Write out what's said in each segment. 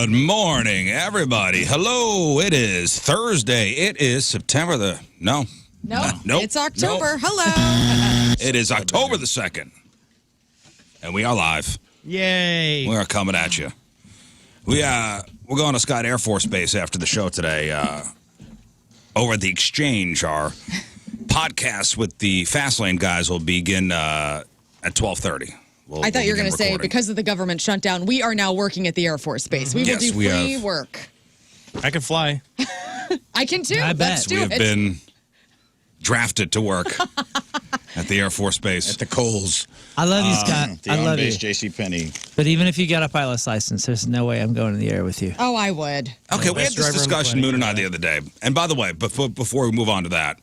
Good morning, everybody. Hello, it is Thursday. It is September the... No. Nope. It's October. Hello. It is October the 2nd. And we are live. Yay. We are coming at you. We're going to Scott Air Force Base after the show today. Over at the Exchange, our podcast with the Fastlane guys will begin at 12:30. I thought you were going to say, because of the government shutdown, we are now working at the Air Force Base. We will do free work. I can fly. I can too. I bet. Let's do We it. have been drafted to work at the Air Force Base. At the Coles. I love you, Scott. The I love you. on-base JCPenney. But even if you got a pilot's license, there's no way I'm going in the air with you. Oh, I would. Okay, we had Best this driver on the discussion, planet, Moon and I, the other day. And by the way, before we move on to that,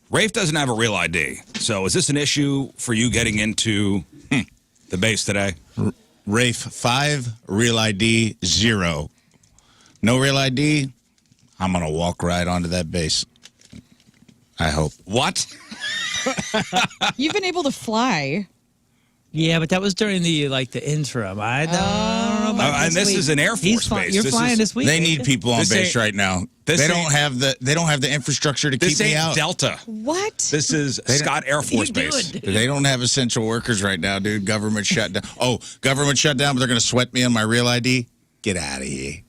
Rafe doesn't have a real ID. So is this an issue for you getting into the base today? Rafe, 5, real ID, 0. No real ID, I'm going to walk right onto that base. I hope. What? You've been able to fly. Yeah, but that was during the interim. I don't know about And this is an Air Force base. You're This flying is- this week. They need people on This base ain't- right now. this They ain't- don't have the infrastructure to This keep me ain't out. Delta. What? This is Scott Air Force Base. They don't have essential workers right now, dude. Government shutdown. Oh, government shutdown, but they're going to sweat me on my real ID? Get out of here.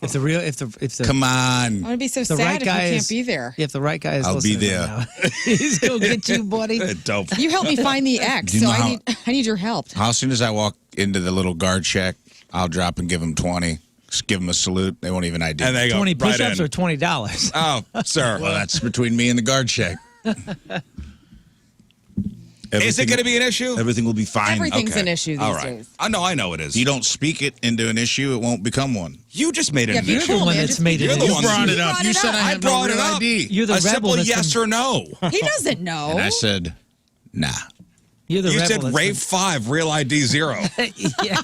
If the Come on. I'm going to be so the sad right if guy you can't is, be there. If the right guy is I'll be listening there. right now, he's gonna get you, buddy. Dope. You helped me find the X, Do you so know how- I need your help. How soon as I walk into the little guard check, I'll drop and give them 20. Just give them a salute. They won't even ID. And they go 20 right push-ups in. or $20. Oh, sir. Well, that's between me and the guard check. Is it going to be an issue? Everything will be fine. Everything's Okay. an issue these All right. days. I know it is. If you don't speak it into an issue, it won't become one. You just made it Yeah, an but you're issue. the one man, that's just made be- it. You're the You one brought who- it up. brought You it said up. I I have no brought it real up. ID. You're the A rebel simple that's yes been- or no. He doesn't know. And I said, nah. You're the You rebel said that's Rafe 5, real ID 0. been- yeah.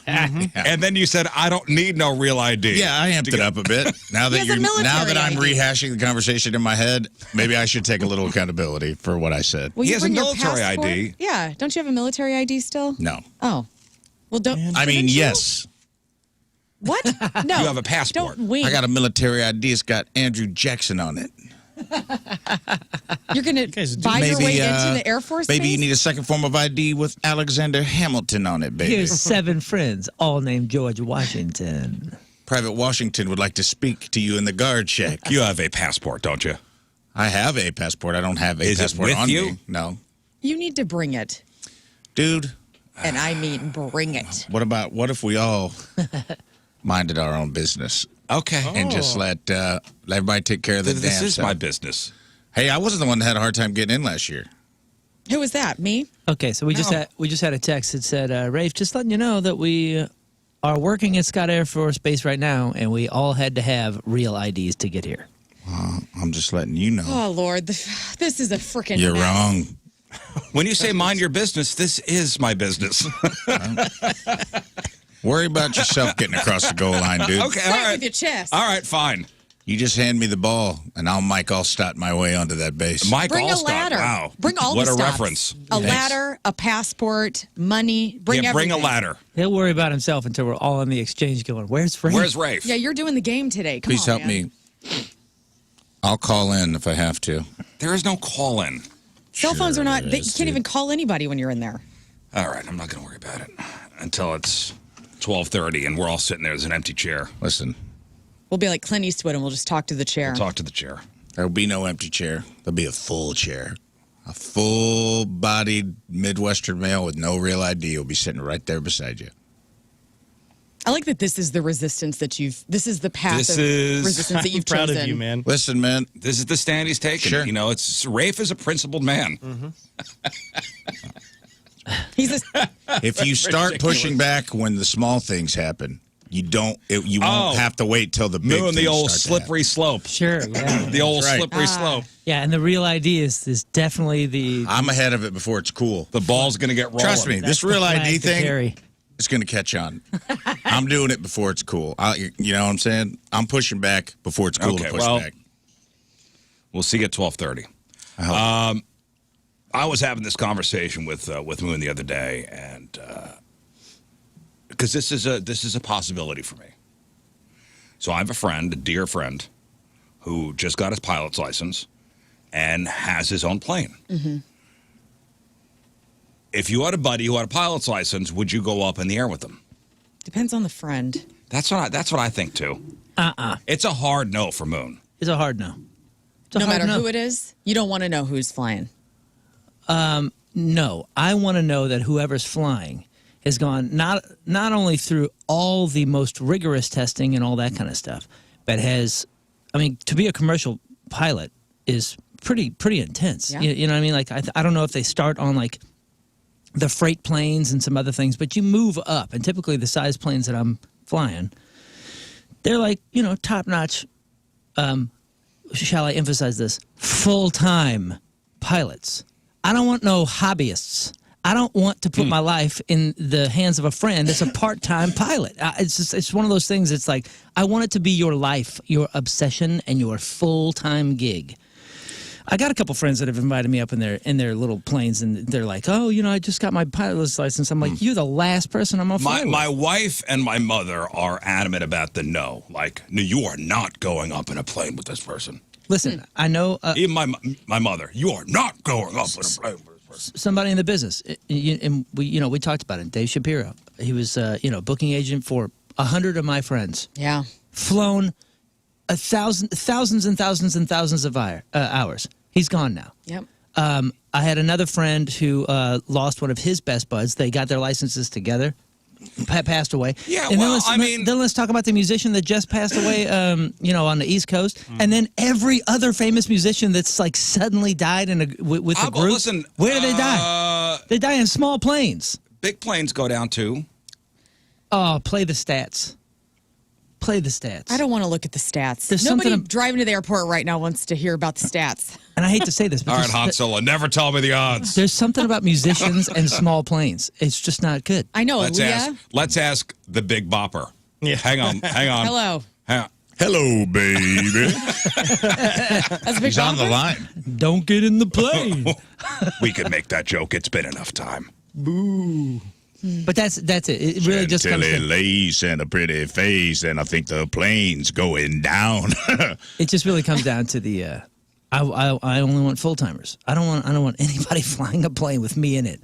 And then you said, I don't need no real ID. Yeah, I amped it up a bit. Now He that has a military I'm ID. rehashing the conversation in my head, maybe I should take a little accountability for what I said. Will He you has a bring your military passport? ID. Yeah. Don't you have a military ID still? No. Oh. Well, don't. I mean, shouldn't you? yes. What? No. You have a passport. Don't wink. I got a military ID. It's got Andrew Jackson on it. You're going to guys do- buy your way Maybe, into the Air Force Maybe Base? you need a second form of ID with Alexander Hamilton on it, baby. Here's 7 friends, all named George Washington. Private Washington would like to speak to you in the guard check. You have a passport, don't you? I have a passport. I don't have a Is it passport with on you? me. No. You need to bring it. Dude, And I mean bring it. what if we all minded our own business Okay. and just let everybody take care of the This damn is self? my business. Hey, I wasn't the one that had a hard time getting in last year. Who was that? Me? Okay, so we just had a text that said, Rafe, just letting you know that we are working at Scott Air Force Base right now, and we all had to have real IDs to get here. I'm just letting you know. Oh, Lord. This is a freaking You're mess. wrong. When you say mind your business, this is my business. Worry about yourself getting across the goal line, dude. Okay, Say all it right. with your chest. All right, fine. You just hand me the ball, and I'll Mike Allstott my way onto that base. Mike Bring a Allstott. ladder. Wow. Bring all what the a stops. reference. A Thanks. ladder, a passport, money. Bring Yeah, bring a everything. ladder. He'll worry about himself until we're all on the exchange going, where's Rafe? Where's Rafe? Yeah, you're doing the game today. Come Please on, help man. me. I'll call in if I have to. There is no call-in. Cell phones are not, Sure you is, can't dude. even call anybody when you're in there. All right, I'm not going to worry about it until it's 12:30 and we're all sitting there. There's an empty chair. Listen, We'll be like Clint Eastwood and we'll just talk to the chair. We'll talk to the chair. there'll be no empty chair. There'll be a full chair. A full-bodied Midwestern male with no real ID will be sitting right there beside you. I like that this is the resistance that this is the path This of is- resistance that you've Proud chosen. of you, man. Listen, man, This is the stand he's taking. Sure. You know, it's Rafe is a principled man. He's a, if you start pushing back when the small things happen, you won't have to wait till the big Doing the things old start to happen. slippery slope. Sure, yeah. The old That's right. slippery slope. Yeah, and the real ID is definitely the... I'm ahead of it before it's cool. The ball's going to get rolling. Trust me, this the real flag ID to thing, carry. it's going to catch on. I'm doing it before it's cool. You know what I'm saying? I'm pushing back before it's cool to Okay, push well, back. We'll see you at 12:30. I was having this conversation with Moon the other day, and because this is a possibility for me. So I have a friend, a dear friend, who just got his pilot's license and has his own plane. Mm-hmm. If you had a buddy who had a pilot's license, would you go up in the air with them? Depends on the friend. That's what I think too. It's a hard no for Moon. It's a hard no. No matter who it is, you don't want to know who's flying. No, I want to know that whoever's flying has gone not only through all the most rigorous testing and all that kind of stuff, but to be a commercial pilot is pretty intense. Yeah. You know what I mean? Like I don't know if they start on like the freight planes and some other things, but you move up, and typically the size planes that I'm flying, they're like, top notch. Shall I emphasize this? Full-time pilots. I don't want no hobbyists. I don't want to put my life in the hands of a friend that's a part-time pilot. It's one of those things. It's like, I want it to be your life, your obsession, and your full-time gig. I got a couple friends that have invited me up in their little planes, and they're like, "Oh, I just got my pilot's license." I'm like, "You're the last person I'm gonna fly with." My wife and my mother are adamant about the no. Like, no, you are not going up in a plane with this person. Listen, I know. Even my mother, you are not going up in a plane with this person. Somebody in the business, and we talked about it. Dave Shapiro. He was, booking agent for 100 of my friends. Yeah. Flown thousands and thousands and thousands of hours. He's gone now. Yep. I had another friend who lost one of his best buds. They got their licenses together, passed away. Yeah, and well, then let's talk about the musician that just passed away, on the East Coast. And then every other famous musician that's like suddenly died with a group. Listen, where do they die? They die in small planes. Big planes go down too. Oh, play the stats. Play the stats. I don't want to look at the stats. There's Nobody driving to the airport right now wants to hear about the stats. And I hate to say this, but All right, Han Solo, never tell me the odds. There's something about musicians and small planes. It's just not good. I know, Let's ask the Big Bopper. Yeah. Hang on. Hello. Hang on. Hello, baby. That's He's on the line. Don't get in the plane. We could make that joke. It's been enough time. Boo. But that's it. It really just comes to lace and a pretty face, and I think the plane's going down. It just really comes down to the. I only want full timers. I don't want anybody flying a plane with me in it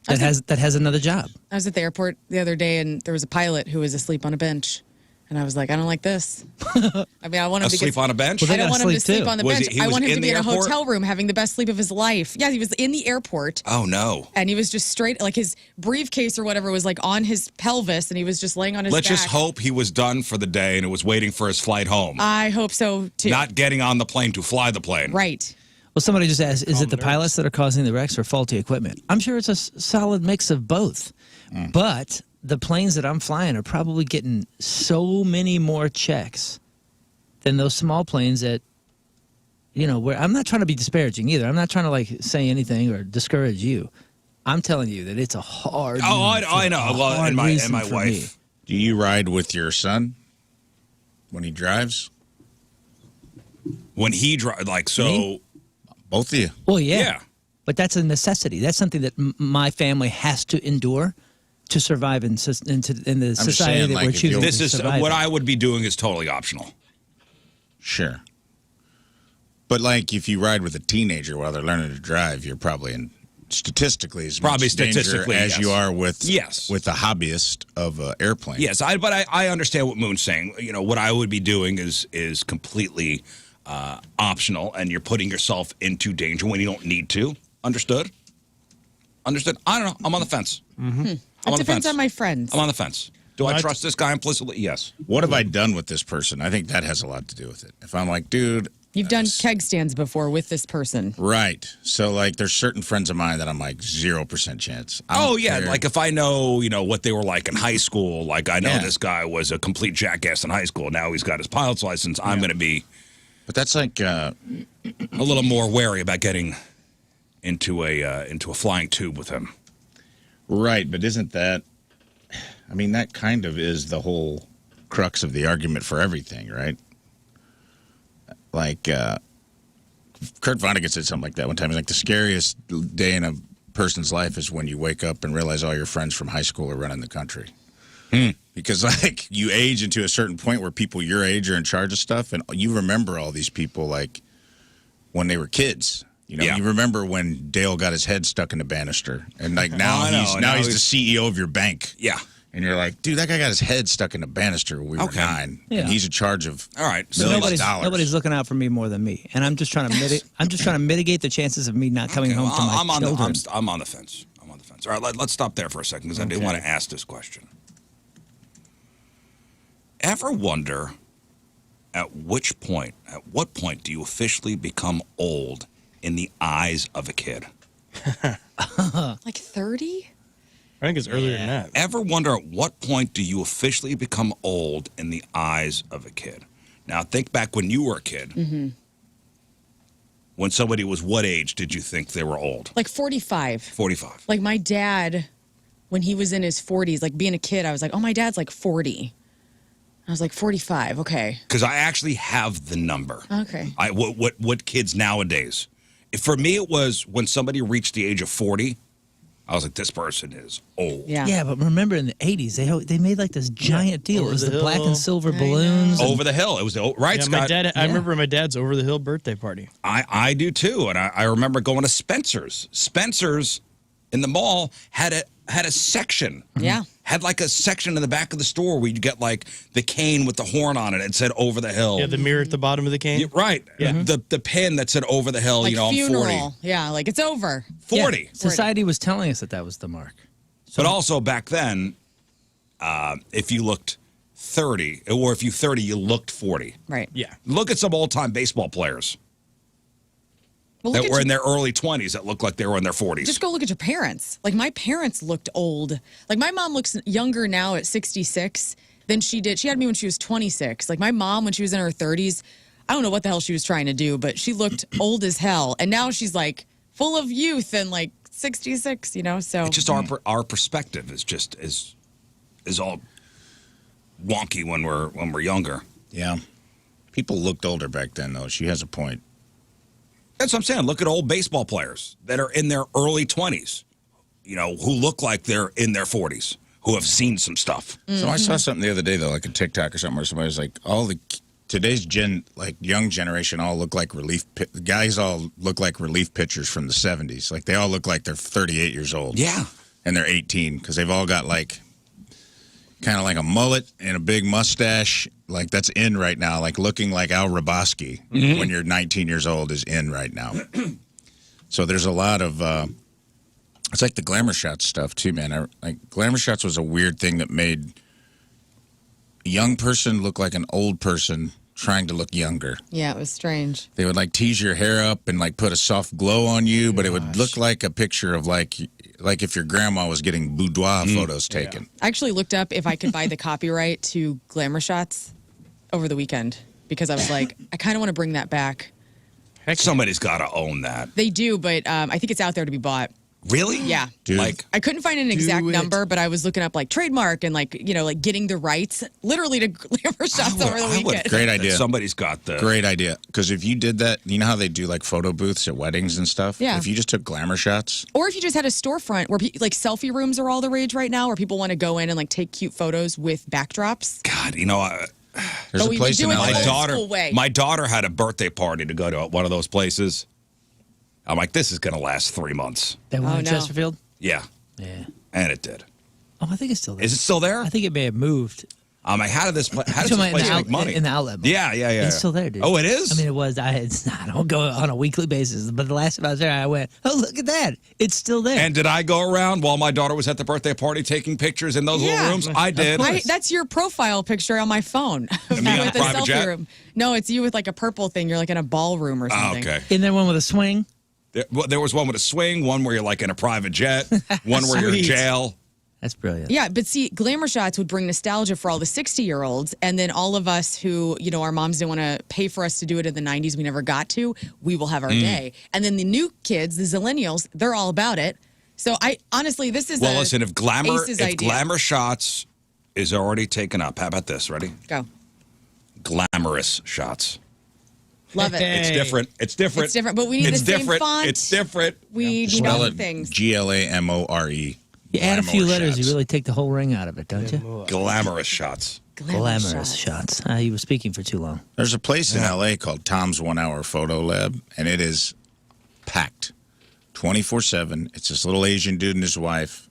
that has another job. I was at the airport the other day, and there was a pilot who was asleep on a bench. And I was like, I don't like this. I mean, I want him to sleep on a bench. Well, I don't want him to sleep on the bench. He I was want him in to the be in a airport? hotel room having the best sleep of his life. Yeah, he was in the airport. Oh, no. And he was just straight, like his briefcase or whatever was like on his pelvis, and he was just laying on his Let's back. just hope he was done for the day and it was waiting for his flight home. I hope so, too. Not getting on the plane to fly the plane. Right. Well, somebody just asked, is it the pilots that are causing the wrecks or faulty equipment? I'm sure it's a solid mix of both. But the planes that I'm flying are probably getting so many more checks than those small planes that, where I'm not trying to be disparaging either. I'm not trying to say anything or discourage you. I'm telling you that it's a hard. Oh, I know. Well, and my wife. Do you ride with your son when he drives? When he drives, Me? Both of you. Well, yeah. Yeah. But that's a necessity. That's something that my family has to endure to survive in the society saying, that we're choosing This to is survive what in. I would be doing is totally optional. Sure. But if you ride with a teenager while they're learning to drive, you're probably statistically as Probably much danger statistically, as yes. you are with Yes. with a hobbyist of an airplane. Yes, but I understand what Moon's saying. What I would be doing is completely optional, and you're putting yourself into danger when you don't need to. Understood? Understood? I don't know. I'm on the fence. Mm-hmm. It depends on my friends. I'm on the fence. Do I trust this guy implicitly? Yes. What have I done with this person? I think that has a lot to do with it. If I'm like, dude. You've done keg stands before with this person. Right. So, there's certain friends of mine that I'm like 0% chance. Oh, yeah. Like if I know, what they were like in high school, like I know this guy was a complete jackass in high school. Now he's got his pilot's license. I'm going to be. But that's like. A little more wary about getting into a flying tube with him. Right. But isn't that. I mean, that kind of is the whole crux of the argument for everything, right? Kurt Vonnegut said something like that one time. He's like, the scariest day in a person's life is when you wake up and realize all your friends from high school are running the country. Because like you age into a certain point where people your age are in charge of stuff, and you remember all these people like when they were kids. You know, Yeah. you remember when Dale got his head stuck in a banister, and like now I know, now he's the CEO of your bank. Yeah. And you're like, dude, that guy got his head stuck in a banister when we were Okay. 9, Yeah. and he's in charge of All right. So So nobody's looking out for me more than me, and I'm just trying to mitigate the chances of me not coming home to my I'm on children. I'm on the fence. I'm on the fence. All right, let's stop there for a second because I do want to ask this question. Ever wonder at what point do you officially become old in the eyes of a kid? Like 30? I think it's earlier than that. Ever wonder at what point do you officially become old in the eyes of a kid? Now, think back when you were a kid. Mm-hmm. When somebody was what age did you think they were old? Like 45. 45. Like my dad, when he was in his 40s, like being a kid, I was like, oh, my dad's like 40. I was like 45. Okay. Because I actually have the number. Okay. What kids nowadays? For me, it was when somebody reached the age of 40, I was like, this person is old. Yeah. Yeah, but remember in the 80s, they made like this giant deal. Over It was the the black hill. and silver I balloons. and- Over the hill. It was the right, Yeah, Scott. my dad. I remember my dad's over the hill birthday party. I do too, and I remember going to Spencer's. Spencer's in the mall had a section. Yeah. Had like a section in the back of the store where you get like the cane with the horn on it. It said over the hill. Yeah, the mirror at the bottom of the cane. Yeah, right. Yeah. The pin that said over the hill. Like you know, funeral. I'm 40. Yeah, like it's over. 40. Yeah, society was telling us that was the mark. But also back then, if you looked 30, or if you 30, you looked 40. Right. Yeah. Look at some old-time baseball players Well, look that at were your- in their early 20s that looked like they were in their 40s. Just go look at your parents. Like my parents looked old. Like my mom looks younger now at 66 than she did. She had me when she was 26. Like my mom when she was in her 30s, I don't know what the hell she was trying to do, but she looked old as hell. And now she's like full of youth and like 66, you know? So It's just our perspective is all wonky when we're younger. Yeah. People looked older back then, though. She has a point. That's what I'm saying. Look at old baseball players that are in their early 20s, you know, who look like they're in their 40s, who have seen some stuff. So I saw something the other day, though, like a TikTok or something, where somebody was like, today's young generation all look like guys all look like relief pitchers from the 70s. Like they all look like they're 38 years old. Yeah. And they're 18 because they've all got like kind of like a mullet and a big mustache. Like that's in right now. Like looking like Al Raboski when you're 19 years old is in right now. So there's a lot of, it's like the glamour shots stuff too, man. Like glamour shots was a weird thing that made a young person look like an old person trying to look younger. yeah, it was strange. They would like tease your hair up and like put a soft glow on you, but it would look like a picture of like if your grandma was getting boudoir photos taken. I actually looked up if I could buy the copyright to glamour shots over the weekend because I was like, I kind of want to bring that back. Somebody's got to own that. They do, but I think it's out there to be bought. Really? Yeah. Dude. Like, I couldn't find an exact number, but I was looking up like trademark and like, you know, like getting the rights literally to glamour shots over the weekend. Great idea. Somebody's got the. Great idea. Because if you did that, you know how they do like photo booths at weddings and stuff? Yeah. If you just took glamour shots. Or if you just had a storefront where like selfie rooms are all the rage right now where people want to go in and like take cute photos with backdrops. God, you know, There's But a we place would in do it LA. the old school way. my daughter had a birthday party to go to at one of those places. I'm like, this is going to last 3 months. That one Oh, in no. Chesterfield? Yeah. Yeah. And it did. Oh, I think it's still there. Is it still there? I think it may have moved. I'm like, how does this place Talking about make money? in the outlet mall. Yeah. It's still there, dude. Oh, it is? I mean, it was. I don't go on a weekly basis, but the last time I was there, I went, oh, look at that. It's still there. And did I go around while my daughter was at the birthday party taking pictures in those little Yeah. rooms? I did. That's your profile picture on my phone. Me on a With the private selfie jet? room. No, it's you with like a purple thing. You're like in a ballroom or Oh, something. okay. In there, one with a swing. There was one with a swing, one where you're like in a private jet, one where you're in Sweet. jail. That's brilliant. Yeah, but see, glamour shots would bring nostalgia for all the 60-year-olds. And then all of us who, you know, our moms didn't want to pay for us to do it in the 90s, we never got to, we will have our day. And then the new kids, the zillennials, they're all about it. So I honestly, this is Well, listen, if Ace's idea. glamour shots is already taken up, how about this? Ready? Go. Glamorous shots. Love it. It's different. It's different. It's different, but we need It's the same different. font. It's different. We need Spell all the it things. Glamore. You add a few Glamorous letters, shots. you really take the whole ring out of it, don't you? Glamorous shots. Glamorous shots. You were speaking for too long. There's a place in L.A. called Tom's 1 Hour Photo Lab, and it is packed 24/7. It's this little Asian dude and his wife.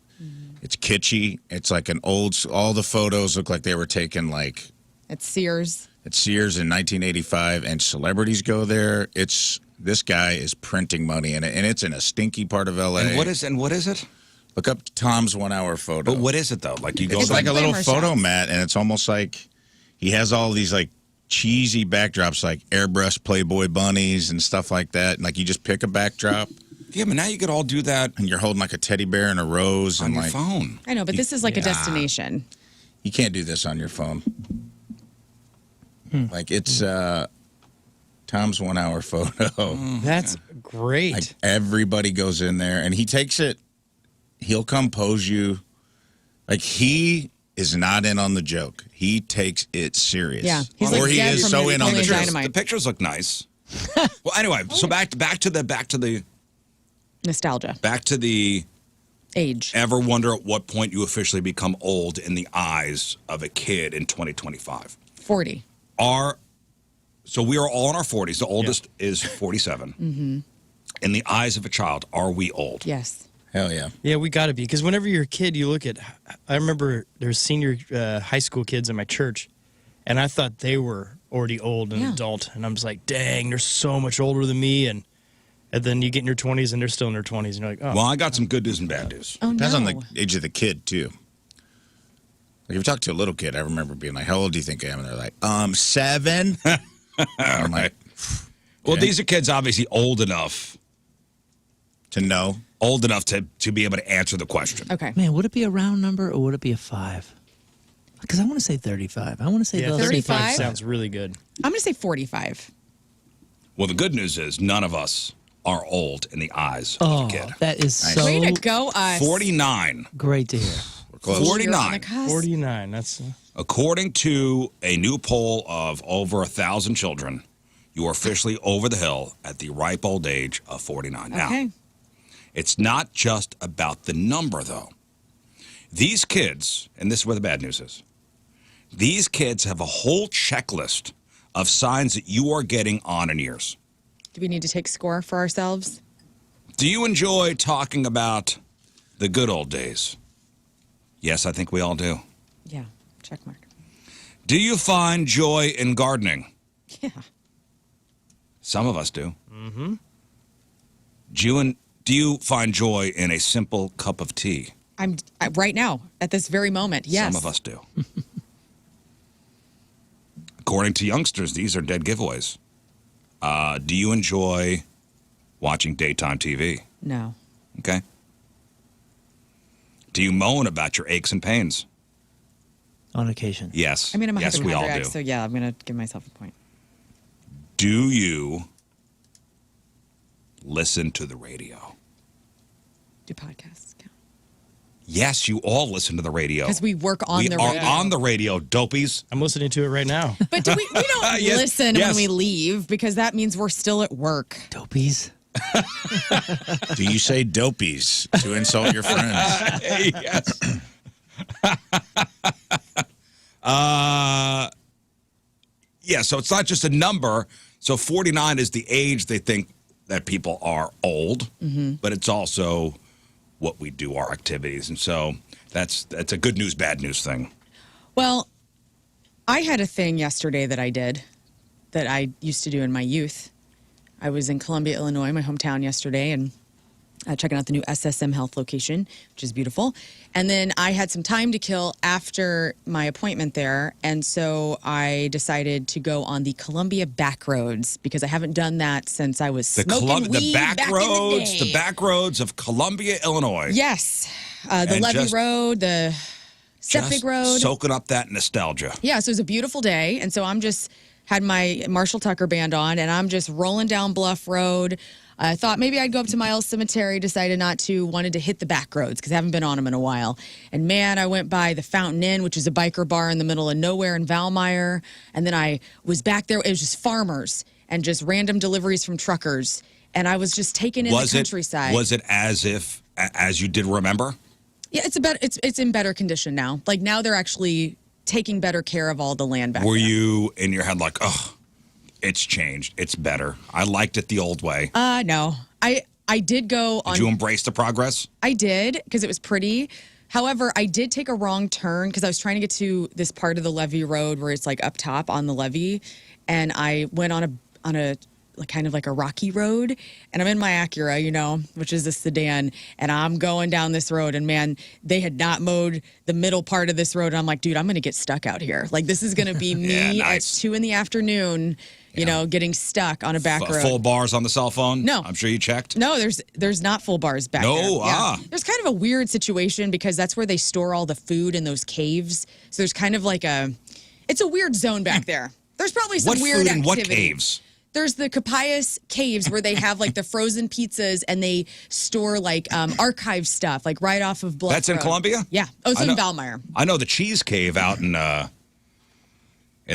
It's kitschy. It's like all the photos look like they were taken like At Sears. at Sears in 1985, and celebrities go there. This guy is printing money in it, and it's in a stinky part of L.A. And what is it? Look up Tom's 1 Hour Photo. But what is it though? Like you go It's to like a little glamour photo shots. mat, and it's almost like he has all these like cheesy backdrops, like airbrush Playboy bunnies and stuff like that. And like you just pick a backdrop, yeah, but now you could all do that and you're holding like a teddy bear and a rose, on and your like phone. I know, but this is like a destination. you can't do this on your phone. Like it's Tom's 1 Hour Photo. That's great. Like everybody goes in there, and he takes it. He'll come pose you. Like he is not in on the joke. He takes it serious. Yeah, he's or like he Dad is from so in on the Napoleon joke. Dynamite. The pictures look nice. Well, anyway, so back to the Nostalgia. Age. ever wonder at what point you officially become old in the eyes of a kid in 2025? 40. So we are all in our 40s. The oldest is 47. Mm-hmm. In the eyes of a child, are we old? Yes. Hell yeah. Yeah, we got to be. Because whenever you're a kid, you look at. I remember there's senior high school kids in my church, and I thought they were already old and Yeah. adult. And I was like, dang, they're so much older than me. And then you get in your 20s, and they're still in their 20s. And you're like, oh. Well, I got some good news and bad news. Oh, Depends no. on the age of the kid, too. Like, if you talk to a little kid, I remember being like, how old do you think I am? And they're like, 7. I'm like, Well, okay. these are kids obviously old enough To know. to be able to answer the question. Okay. Man, would it be a round number or would it be a 5? Because I want to say 35. I want to say Yeah, those 35 35? sounds really good. I'm going to say 45. Well, the good news is none of us are old in the eyes Oh, of a kid. that is Nice. so Way to go, us. 49. great to hear. We're close. You're on the 49. cusp. 49. That's. According to a new poll of over 1,000 children, you are officially over the hill at the ripe old age of 49. Now, Okay. it's not just about the number, though. These kids, and this is where the bad news is, these kids have a whole checklist of signs that you are getting on in years. Do we need to take score for ourselves? Do you enjoy talking about the good old days? Yes, I think we all do. Yeah. Check mark. Do you find joy in gardening? Yeah. Some of us do. Mm-hmm. Do you find joy in a simple cup of tea? Right now, at this very moment. Yes. Some of us do. According to youngsters, these are dead giveaways. Do you enjoy watching daytime TV? No. Okay. Do you moan about your aches and pains? On occasion. Yes. I mean, I'm a yes, we all hypochondriac, do. so yeah, I'm going to give myself a point. Do you listen to the radio? Do podcasts count? Yes, you all listen to the radio. Because we work on we the are radio. on the radio, dopies. I'm listening to it right now. But we don't Yes, listen yes. when we leave because that means we're still at work. Dopies. Do you say dopies to insult your friends? Yes. Yeah, so it's not just a number. So 49 is the age they think that people are old, but it's also what we do, our activities. And so that's a good news, bad news thing. Well, I had a thing yesterday that I did that I used to do in my youth. I was in Columbia, Illinois, my hometown, yesterday, and checking out the new SSM Health location, which is beautiful. And then I had some time to kill after my appointment there, and so I decided to go on the Columbia back roads because I haven't done that since I was smoking weed back in the day. back roads of Columbia, Illinois. Yes, the And Levee just- Road, the Septic Just Road. soaking up that nostalgia. Yeah, so it was a beautiful day, and so I'm just had my Marshall Tucker band on, and I'm just rolling down Bluff Road. I thought maybe I'd go up to Miles Cemetery, decided not to, wanted to hit the back roads because I haven't been on them in a while. And man, I went by the Fountain Inn, which is a biker bar in the middle of nowhere in Valmeyer, and then I was back there. It was just farmers and just random deliveries from truckers, and I was just taken in the countryside. Was it as you did remember? Yeah, it's in better condition now. Like now they're actually taking better care of all the land back Were there. you in your head like, oh, it's changed. It's better. I liked it the old way. No. I did go on. Did you embrace the progress? I did because it was pretty. However, I did take a wrong turn because I was trying to get to this part of the levee road where it's like up top on the levee, and I went on a like kind of like a rocky road, and I'm in my Acura, you know, which is a sedan, and I'm going down this road, and man, they had not mowed the middle part of this road, and I'm like, dude, I'm gonna get stuck out here. Like this is gonna be me at 2 p.m. You know, getting stuck on a back road. Full bars on the cell phone? No. I'm sure you checked. No, there's not full bars back there. No, There's kind of a weird situation because that's where they store all the food in those caves. So there's kind of like it's a weird zone back there. There's probably some What weird food activity. and what caves? There's the Capayas caves where they have like the frozen pizzas and they store like archive stuff, like right off of Bluff That's in Road. Columbia? Yeah. Oh, it's I in know- Valmeyer. I know the cheese cave out in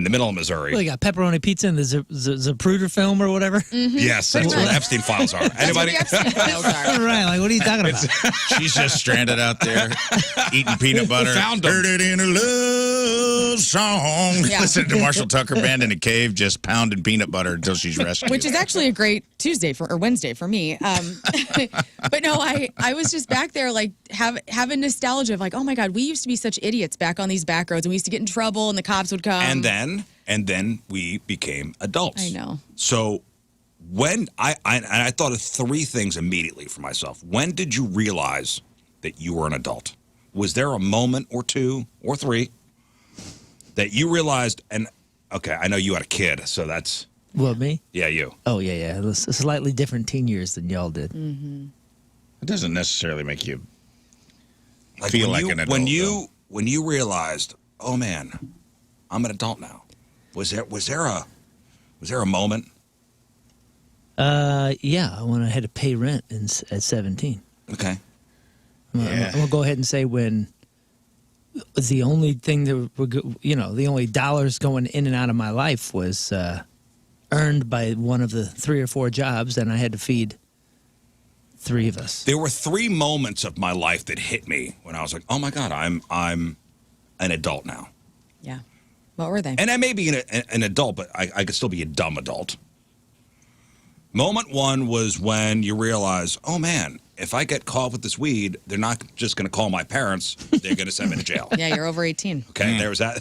the middle of Missouri. Well, they got pepperoni pizza in the Zapruder film or whatever. Yes, that's where the Epstein files are. Anybody? That's what the Epstein files are. Right, like what are you talking about? She's just stranded out there eating peanut butter. Found 'em. Heard it in a love song. Yeah. Listening to Marshall Tucker Band in a cave, just pounding peanut butter until she's rescued. Which is actually a great Tuesday or Wednesday for me. But no, I was just back there like having nostalgia of like, oh my God, we used to be such idiots back on these back roads and we used to get in trouble and the cops would come. And then we became adults. I know. So when I thought of 3 things immediately for myself. When did you realize that you were an adult? Was there a moment or 2 or 3 that you realized? And okay, I know you had a kid, so that's What, me? yeah, you. Oh, yeah. It was slightly different teen years than y'all did. It doesn't necessarily make you Like feel when like you, an adult. when you realized, oh man, I'm an adult now. Was there a moment? Yeah, when I had to pay rent at 17. Okay. I'm gonna go ahead and say when the only thing that the only dollars going in and out of my life was earned by one of the 3 or 4 jobs, and I had to feed 3 of us. There were 3 moments of my life that hit me when I was like, oh my God, I'm an adult now. Yeah. What were they? And I may be an adult, but I could still be a dumb adult. Moment 1 was when you realize, oh man, if I get caught with this weed, they're not just going to call my parents. They're going to send me to jail. Yeah, you're over 18. Okay, there was that.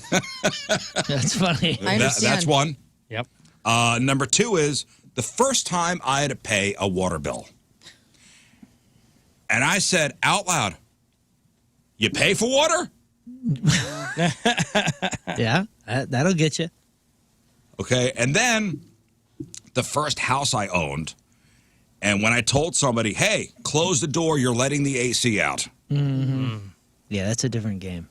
That's funny. I understand. That's one. Yep. Number 2 is the first time I had to pay a water bill. And I said out loud, you pay for water? Yeah, that'll get you. Okay, and then the first house I owned, and when I told somebody, hey, close the door, you're letting the AC out. Yeah, that's a different game.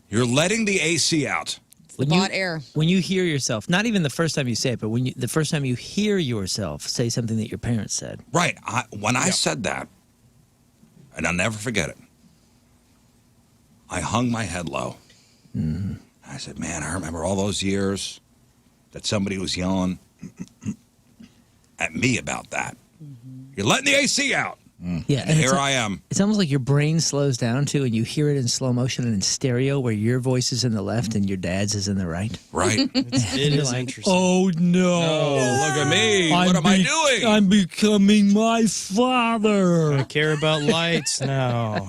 You're letting the AC out. Bought air. When you hear yourself, not even the first time you say it, but the first time you hear yourself say something that your parents said. Right. When I said that, and I'll never forget it, I hung my head low. I said, man, I remember all those years that somebody was yelling at me about that. You're letting the AC out. Yeah, And here I am. It's almost like your brain slows down too, and you hear it in slow motion and in stereo, where your voice is in the left and your dad's is in the right. Right. It is interesting. Oh no! Look at me. What am I doing? I'm becoming my father. I care about lights now.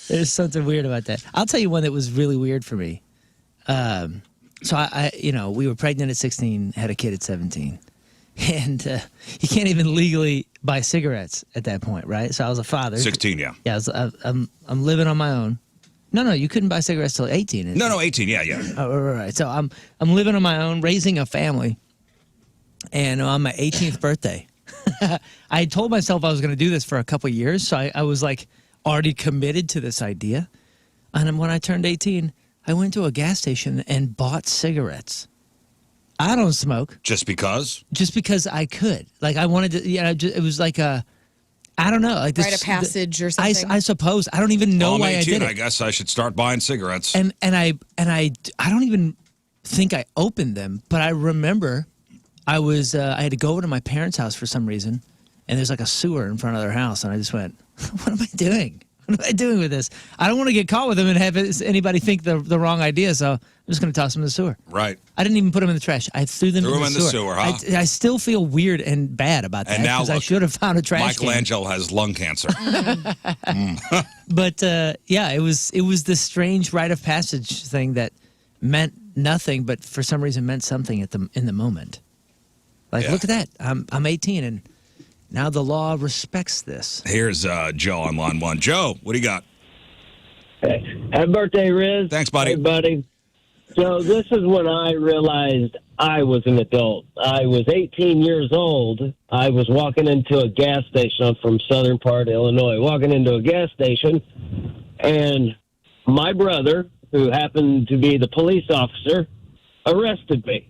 There's something weird about that. I'll tell you one that was really weird for me. So I we were pregnant at 16, had a kid at 17, and you can't even legally buy cigarettes at that point, right? So I was a father. 16, yeah. Yeah, I'm living on my own. No, you couldn't buy cigarettes till 18. No, 18, yeah. Oh, right. So I'm living on my own, raising a family, and on my 18th birthday, I had told myself I was going to do this for a couple of years, so I was like already committed to this idea. And when I turned 18, I went to a gas station and bought cigarettes. I don't smoke. Just because? Just because I could. Like I wanted to, it was like I don't know. Like this, Rite of passage or something? I suppose. I don't even know I'm why 18, I did it. I guess I should start buying cigarettes. And I don't even think I opened them, but I remember I had to go over to my parents' house for some reason, and there's like a sewer in front of their house, and I just went, what am I doing? what am I doing with this? I don't want to get caught with him and have anybody think the wrong idea, so I'm just going to toss him in the sewer. Right. I didn't even put them in the trash. I threw them in the sewer. Huh? I still feel weird and bad about that because I should have found a trash can. Michelangelo has lung cancer. But yeah, it was this strange rite of passage thing that meant nothing, but for some reason meant something in the moment. Like, look at that. I'm 18 and now the law respects this. Here's Joe on line one. Joe, what do you got? Hey, happy birthday, Rizz. Thanks, buddy. Hey, buddy. So this is when I realized I was an adult. I was 18 years old. I was walking into a gas station. I'm from southern part of Illinois. Walking into a gas station, and my brother, who happened to be the police officer, arrested me.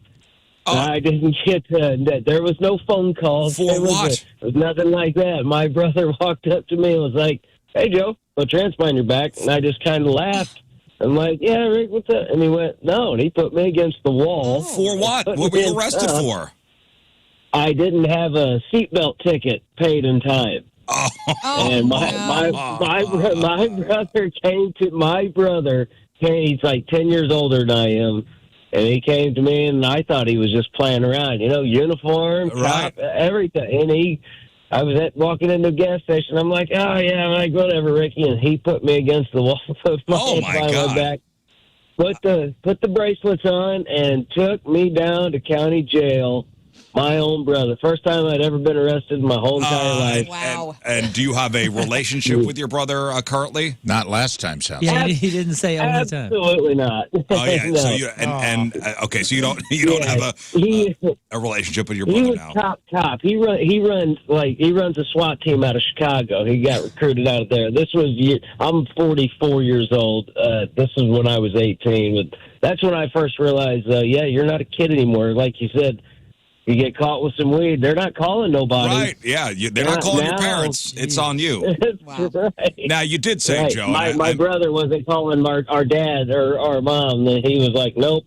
Oh. I didn't get there was no phone calls. For what? There was nothing like that. My brother walked up to me and was like, "Hey, Joe, put your hands behind your back." And I just kind of laughed. I'm like, "Yeah, Rick, what's up?" And he went, "No," and he put me against the wall. For what? What were you arrested for? I didn't have a seatbelt ticket paid in time. Oh. And my brother came, he's like 10 years older than I am. And he came to me, and I thought he was just playing around, uniform, right. cop, everything. And I was walking into a gas station. I'm like, "Oh, yeah," I'm like, "Whatever, Ricky." And he put me against the wall, put my Oh, head my behind God. my back, put the bracelets on, and took me down to county jail. My own brother. First time I'd ever been arrested in my whole entire life. Wow. And do you have a relationship with your brother currently? Not last time, sounds Yeah, like. he didn't say only time. Absolutely not. Oh yeah. No. So you okay. So you don't have a relationship with your He brother was now. top. He runs a SWAT team out of Chicago. He got recruited out of there. I'm 44 years old. This is when I was 18. But that's when I first realized, you're not a kid anymore. Like you said, you get caught with some weed, they're not calling nobody. Right? Yeah. They're not calling your parents. It's on you. That's right. Now you did say, Right. Joe. My brother wasn't calling our dad or our mom. He was like, "Nope,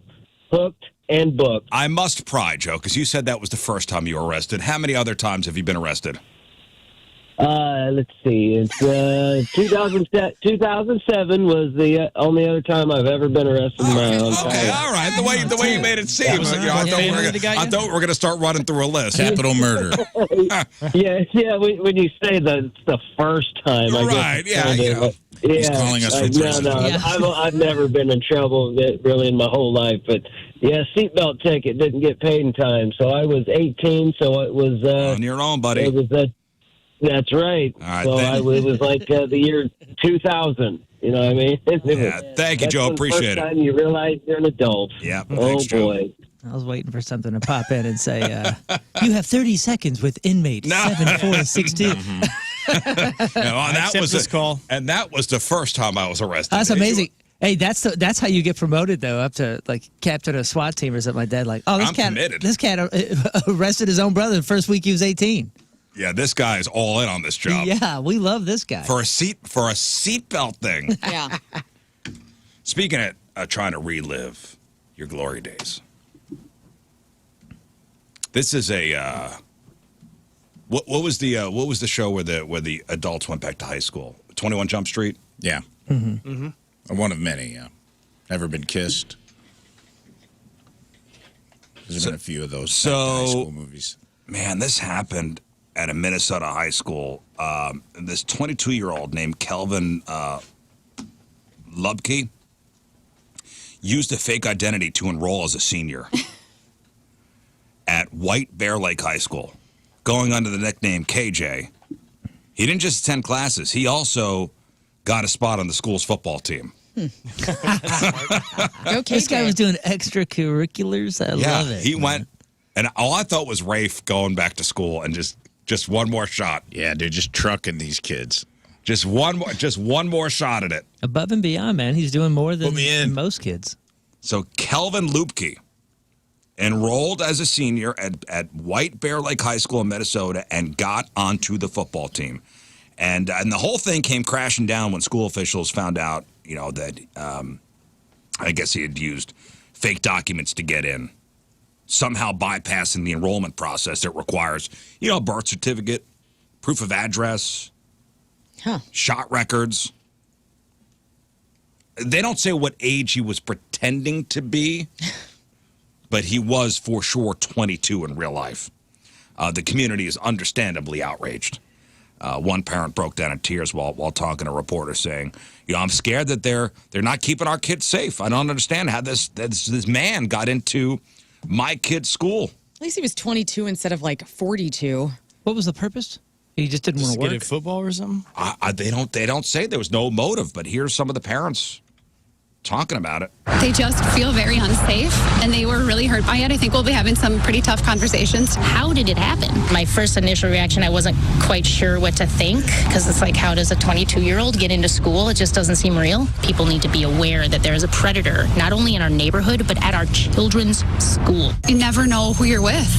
hooked and booked." I must pry, Joe, because you said that was the first time you were arrested. How many other times have you been arrested? Let's see. It's 2007 was the only other time I've ever been arrested in my own Okay, time. all right. The way you made it seem, I thought we were going to start running through a list. Capital murder. Yeah. When you say that it's the first time, I Right, guess. yeah. He's calling us from prison. No. Yeah. I've never been in trouble really in my whole life, but yeah, seatbelt ticket didn't get paid in time, so I was 18, so it was On your own, buddy. it was that's right. All right, so then. it was like the year 2000. You know what I mean? Yeah, thank you, That's Joe. the Appreciate first it. time you realize you're an adult. Yeah, Oh thanks, Joe. boy. I was waiting for something to pop in and say, "You have 30 seconds with inmate No. 7462." No, and that accept was this call. And that was the first time I was arrested. That's amazing. Hey, that's how you get promoted though, up to like captain of a SWAT team or something like that. Like, I'm committed. this cat arrested his own brother the first week he was 18. Yeah, this guy is all in on this job. Yeah, we love this guy. For a seatbelt thing. Yeah. Speaking of trying to relive your glory days, this is a what was the show where the adults went back to high school? 21 Jump Street. Yeah. Mm-hmm. One of many, yeah. Ever been kissed? There's been a few of those high school movies. Man, this happened at a Minnesota high school. This 22-year-old named Kelvin Lubke used a fake identity to enroll as a senior at White Bear Lake High School, going under the nickname KJ. He didn't just attend classes. He also got a spot on the school's football team. Go This guy KJ. was doing extracurriculars. I love it. He went, and all I thought was Rafe going back to school and just one more shot. Yeah, they're just trucking these kids. Just one more shot at it. Above and beyond, man. He's doing more than Put me in. most kids. So Kelvin Lupke enrolled as a senior at White Bear Lake High School in Minnesota and got onto the football team. And the whole thing came crashing down when school officials found out, that I guess he had used fake documents to get in, somehow bypassing the enrollment process that requires, birth certificate, proof of address, shot records. They don't say what age he was pretending to be, but he was for sure 22 in real life. The community is understandably outraged. One parent broke down in tears while talking to reporters, saying, I'm scared that they're not keeping our kids safe. I don't understand how this man got into my kid's school. At least he was 22 instead of like 42. What was the purpose? He just didn't want to work Good at football or something? They don't say there was no motive, but here's some of the parents talking about it. They just feel very unsafe, and they were really hurt by it. I think we'll be having some pretty tough conversations. How did it happen? My first initial reaction, I wasn't quite sure what to think, because it's like, how does a 22-year-old get into school? It just doesn't seem real. People need to be aware that there is a predator, not only in our neighborhood, but at our children's school. You never know who you're with.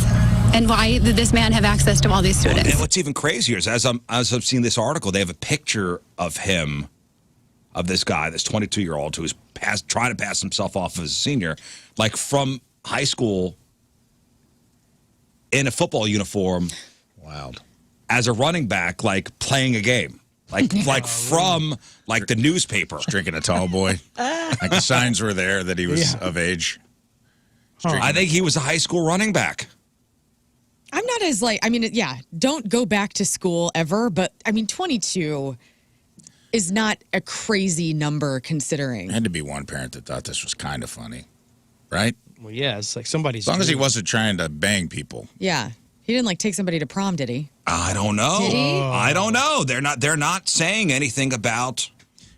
And why did this man have access to all these students? And what's even crazier is as I've seen this article, they have a picture of him, of this guy, this 22-year-old who is trying to pass himself off as a senior, like from high school in a football uniform. Wild. As a running back, like playing a game. Like from like the newspaper. Drinking a tall boy. Like the signs were there that he was of age. I think he was a high school running back. I'm not as don't go back to school ever, but 22 is not a crazy number considering. Had to be one parent that thought this was kind of funny, right? Well, yeah, it's like somebody's. As long as he wasn't trying to bang people. Yeah. He didn't like take somebody to prom, did he? I don't know. Did he? I don't know. They're not saying anything about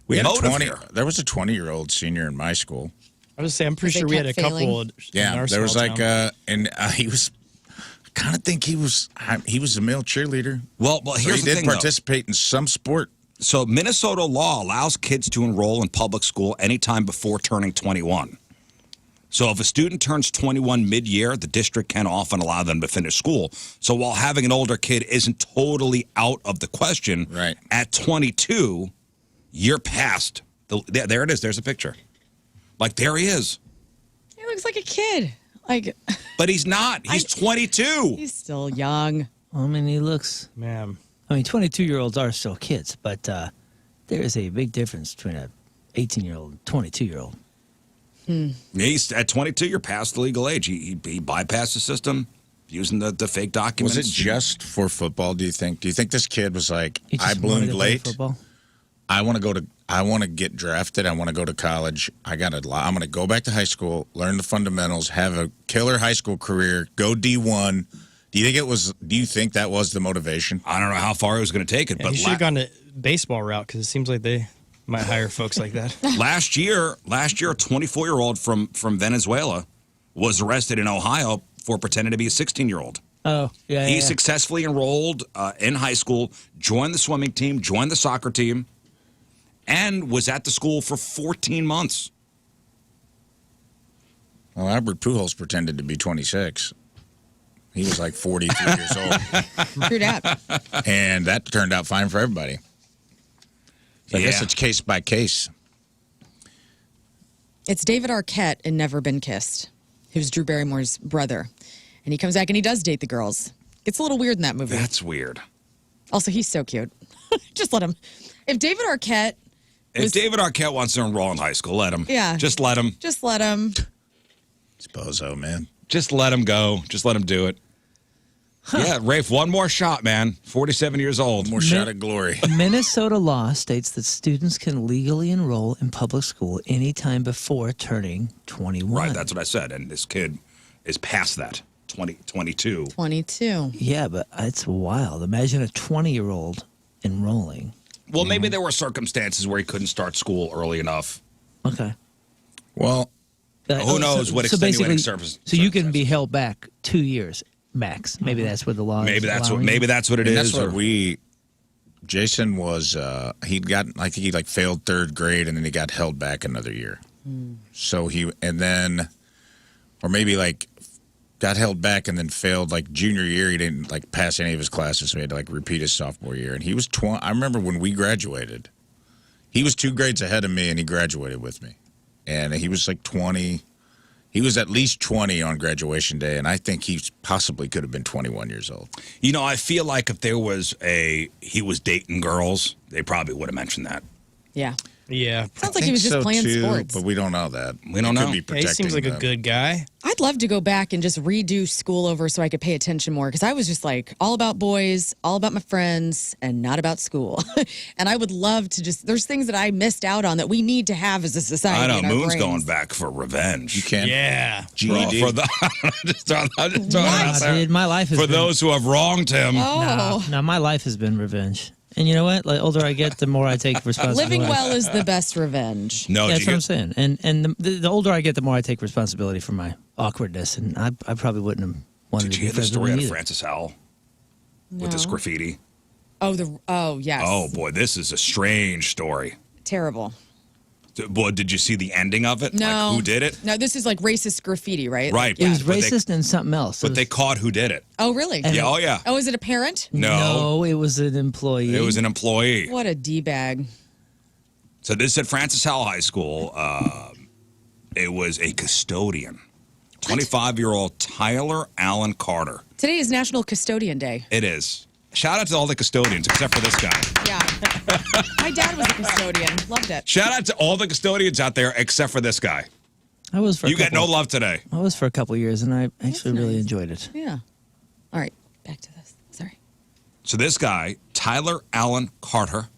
We had motive here. There was a 20-year-old senior in my school. I was saying, I'm pretty sure we had a kept couple. failing? In our There was small like, town. he was. I kind of think he was a male cheerleader. Well, So here's he the did thing, participate in some sport. So Minnesota law allows kids to enroll in public school anytime before turning 21. So if a student turns 21 mid-year, the district can often allow them to finish school. So while having an older kid isn't totally out of the question, Right. At 22, you're past. There it is. There's a picture. Like, there he is. He looks like a kid. But he's not. He's 22. He's still young. I mean, he looks. Man. 22-year-olds are still kids, but there is a big difference between a 18-year-old and 22-year-old. He's at 22. You're past the legal age. He bypassed the system using the fake documents. Was it just for football? Do you think? Do you think this kid was like, He just I wanted bloomed to play late. football. I want to get drafted. I want to go to college. I'm going to go back to high school, learn the fundamentals, have a killer high school career, go D1. Do you think that was the motivation? I don't know how far he was going to take it, Yeah, but he should have gone to baseball route because it seems like they might hire folks like that. last year, a 24-year-old from Venezuela was arrested in Ohio for pretending to be a 16-year-old. Oh, yeah. He successfully enrolled in high school, joined the swimming team, joined the soccer team, and was at the school for 14 months. Well, Albert Pujols pretended to be 26. He was like 42 years old. True that. And that turned out fine for everybody. So I guess it's case by case. It's David Arquette in Never Been Kissed, who's Drew Barrymore's brother. And he comes back and he does date the girls. It's a little weird in that movie. That's weird. Also, he's so cute. Just let him. If David Arquette wants to enroll in high school, let him. Yeah. Just let him. Just let him. It's bozo, man. Just let him go. Just let him do it. Yeah, Rafe, one more shot, man. 47 years old. More shot at glory. Minnesota law states that students can legally enroll in public school anytime before turning 21. Right, that's what I said. And this kid is past that, 22. 22. Yeah, but it's wild. Imagine a 20-year-old enrolling. Well, maybe there were circumstances where he couldn't start school early enough. Okay. Well, who knows what extenuating circumstances. So you can be held back 2 years max. Maybe that's what the law is. Maybe that's allowing you. what it and is. that's what Jason was, he failed third grade and then he got held back another year. So got held back and then failed junior year. He didn't pass any of his classes, so he had to repeat his sophomore year. And he was I remember when we graduated, he was 2 grades ahead of me and he graduated with me. And he was 20. He was at least 20 on graduation day, and I think he possibly could have been 21 years old. You know, I feel like if there was he was dating girls, they probably would have mentioned that. Yeah. Yeah. Sounds like he was just playing sports. But we don't know that. We don't know. Could be Yeah, he protecting seems like a the- good guy. I'd love to go back and just redo school over so I could pay attention more because I was just like all about boys, all about my friends, and not about school. And I would love to there's things that I missed out on that we need to have as a society. I know in our Moon's brains. going back for revenge. You can. Yeah. GED. For the, just throwing it out there. Dude, my life has For been, those who have wronged him. Oh, no, my life has been revenge. And you know what? Like, older I get, the more I take responsibility. living well is the best revenge. No, Yeah, did that's what you I'm saying. And the older I get, the more I take responsibility for my awkwardness. And I probably wouldn't have wanted did to you be hear the friends with story him out of either. Francis Howell with this No. graffiti? Oh, yes. Oh, boy, this is a strange story. Terrible. Boy, did you see the ending of it? No. Like, who did it? No, this is like racist graffiti, right? Right. It was But they- racist and something else. But they caught who did it. Oh, really? And- Yeah, oh, yeah. Oh, is it a parent? No. it was an employee. It was an employee. What a D-bag. So this is at Francis Howell High School. It was a custodian, 25-year-old Tyler Allen Carter. Today is National Custodian Day. It is. Shout out to all the custodians except for this guy. Yeah. My dad was a custodian. Loved it. Shout out to all the custodians out there except for this guy. I was for a You get no couple- love today. I was for a couple years, and I actually really enjoyed it. Yeah. All right. Back to this. Sorry. So this guy, Tyler Allen Carter,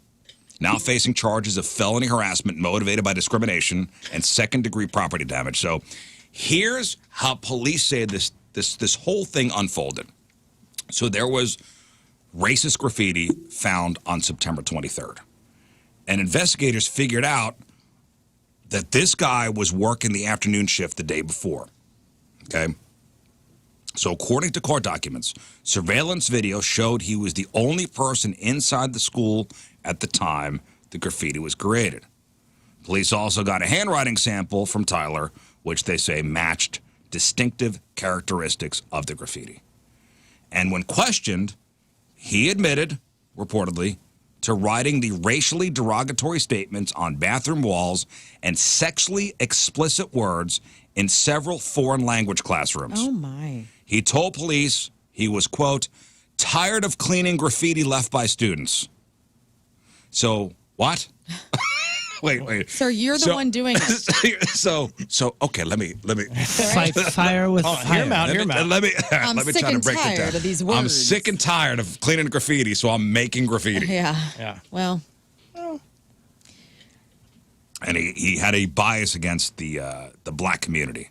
now facing charges of felony harassment motivated by discrimination and second-degree property damage. So here's how police say this whole thing unfolded. So there was racist graffiti found on September 23rd. And investigators figured out that this guy was working the afternoon shift the day before. Okay? So according to court documents, surveillance video showed he was the only person inside the school at the time the graffiti was created. Police also got a handwriting sample from Tyler, which they say matched distinctive characteristics of the graffiti. And when questioned, he admitted, reportedly, to writing the racially derogatory statements on bathroom walls and sexually explicit words in several foreign language classrooms. Oh, my. He told police he was, quote, tired of cleaning graffiti left by students. So, what? Wait. Sir, you're the one doing it. So, okay, let me. Fight fire with fire. Hear him out. Hear him out. Let me I'm sick try to and break it tired down. of these I'm words. sick and tired of cleaning graffiti, so I'm making graffiti. Yeah. Yeah. Well, And he had a bias against the black community,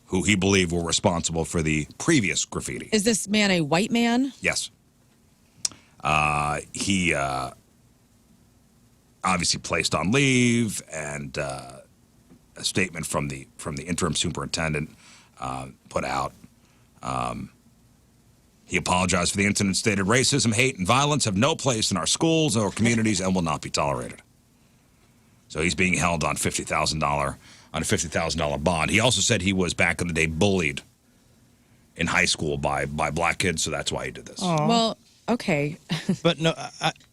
who he believed were responsible for the previous graffiti. is this man a white man? Yes. He obviously placed on leave, and a statement from the interim superintendent put out. He apologized for the incident, stated racism, hate, and violence have no place in our schools or communities and will not be tolerated. So he's being held on $50,000 on a $50,000 bond. He also said he was back in the day bullied in high school by black kids, so that's why he did this. Well, okay. But no,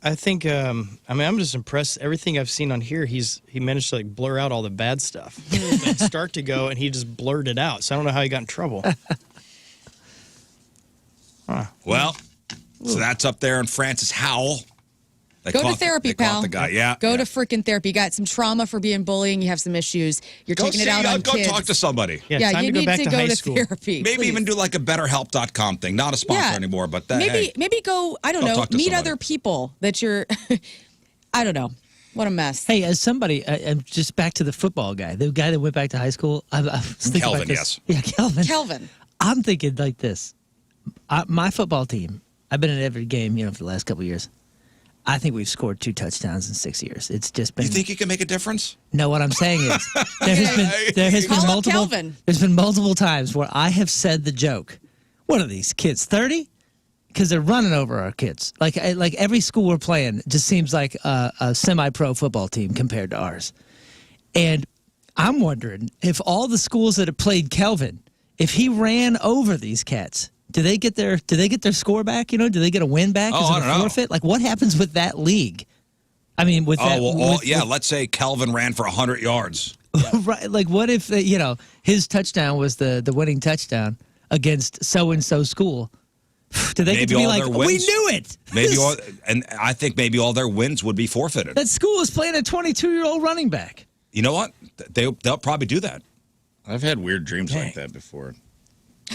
I think I'm just impressed. Everything I've seen on here, he managed to like blur out all the bad stuff. Like start to go, and he just blurred it out. So I don't know how he got in trouble. Well, so that's up there in Francis Howell. They Go to caught therapy, they caught pal. the guy. Yeah. Go yeah. to freaking therapy. You got some trauma for being bullying. You have some issues. You're taking it out on go kids. talk to somebody. Yeah, time you to go need back to to go high to school. therapy. Maybe please. even do like a BetterHelp.com thing. Not a sponsor anymore, but hey. maybe go. I don't Go know. talk to Meet somebody. other people that you're. I don't know. What a mess. Hey, as somebody, I'm just back to the football guy, the guy that went back to high school. I was thinking Kelvin, about this. yes. Yeah, Kelvin. Kelvin. I'm thinking like this. My football team, I've been in every game, for the last couple of years. I think we've scored 2 touchdowns in 6 years. It's just been. You think you can make a difference? No, what I'm saying is there has been Call up multiple. Kelvin. There's been multiple times where I have said the joke. What are these kids? 30? Because they're running over our kids. Like every school we're playing just seems like a semi-pro football team compared to ours. And I'm wondering if all the schools that have played Kelvin, if he ran over these cats, do they get their score back? Do they get a win back? Oh, Is I it don't a know. forfeit? Like what happens with that league? I mean, with that. Let's say Kelvin ran for 100 yards. Right, like what if his touchdown was the winning touchdown against so and so school, Do they get to Maybe be all like, their we wins- knew it? And I think maybe all their wins would be forfeited. That school is playing a 22-year-old running back. You know what? They'll probably do that. I've had weird dreams like that before,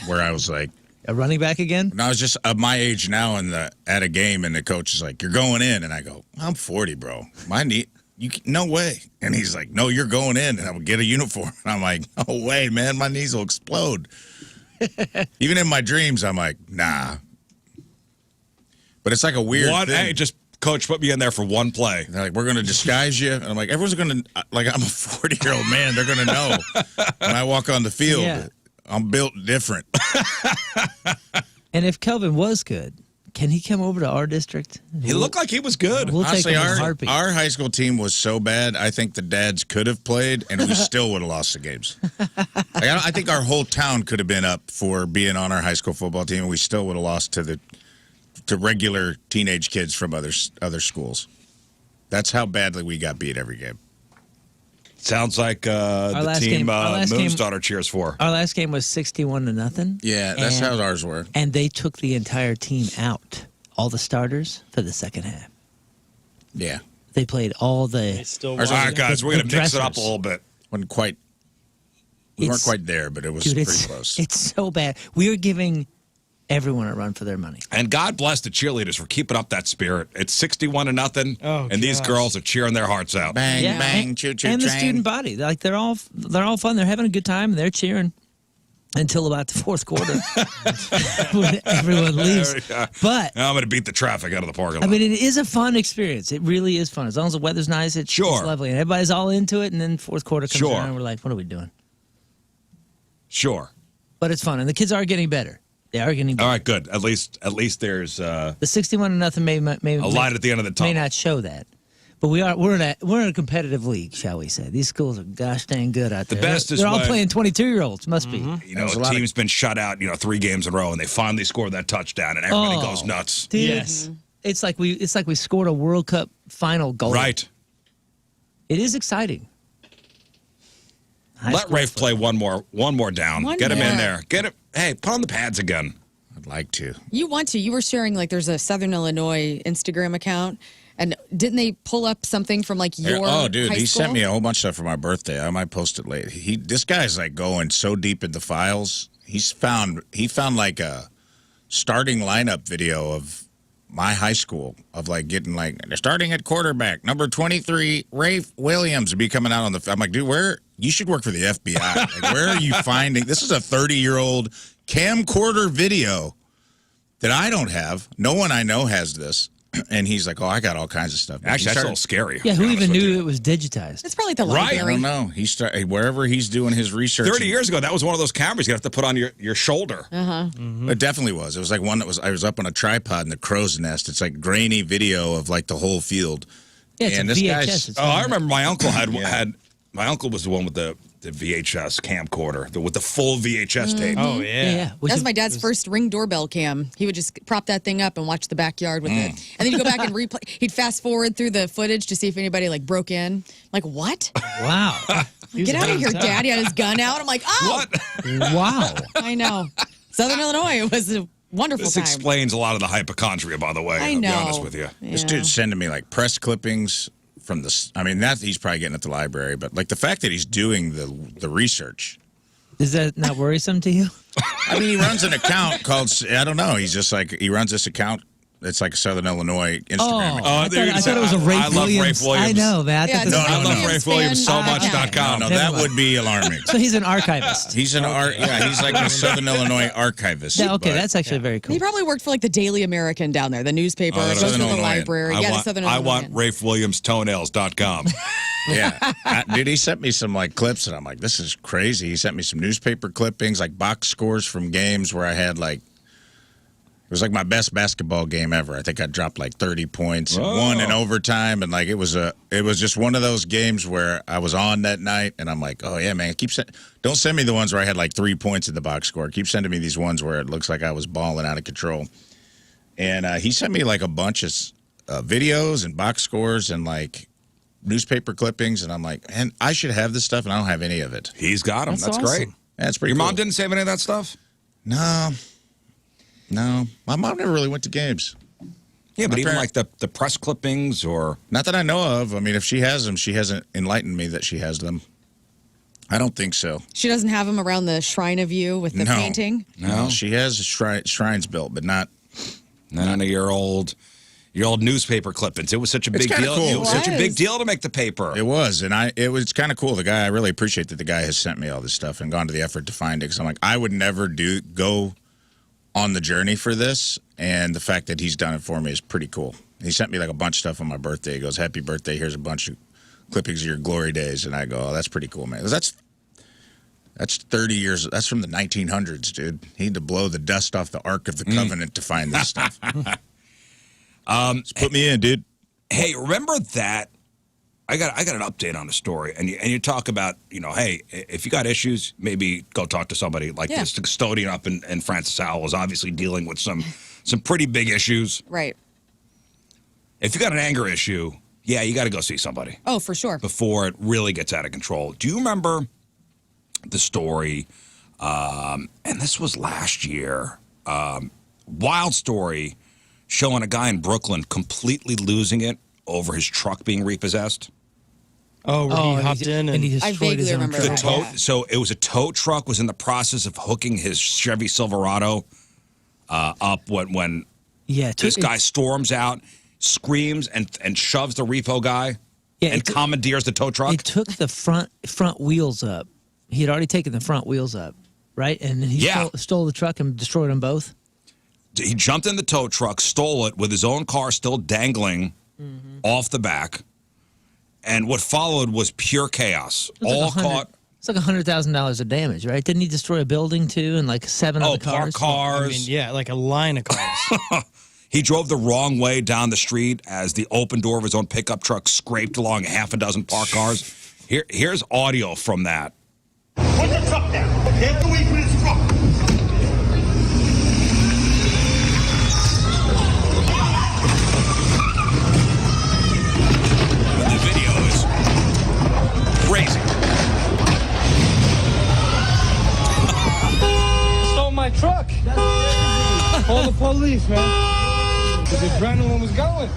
where I was like, a running back again? And I was just of my age now at a game, and the coach is like, "You're going in," and I go, "I'm 40, bro. My knee, no way." And he's like, "No, you're going in," and I would get a uniform. And I'm like, "No way, man. My knees will explode." Even in my dreams, I'm like, "Nah." But it's like a weird thing. Hey, just coach, put me in there for one play. They're like, "We're going to disguise you," and I'm like, "Everyone's going to like I'm a 40-year-old man. They're going to know when I walk on the field." Yeah. I'm built different. And if Kelvin was good, can he come over to our district? He looked like he was good. We'll take Honestly, him in a heartbeat. our high school team was so bad, I think the dads could have played, and we still would have lost the games. I think our whole town could have been up for being on our high school football team, and we still would have lost to regular teenage kids from other schools. That's how badly we got beat every game. Sounds like the team Moon's daughter cheers for. Our last game was 61-0. Yeah, that's how ours were. And they took the entire team out, all the starters, for the second half. Yeah. They played all the... All right, guys, we're going to mix it up a dressers. little bit. We weren't quite there, but it was Dude, pretty close. It's so bad. We were giving everyone a run for their money. And God bless the cheerleaders for keeping up that spirit. It's 61-0, Oh, and these gosh. girls are cheering their hearts out. Bang, bang, and, choo-choo and the train. student body, like they're all fun. They're having a good time. They're cheering until about the fourth quarter when everyone leaves. But I'm going to beat the traffic out of the parking lot. I mean, it is a fun experience. It really is fun. As long as the weather's nice, it's lovely, and everybody's all into it. And then fourth quarter comes around, and we're like, "What are we doing?" Sure. But it's fun, and the kids are getting better. They are getting better. All right, good. At least there's The 61-0 may a light at the end of the tunnel. may not show that, but we're in a competitive league, shall we say? These schools are gosh dang good out there. The best they're, is they're all when- playing 22-year-olds. Must be. You know, a team's been shut out, 3 games in a row, and they finally score that touchdown, and everybody goes nuts. Dude, Yes. It's like we scored a World Cup final goal. Right. It is exciting. High Let school Rafe football. play one more down. One Get him in more. there. Hey, put on the pads again. I'd like to. You want to. You were sharing, like, there's a Southern Illinois Instagram account. And didn't they pull up something from, like, your Oh, dude, high he school? sent me a whole bunch of stuff for my birthday. I might post it later. This guy's like going so deep in the files. He found like a starting lineup video of my high school of like getting like they're starting at quarterback number 23 Rafe Williams would be coming out on the. I'm like, dude, where you should work for the FBI? Like, where are you finding? This is a 30-year-old camcorder video that I don't have. No one I know has this. And he's like, "Oh, I got all kinds of stuff." Actually, that's a little scary. Yeah, to who be honest even with knew you. it was digitized? It's probably the Right. I library. don't know. Wherever he's doing his research. 30 years ago, that was one of those cameras you have to put on your shoulder. It definitely was. It was like one that was. I was up on a tripod in the crow's nest. It's like grainy video of like the whole field. Yeah, it's And a this VHS. guy's- It's Oh, I not- remember my uncle had my uncle was the one with the VHS camcorder with the full VHS tape. Oh, Yeah. That was my dad's first Ring doorbell cam. He would just prop that thing up and watch the backyard with it. And then he'd go back and replay. He'd fast forward through the footage to see if anybody like broke in. Like, what? Wow. Get out of here, Dad. He had his gun out. I'm like, oh, What? Wow. I know. Southern Illinois was a wonderful This time. explains a lot of the hypochondria, by the way. I I'll know. be honest with you. This Yeah. dude's sending me like press clippings from this. I mean, that he's probably getting at the library, but like the fact that he's doing the research. Is that not worrisome to you? I mean, he runs an account called. I don't know. He's just like he runs this account. It's like a Southern Illinois Instagram account. I thought it was a Rafe I love Rafe Williams. Williams. I know, man. Yeah, I it's thought I Rafe love Williams Rafe Williams so fan. much.com. No, Never that mind. would be alarming. So he's an archivist. He's an art. Yeah, he's like a Southern Illinois archivist. Yeah, okay, but- that's actually very cool. He probably worked for like the Daily American down there, the newspaper. Oh, goes to Southern the Illinois. library. Yeah, the Southern I Illinois. want RafeWilliamsToenails.com. Yeah, dude, he sent me some like clips, and I'm like, this is crazy. He sent me some newspaper clippings, like box scores from games where I had like, it was like my best basketball game ever. I think I dropped like 30 points, and won in overtime, and like it was just one of those games where I was on that night, and I'm like, oh yeah, man, don't send me the ones where I had like 3 points in the box score. Keep sending me these ones where it looks like I was balling out of control. And he sent me like a bunch of videos and box scores and like newspaper clippings, and I'm like, and I should have this stuff, and I don't have any of it. He's got them. That's awesome. great. That's pretty Your cool. mom didn't save any of that stuff? No. No, my mom never really went to games. Yeah, but My even parent- like the press clippings or Not that I know of. I mean, if she has them, she hasn't enlightened me that she has them. I don't think so. She doesn't have him around the shrine of you with the No. painting. no, She has shrines built, but not. none of your old newspaper clippings. It was such a It's big kinda deal. cool. It was such a big Was. deal to make the paper. It was, and it was kind of cool. The guy, I really appreciate that the guy has sent me all this stuff and gone to the effort to find it. Because I'm like, I would never go on the journey for this, and the fact that he's done it for me is pretty cool. He sent me like a bunch of stuff on my birthday. He goes, "Happy birthday! Here's a bunch of clippings of your glory days," and I go, "Oh, that's pretty cool, man." That's 30 years. That's from the 1900s, dude. He had to blow the dust off the Ark of the Covenant to find this stuff. Just put me in, dude. Hey, remember that? I got an update on the story, and you talk about, hey, if you got issues, maybe go talk to somebody like this. The custodian up in Francis Howell was obviously dealing with some pretty big issues. Right. If you got an anger issue, yeah, you got to go see somebody Oh, for sure. before it really gets out of control. Do you remember the story? And this was last year. Wild story showing a guy in Brooklyn completely losing it over his truck being repossessed. Oh, where he and hopped in and he destroyed vaguely his own remember truck. The that. tow, Yeah. So it was a tow truck was in the process of hooking his Chevy Silverado up when Yeah, this guy storms out, screams and shoves the repo guy and it, commandeers the tow truck. it took the front wheels up. He had already taken the front wheels up, right? And then he stole the truck and destroyed them both. He jumped in the tow truck, stole it with his own car still dangling off the back. And what followed was pure chaos. All caught. It's like $100,000 of damage, right? Didn't he destroy a building too, and like 7 other cars? Parked cars. I mean, yeah, like a line of cars. He drove the wrong way down the street as the open door of his own pickup truck scraped along half a dozen parked cars. Here's audio from that. Put the truck down. Take away from this truck. The video is crazy. Stole my truck. Call the police, man. The adrenaline was going.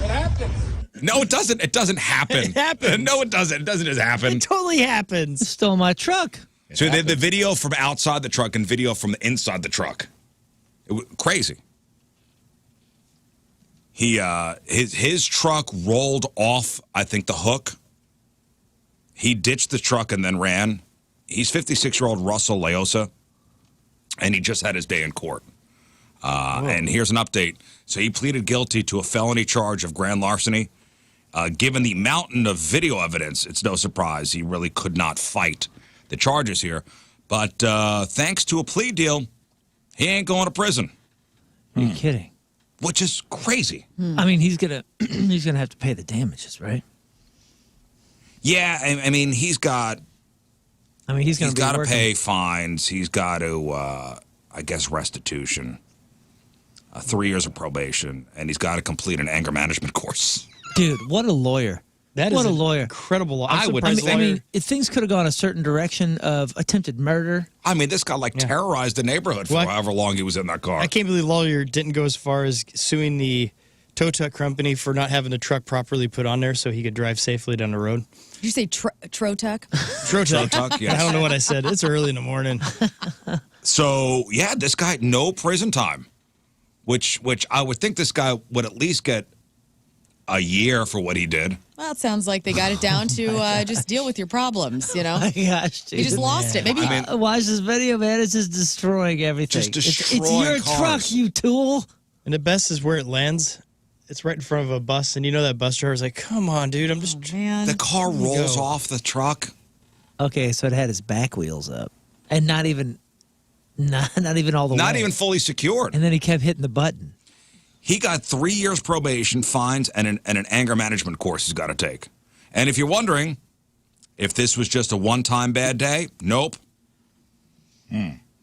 It happened. No, it doesn't. It doesn't happen. It happens. No, it doesn't. It doesn't just happen. It totally happens. Stole my truck. So they had the video from outside the truck and video from the inside the truck. It was crazy. He his truck rolled off, I think, the hook. He ditched the truck and then ran. He's 56-year-old Russell Leosa, and he just had his day in court. And here's an update. So he pleaded guilty to a felony charge of grand larceny. Given the mountain of video evidence, it's no surprise he really could not fight the charges here. But thanks to a plea deal, he ain't going to prison, Are you kidding? which is crazy. I mean, he's gonna have to pay the damages, right? Yeah, I mean, he's got I mean, he's to gonna be pay fines. He's got to, I guess, restitution, 3 years of probation, and he's got to complete an anger management course. Dude, what a lawyer! That what is a lawyer! Incredible. I would surprised think- I lawyer- mean, if things could have gone a certain direction of attempted murder. I mean, this guy terrorized the neighborhood for Well, however long he was in that car. I can't believe the lawyer didn't go as far as suing the tow truck company for not having the truck properly put on there so he could drive safely down the road. Did you say Trotec? Trotec, yes. I don't know what I said. It's early in the morning. So yeah, this guy no prison time, which I would think this guy would at least get a year for what he did. Well, it sounds like they got it down to just deal with your problems, you know? My gosh, dude. You just lost it. Maybe Watch this video, man. It's just destroying everything. Just It's destroying your cars. truck, you tool. And the best is where it lands. It's right in front of a bus, and you know that bus driver's like, come on, dude, I'm just... man. The car rolls off the truck. Okay, so it had his back wheels up, and not even all the way. Not even fully secured. And then he kept hitting the button. He got 3 years probation, fines, and an anger management course he's got to take. And if you're wondering if this was just a one-time bad day, nope.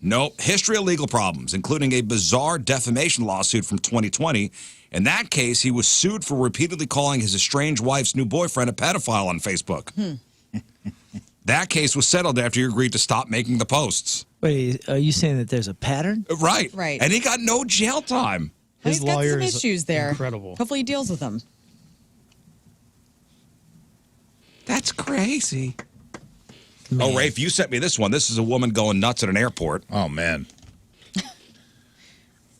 Nope. History of legal problems, including a bizarre defamation lawsuit from 2020. In that case, he was sued for repeatedly calling his estranged wife's new boyfriend a pedophile on Facebook. That case was settled after he agreed to stop making the posts. Wait, are you saying that there's a pattern? Right. Right. And he got no jail time. His He's got lawyer some is issues there. incredible. Hopefully he deals with them. That's crazy. Oh, Rafe, you sent me this one. This is a woman going nuts at an airport. Oh, man.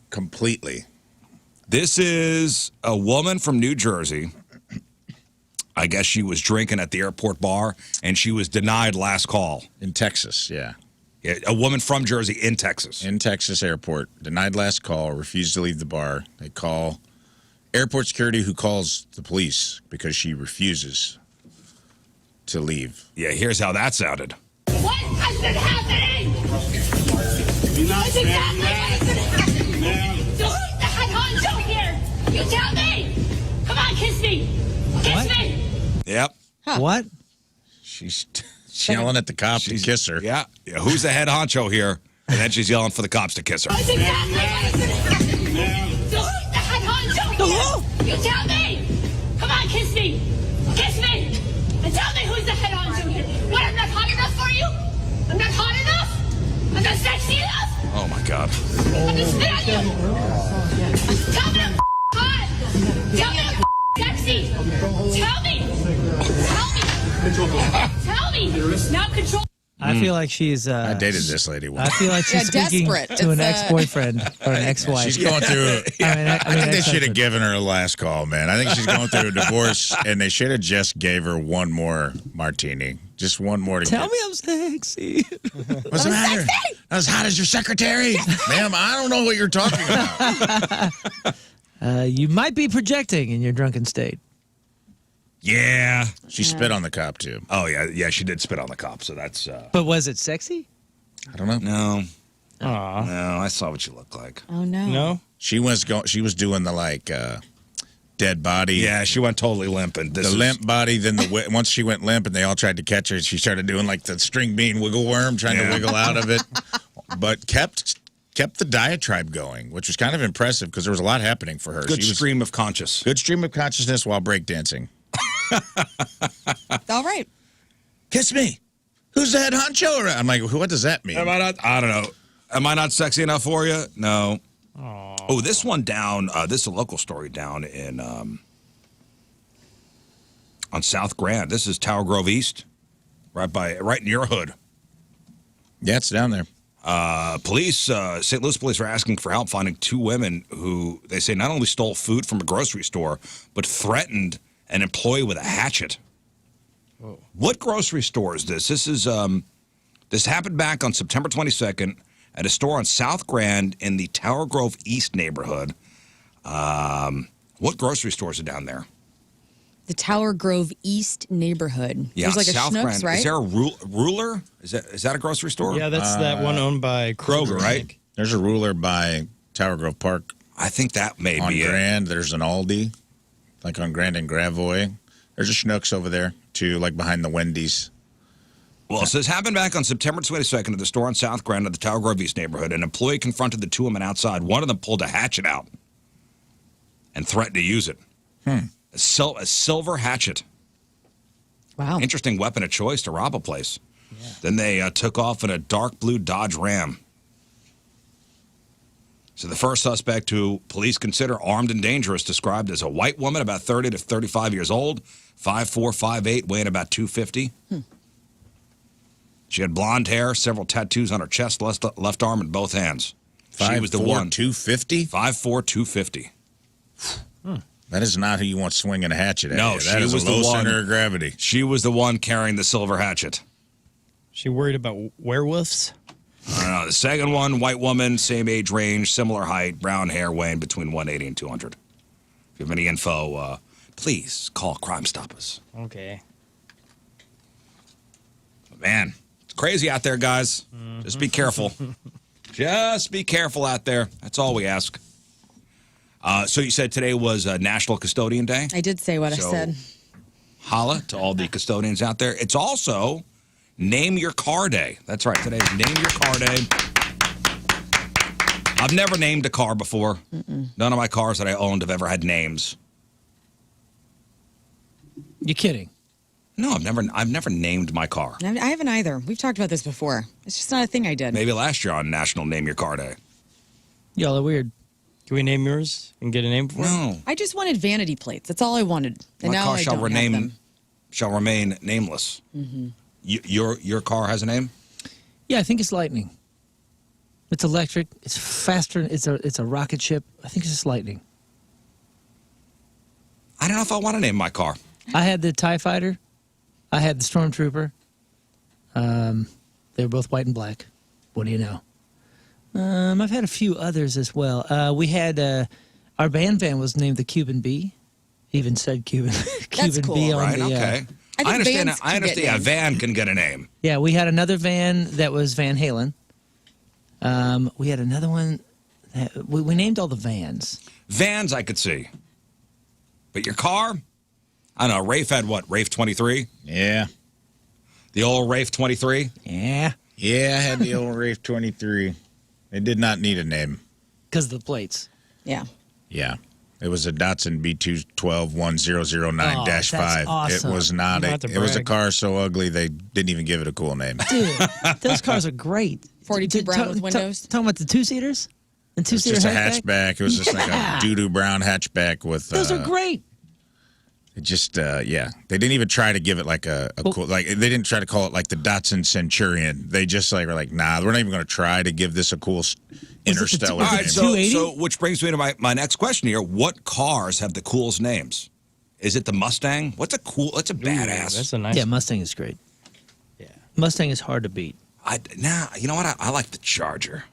Completely. This is a woman from New Jersey. I guess she was drinking at the airport bar, and she was denied last call. In Texas, yeah. Yeah, a woman from Jersey in Texas. In Texas airport, denied last call, refused to leave the bar. They call airport security, who calls the police because she refuses to leave. Yeah, here's how that sounded. What has been happening? That's exactly what has been happening. So who's the head honcho here? You tell me. Come on, kiss me. Kiss me. Yep. What? She's yelling at the cop to kiss her. Yeah. Who's the head honcho here? And then she's yelling for the cops to kiss her. That's exactly what has been happening. So who's the head honcho here? You tell me. Come on, kiss me. Kiss me. And tell me who's the head honcho here. What, I'm not hot enough for you? I'm not hot enough? I'm not sexy enough? Oh, my God. I'm just spit on you. Tell me I'm hot. Tell me I'm sexy. Tell me. Tell me. Now control. I feel like she's. I dated this lady I once. feel like she's Yeah, speaking desperate. to an It's, ex-boyfriend or an ex-wife. She's going through. I I think they should have given her a last call, man. I think she's going through a divorce, and they should have just gave her one more martini. Just one more to Tell get. me I'm sexy. What's the matter? Not as hot as your secretary? Ma'am, I don't know what you're talking about. You might be projecting in your drunken state. Yeah. She spit on the cop, too. Oh, yeah. Yeah, she did spit on the cop, so that's... But was it sexy? I don't know. No. Aw. No, I saw what you look like. Oh, no. No? She was doing the, like, dead body. Yeah, she went totally limp. And this The is- limp body, then once she went limp and they all tried to catch her, she started doing like the string bean wiggle worm, trying to wiggle out of it, but kept the diatribe going, which was kind of impressive because there was a lot happening for her. Good She was- stream of conscious. Good stream of consciousness while breakdancing. All right. Kiss me. Who's the head honcho? I'm like, what does that mean? Am I not? I don't know. Am I not sexy enough for you? No. Oh, this one down. This is a local story down in on South Grand. This is Tower Grove East, right in your hood. Yeah, it's down there. Police, St. Louis police are asking for help finding two women who they say not only stole food from a grocery store, but threatened an employee with a hatchet. Whoa. What grocery store is this? This happened back on September 22nd at a store on South Grand in the Tower Grove East neighborhood. What grocery stores are down there? The Tower Grove East neighborhood. Yeah, There's like South a Schnucks, Grand. right? Is there a ruler? Is that a grocery store? Yeah, that's that one owned by Kroger, I right? think. There's a ruler by Tower Grove Park. I think that may On be it. Grand, there's an Aldi, like on Grand and Gravois. There's a Schnucks over there, too, like behind the Wendy's. Well, it says happened back on September 22nd at the store on South Grand of the Tower Grove East neighborhood. An employee confronted the two women outside. One of them pulled a hatchet out and threatened to use it. A silver hatchet. Wow. Interesting weapon of choice to rob a place. Yeah. Then they took off in a dark blue Dodge Ram. So the first suspect, who police consider armed and dangerous, described as a white woman about 30 to 35 years old, 5'4", 5'8", weighing about 250. She had blonde hair, several tattoos on her chest, left arm, and both hands. She was the 5'4", one. 250? 5'4", 250. That is not who you want swinging a hatchet at. No, you. she That is was a the low one. center of gravity. She was the one carrying the silver hatchet. She worried about werewolves? I don't know. The second one, white woman, same age range, similar height, brown hair, weighing between 180 and 200. If you have any info, please call Crime Stoppers. Okay. Man, it's crazy out there, guys. Just be careful. Just be careful out there. That's all we ask. So you said today was National Custodian Day? I did say what I said. Holla to all the custodians out there. It's also Name Your Car Day. That's right. Today is Name Your Car Day. I've never named a car before. None of my cars that I owned have ever had names. You're kidding. No, I've never named my car. I haven't either. We've talked about this before. It's just not a thing I did. Maybe last year on National Name Your Car Day. Y'all are weird. Can we name yours and get a name for it? No. I just wanted vanity plates. That's all I wanted. And My now car I shall don't have them. remain nameless. Mm-hmm. Your car has a name? Yeah, I think it's Lightning. It's electric. It's faster. It's a rocket ship. I think it's just Lightning. I don't know if I want to name my car. I had the TIE Fighter. I had the Stormtrooper. They were both white and black. What do you know? I've had a few others as well. We had our band van was named the Cuban Bee. Even said Cuban cool. Bee on Right, the. okay. I I understand. vans I can get understand. A names. van can get a name. Yeah, we had another van that was Van Halen. We had another one. We named all the vans. Vans I could see. But your car? I don't know. Rafe had what? Rafe 23? Yeah. The old Rafe 23? Yeah, Yeah, I had the old Rafe 23. It did not need a name. because of the plates. Yeah. Yeah. It was a Datsun B2121009-5. Oh, that's awesome. It was not Not to it was a brag. car so ugly they didn't even give it a cool name. Dude, those cars are great. 42 brown with windows? Talking about the two-seaters? The It was two-seater just a hatchback? hatchback. It was just like a doo-doo brown hatchback with Those are great. it just yeah. They didn't even try to give it like a cool like they didn't try to call it like the Datsun Centurion. They just like were like, nah, we're not even gonna try to give this a cool interstellar All name. right, so 280? which brings me to my next question here. What cars have the coolest names? Is it the Mustang? What's a badass? That's a nice. Yeah, Mustang is great. Yeah. Mustang is hard to beat. You know what? I like the Charger.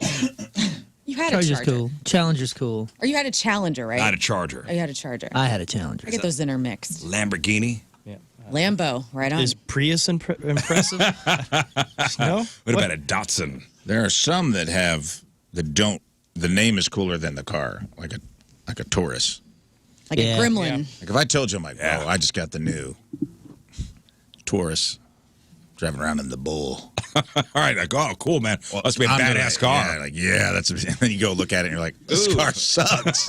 You had a Charger's Charger. cool. Challenger's cool. Or you had a Challenger, right? Not a Charger. Oh, you had a Charger. I had a Challenger. I get those intermixed. Lamborghini. Yeah. Lambo, right on. Is Prius impressive? No. What about a Datsun? There are some that have the name is cooler than the car, like a Taurus. Like Yeah. a Gremlin. Like if I told you, I'm like, Yeah. oh, I just got the new Taurus, driving around in the Bull. All right, like, oh, cool, man. Must be a I'm badass like, car. Yeah, like that's. And then you go look at it, and you're like, this car sucks.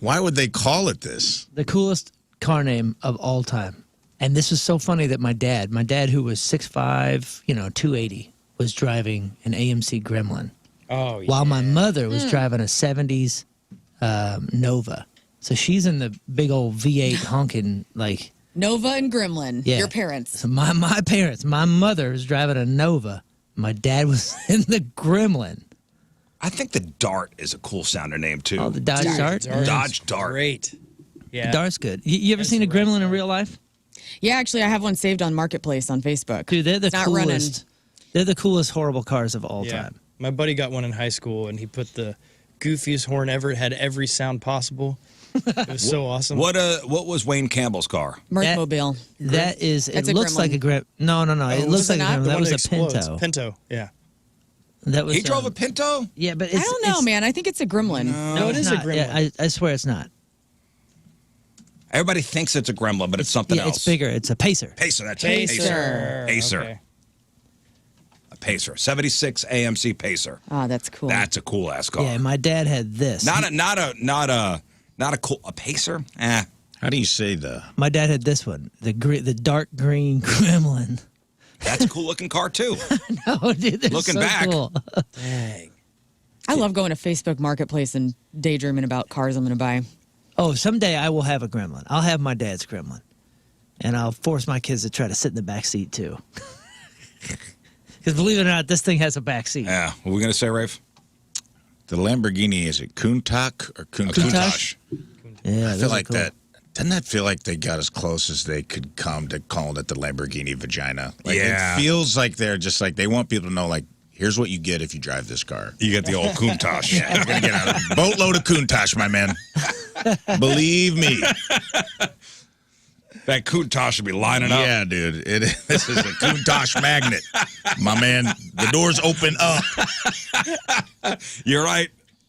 Why would they call it this? The coolest car name of all time. And this is so funny that my dad who was 6'5", 280, was driving an AMC Gremlin. Oh, yeah. While my mother was driving a 70s Nova. So she's in the big old V8 honking, like... Nova and Gremlin. Yeah. Your parents. So my parents, my mother was driving a Nova. My dad was in the Gremlin. I think the Dart is a cool sounding name, too. Oh, the Dodge Dart? Dodge Dart. Great. Yeah. Dart's good. You ever seen a Gremlin in real life? Yeah, actually, I have one saved on Marketplace on Facebook. Dude, they're the It's not running. coolest. They're the coolest horrible cars of all Yeah. time. My buddy got one in high school, and he put the goofiest horn ever. It had every sound possible. It was so awesome. What was Wayne Campbell's car? Mirthmobile. That is, That's it a looks like a Gremlin. No. It looks was it like a not? Gremlin. The That one was a explodes. Pinto. Pinto, yeah. That was. He drove a Pinto? Yeah, but I don't know, man. I think it's a Gremlin. No, it it's is a not. Gremlin. Yeah, I swear it's not. Everybody thinks it's a Gremlin, but it's something Yeah, else. it's bigger. It's a Pacer. Pacer, that's it. Pacer. Pacer. Okay. A Pacer. 76 AMC Pacer. Oh, that's cool. That's a cool ass car. Yeah, my dad had this. Not a Pacer. How do you say the? My dad had this one, the dark green Gremlin. That's a cool looking car too. Oh, dude, they're Looking so back. cool. Dang. I love going to Facebook Marketplace and daydreaming about cars I'm going to buy. Oh, someday I will have a Gremlin. I'll have my dad's Gremlin, and I'll force my kids to try to sit in the back seat too. Because believe it or not, this thing has a back seat. Yeah. What are we gonna say, Rafe? The Lamborghini, is it Countach or Countach? Countach? Yeah, I those feel are like cool. that. Doesn't that feel like they got as close as they could come to calling it the Lamborghini vagina? Like, Yeah. It feels like they're just like, they want people to know, like, here's what you get if you drive this car. You get the old Countach. You're going to get a boatload of Countach, my man. Believe me. That Countach should be lining up. Yeah, dude. This is a Countach magnet. My man, the doors open up. You're right.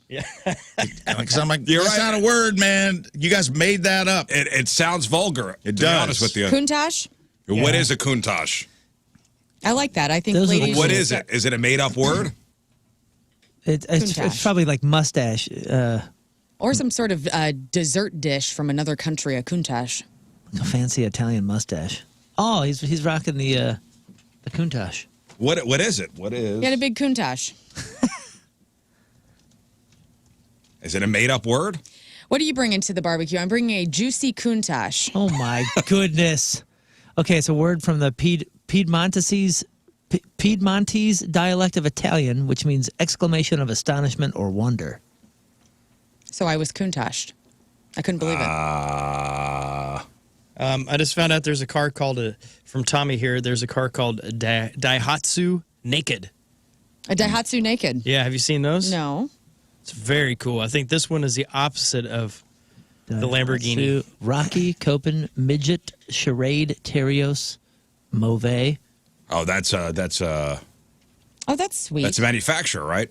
Because I'm like, You're that's right. not a word, man. You guys made that up. It sounds vulgar. It to does. be honest with you. Countach? What is a Countach? I like that. I think Those are the ladies. What should- is it? Is it a made up word? It's Countach. probably like mustache. Or some sort of dessert dish from another country, a Countach. A fancy Italian mustache. Oh, he's rocking the Countach. What is it? What is? He had a big Countach. Is it a made-up word? What are you bringing to the barbecue? I'm bringing a juicy Countach. Oh my goodness. Okay, it's a word from the Piedmontese dialect of Italian, which means exclamation of astonishment or wonder. So I was Countached. I couldn't believe it. I just found out there's a car called from Tommy here. There's a car called a Daihatsu Naked. A Daihatsu Naked. Yeah, have you seen those? No. It's very cool. I think this one is the opposite of the Lamborghini. Rocky, Copen, Midget, Charade, Terios, Mauve. Oh, that's Oh, that's sweet. That's a manufacturer, right?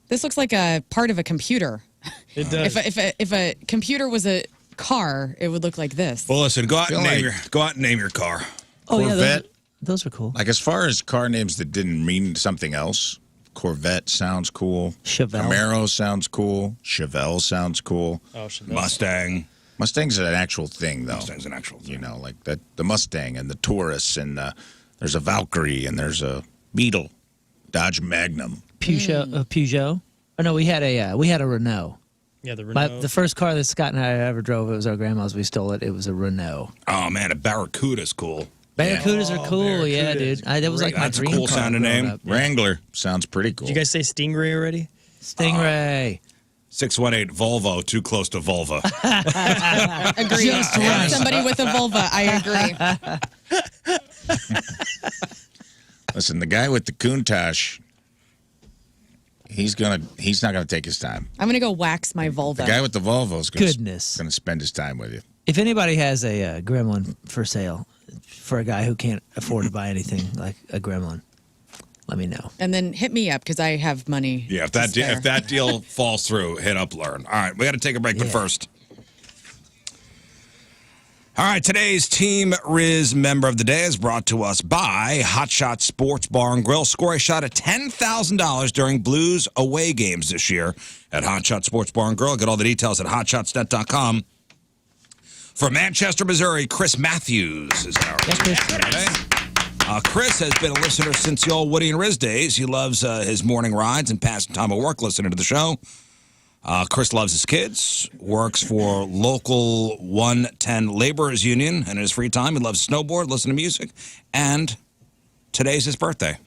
This looks like a part of a computer. It does. If a computer was a car, it would look like this. Well, listen, go out and name your car. Oh, Corvette. yeah, those are cool. Like, as far as car names that didn't mean something else, Corvette sounds cool. Chevelle. Camaro sounds cool. Chevelle sounds cool. Oh, Chevelle. Mustang. Mustang's an actual thing, though. Mustang's an actual thing. You know, like the Mustang and the Taurus, and there's a Valkyrie, and there's a Beetle, Dodge Magnum. Peugeot. Oh no, we had a Renault. Yeah, the Renault. The first car that Scott and I ever drove, it was our grandma's. We stole it. It was a Renault. Oh man, a Barracuda's cool. Barracudas are cool, yeah, Barracuda. dude. That was like my That's a dream cool car sounding growing name. up. Wrangler sounds pretty cool. Did you guys say Stingray already? Stingray. 618 Volvo, too close to Volvo. Agree. Just right. Somebody with a vulva. I agree. Listen, the guy with the Countach, he's not gonna take his time. I'm gonna go wax my vulva. The guy with the Volvo's Goodness. gonna spend his time with you. If anybody has a gremlin for sale for a guy who can't afford to buy anything like a gremlin, let me know. And then hit me up because I have money. Yeah, if to that spare. if that deal falls through, hit up Learn. All right, we got to take a break, but Yeah. first. All right, today's Team Rizz member of the day is brought to us by Hot Shot Sports Bar and Grill. Score a shot at $10,000 during Blues away games this year at Hot Shot Sports Bar and Grill. Get all the details at hotshotsnet.com. From Manchester, Missouri, Chris Matthews is our guest today. Chris has been a listener since the old Woody and Rizz days. He loves his morning rides and passing time at work listening to the show. Chris loves his kids, works for local 110 Laborers Union, and in his free time, he loves to snowboard, listen to music, and today's his birthday.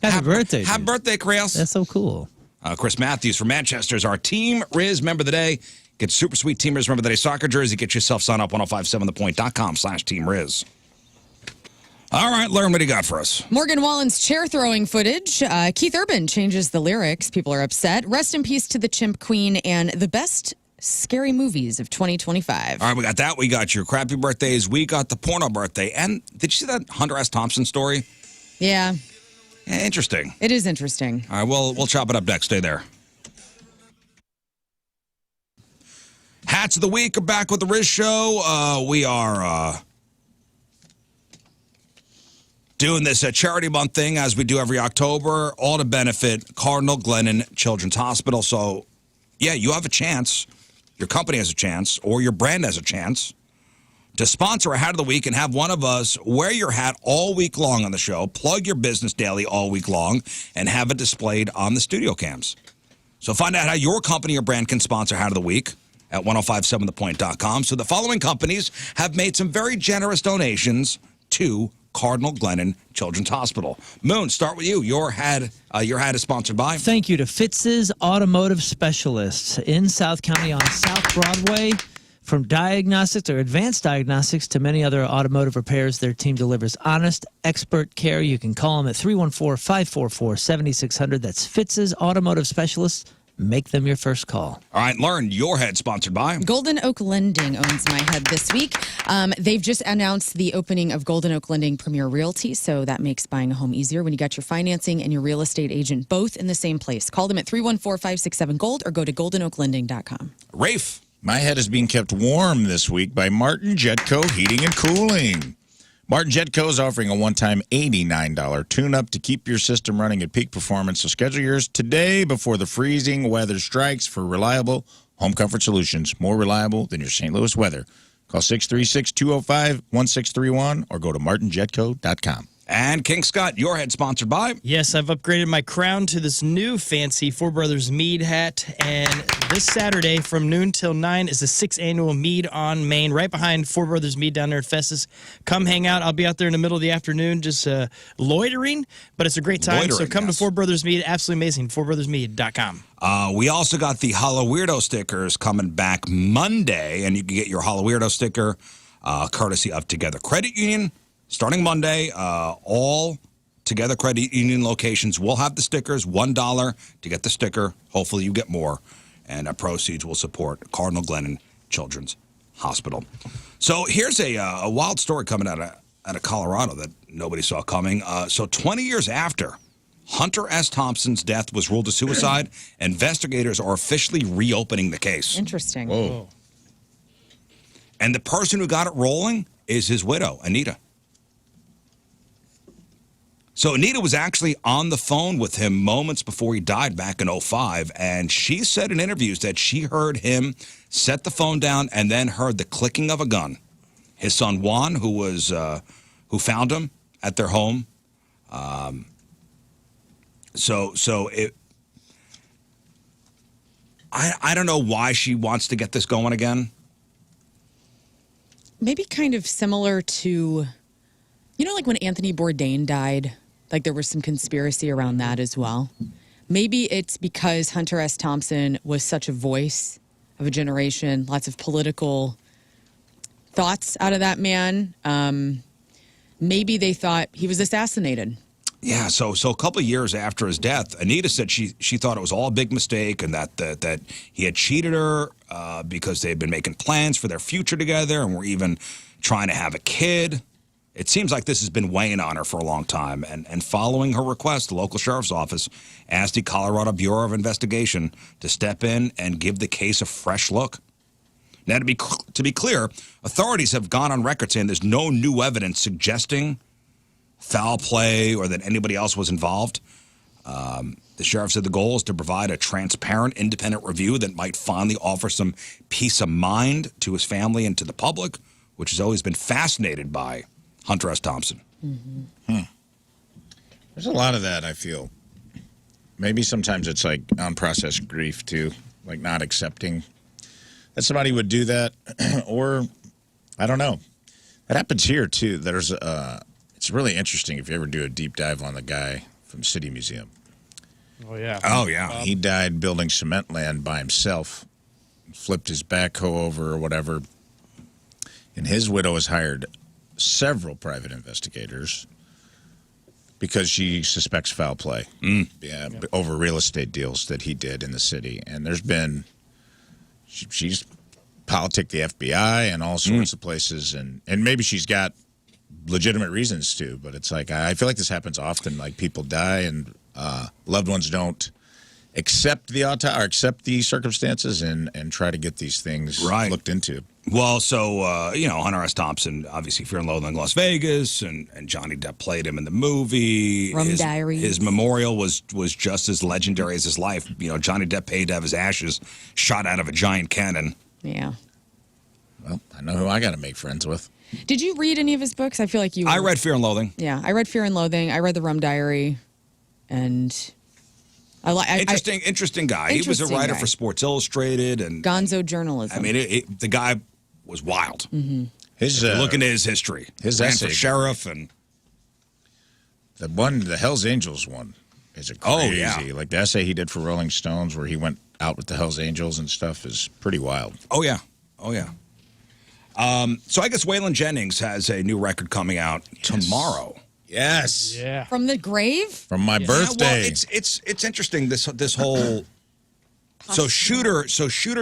Happy birthday. Happy dude. birthday, Chris. That's so cool. Chris Matthews from Manchester is our Team Rizz member of the day. Get super sweet Team Rizz member of the day soccer jersey. Get yourself signed up 1057thepoint.com/Team Rizz. All right, Learn, what do you got for us? Morgan Wallen's chair throwing footage. Keith Urban changes the lyrics. People are upset. Rest in peace to the Chimp Queen and the best scary movies of 2025. All right, we got that. We got your crappy birthdays. We got the porno birthday. And did you see that Hunter S. Thompson story? Yeah, Yeah, interesting. it is interesting. All right, we'll chop it up next. Stay there. Hats of the Week are back with the Rizz Show. We are doing this charity month thing as we do every October, all to benefit Cardinal Glennon Children's Hospital. So, yeah, you have a chance, your company has a chance, or your brand has a chance to sponsor a Hat of the Week and have one of us wear your hat all week long on the show, plug your business daily all week long, and have it displayed on the studio cams. So find out how your company or brand can sponsor Hat of the Week at 1057thepoint.com. So the following companies have made some very generous donations to Cardinal Glennon Children's Hospital. Moon, start with you. Your hat is sponsored by. Thank you to Fitz's Automotive Specialists in South County on South Broadway. From diagnostics or advanced diagnostics to many other automotive repairs, their team delivers honest, expert care. You can call them at 314-544-7600. That's Fitz's Automotive Specialists. Make them your first call. All right, Learn, your head sponsored by. Golden Oak Lending owns my head this week. They've just announced the opening of Golden Oak Lending Premier Realty, so that makes buying a home easier when you got your financing and your real estate agent both in the same place. Call them at 314-567-GOLD or go to goldenoakLending.com. Rafe. My head is being kept warm this week by Martin Jetco Heating and Cooling. Martin Jetco is offering a one-time $89 tune-up to keep your system running at peak performance. So schedule yours today before the freezing weather strikes for reliable home comfort solutions. More reliable than your St. Louis weather. Call 636-205-1631 or go to martinjetco.com. And King Scott, your head sponsored by? Yes, I've upgraded my crown to this new fancy Four Brothers Mead hat. And this Saturday from noon till 9 is the 6th annual Mead on Main, right behind Four Brothers Mead down there at Festus. Come hang out. I'll be out there in the middle of the afternoon just loitering, but it's a great time. So come to Four Brothers Mead. Absolutely amazing. FourBrothersMead.com. We also got the Hollow Weirdo stickers coming back Monday, and you can get your Hollow Weirdo sticker courtesy of Together Credit Union. Starting Monday, all Together Credit Union locations will have the stickers, $1 to get the sticker. Hopefully you get more, and proceeds will support Cardinal Glennon Children's Hospital. So here's a wild story coming out of Colorado that nobody saw coming. So 20 years after Hunter S. Thompson's death was ruled a suicide, investigators are officially reopening the case. Interesting. Whoa. And the person who got it rolling is his widow, Anita. So Anita was actually on the phone with him moments before he died back in 2005, and she said in interviews that she heard him set the phone down and then heard the clicking of a gun. His son Juan, who found him at their home. I don't know why she wants to get this going again. Maybe kind of similar to, like when Anthony Bourdain died. Like there was some conspiracy around that as well. Maybe it's because Hunter S. Thompson was such a voice of a generation, lots of political thoughts out of that man. Maybe they thought he was assassinated. Yeah, so a couple of years after his death, Anita said she thought it was all a big mistake and that he had cheated her because they had been making plans for their future together and were even trying to have a kid. It seems like this has been weighing on her for a long time. And following her request, the local sheriff's office asked the Colorado Bureau of Investigation to step in and give the case a fresh look. Now, to be clear, authorities have gone on record saying there's no new evidence suggesting foul play or that anybody else was involved. The sheriff said the goal is to provide a transparent, independent review that might finally offer some peace of mind to his family and to the public, which has always been fascinated by Hunter S. Thompson. Mm-hmm. There's a lot of that, I feel. Maybe sometimes it's like unprocessed grief, too, like not accepting that somebody would do that. Or, I don't know. That happens here, too. It's really interesting if you ever do a deep dive on the guy from City Museum. Oh, yeah. Oh, yeah. He died building cement land by himself, flipped his backhoe over or whatever. And his widow has hired several private investigators because she suspects foul play over real estate deals that he did in the city. And there's been, she's politicked the FBI and all sorts of places. And maybe she's got legitimate reasons to, but it's like, I feel like this happens often. Like people die and loved ones don't accept the or accept the circumstances and try to get these things looked into. Well, so, Hunter S. Thompson, obviously Fear and Loathing in Las Vegas, and Johnny Depp played him in the movie. Rum Diaries. His memorial was just as legendary as his life. Johnny Depp paid to have his ashes shot out of a giant cannon. Yeah. Well, I know who I got to make friends with. Did you read any of his books? I feel like you... I read Fear and Loathing. Yeah, I read Fear and Loathing. I read The Rum Diary, and... Interesting guy. He was a writer for Sports Illustrated and Gonzo journalism. I mean, the guy was wild. Mm-hmm. Look into his history. His ran essay for sheriff and the Hells Angels one is a crazy. Like the essay he did for Rolling Stones, where he went out with the Hells Angels and stuff, is pretty wild. Oh yeah. So I guess Waylon Jennings has a new record coming out tomorrow. Yes. Yeah. From the grave? From my birthday. Well, it's interesting this whole. So Shooter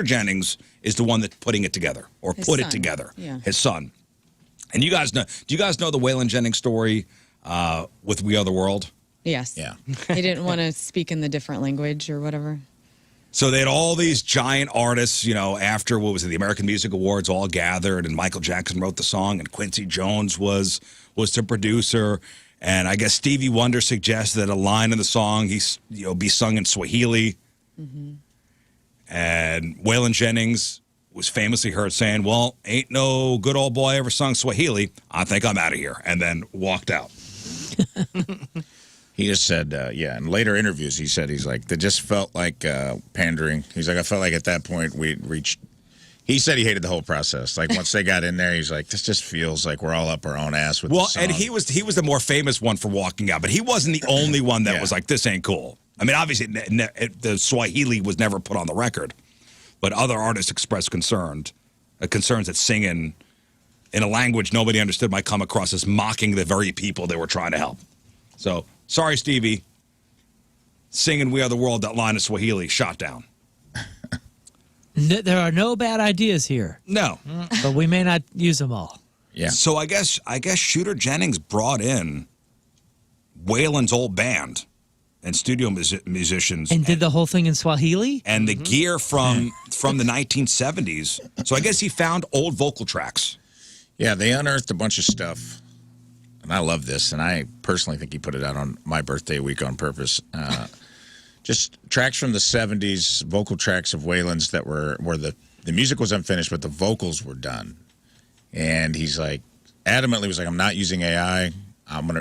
Jennings is the one that's putting it together or His put son. it together. Yeah. His son. And you guys know? Do you guys know the Waylon Jennings story with We Are the World? Yes. Yeah. He didn't want to speak in the different language or whatever. So they had all these giant artists, after the American Music Awards all gathered, and Michael Jackson wrote the song, and Quincy Jones was the producer, and I guess Stevie Wonder suggested that a line in the song be sung in Swahili, and Waylon Jennings was famously heard saying, well, ain't no good old boy ever sung Swahili. I think I'm out of here. And then walked out. He just said, in later interviews, he said, he's like, it just felt like pandering. He's like, I felt like at that point we reached. He said he hated the whole process. Like, once they got in there, he's like, this just feels like we're all up our own ass with the song. And he was the more famous one for walking out, but he wasn't the only one that was like, this ain't cool. I mean, obviously, the Swahili was never put on the record, but other artists expressed concerns that singing in a language nobody understood might come across as mocking the very people they were trying to help. So, sorry, Stevie. Singing We Are the World, that line of Swahili, shot down. There are no bad ideas here. No. But we may not use them all. Yeah. So I guess Shooter Jennings brought in Waylon's old band and studio musicians. And did the whole thing in Swahili? And the gear from the 1970s. So I guess he found old vocal tracks. Yeah, they unearthed a bunch of stuff. And I love this. And I personally think he put it out on my birthday week on purpose. Just tracks from the 70s, vocal tracks of Waylon's that were the music was unfinished, but the vocals were done. And he's like, adamantly was like, I'm not using AI.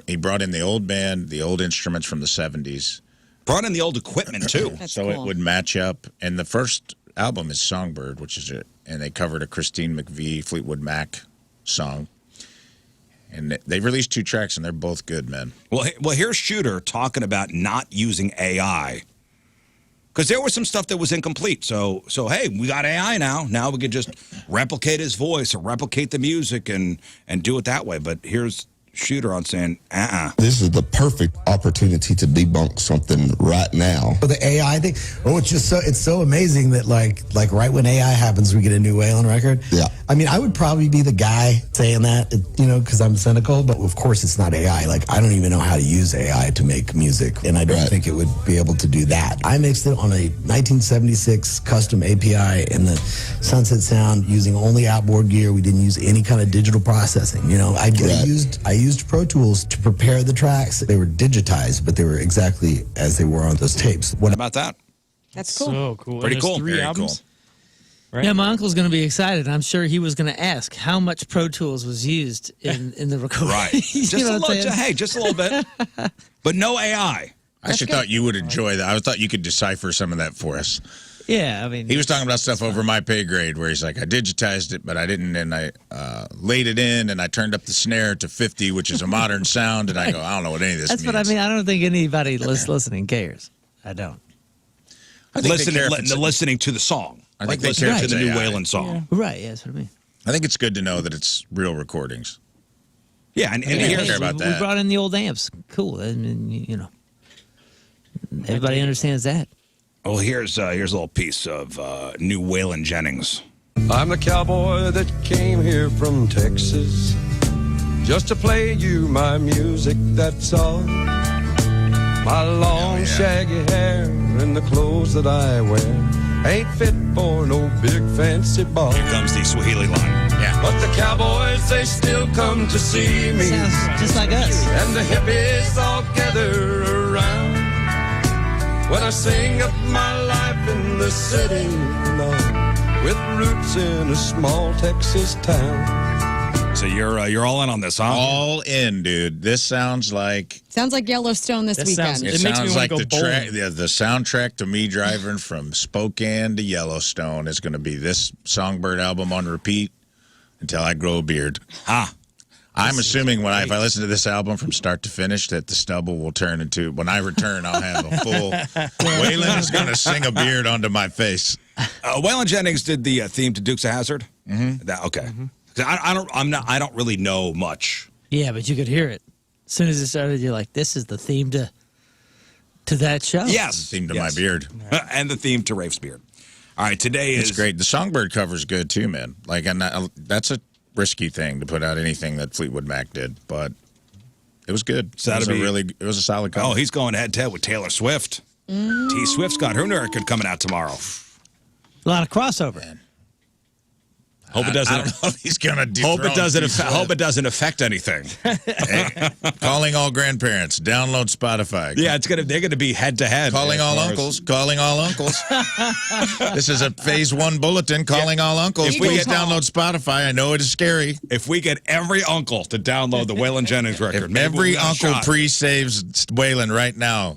He brought in the old band, the old instruments from the 70s. Brought in the old equipment, too. So cool. It would match up. And the first album is Songbird, which is and they covered a Christine McVie, Fleetwood Mac song. And they released 2 tracks, and they're both good, man. Well, here's Shooter talking about not using AI. Because there was some stuff that was incomplete. So hey, we got AI now. Now we can just replicate his voice or replicate the music and do it that way. But here's Shooter on saying, This is the perfect opportunity to debunk something right now. For the AI thing, it's so amazing that like right when AI happens, we get a new Waylon record. Yeah. I mean, I would probably be the guy saying that, because I'm cynical, but of course it's not AI. Like, I don't even know how to use AI to make music, and I don't think it would be able to do that. I mixed it on a 1976 custom API in the Sunset Sound using only outboard gear. We didn't use any kind of digital processing. I used Pro Tools to prepare the tracks. They were digitized, but they were exactly as they were on those tapes. What about that? That's cool. So cool. Pretty cool. 3 Very albums. cool. Right? Yeah, my uncle's going to be excited. I'm sure he was going to ask how much Pro Tools was used in the recording. Right. Just a little bit. But no AI. I actually thought you would enjoy that. I thought you could decipher some of that for us. Yeah, I mean. He was talking about stuff over my pay grade where he's like, I digitized it, but I didn't, and I laid it in, and I turned up the snare to 50, which is a modern sound, and I go, I don't know what any of this means. That's what I mean. I don't think anybody listening cares. I don't. I think Listening to the song. I think like they care listening to the for new AI. Waylon song. Yeah. Right, yeah, that's what I mean. I think it's good to know that it's real recordings. Yeah, and I don't care about that. We brought in the old amps. Cool. I mean, everybody understands that. Well, here's a little piece of new Waylon Jennings. I'm the cowboy that came here from Texas just to play you my music, that's all. My long shaggy hair and the clothes that I wear ain't fit for no big fancy bar. Here comes the Swahili line. Yeah. But the cowboys, they still come to see me. Sounds just like us. And the hippies all gather around when I sing up my life in the city, with roots in a small Texas town. So you're all in on this, huh? All in, dude. This sounds like Yellowstone this weekend. It makes me sounds wanna like go the bowling. the soundtrack to me driving from Spokane to Yellowstone is going to be this Songbird album on repeat until I grow a beard. I'm assuming if I listen to this album from start to finish that the stubble will turn into, when I return, I'll have a full, Waylon is going to sing a beard onto my face. Waylon Jennings did the theme to Dukes of Hazzard. Mm-hmm. Okay. 'Cause I don't really know much. Yeah, but you could hear it. As soon as it started, you're like, this is the theme to that show. Yes. Theme to my beard. And the theme to Rafe's beard. All right, today is... It's great. The Songbird cover's good too, man. Like, and that's a risky thing to put out anything that Fleetwood Mac did, but it was good. So it was a solid cover. Oh, he's going head-to-head with Taylor Swift. T. Swift's got her new record coming out tomorrow. A lot of crossover. Man. Hope it doesn't. I don't know if he's gonna Hope it doesn't. dethrone Hope it doesn't affect anything. Hey, calling all grandparents. Download Spotify. Yeah, they're gonna be head to head. Calling all uncles. Calling all uncles. This is a phase 1 bulletin. Calling all uncles. If we Please get- download Spotify. I know it is scary. If we get every uncle to download the Waylon Jennings record, If maybe every we'll get a uncle shot. pre-saves Waylon right now,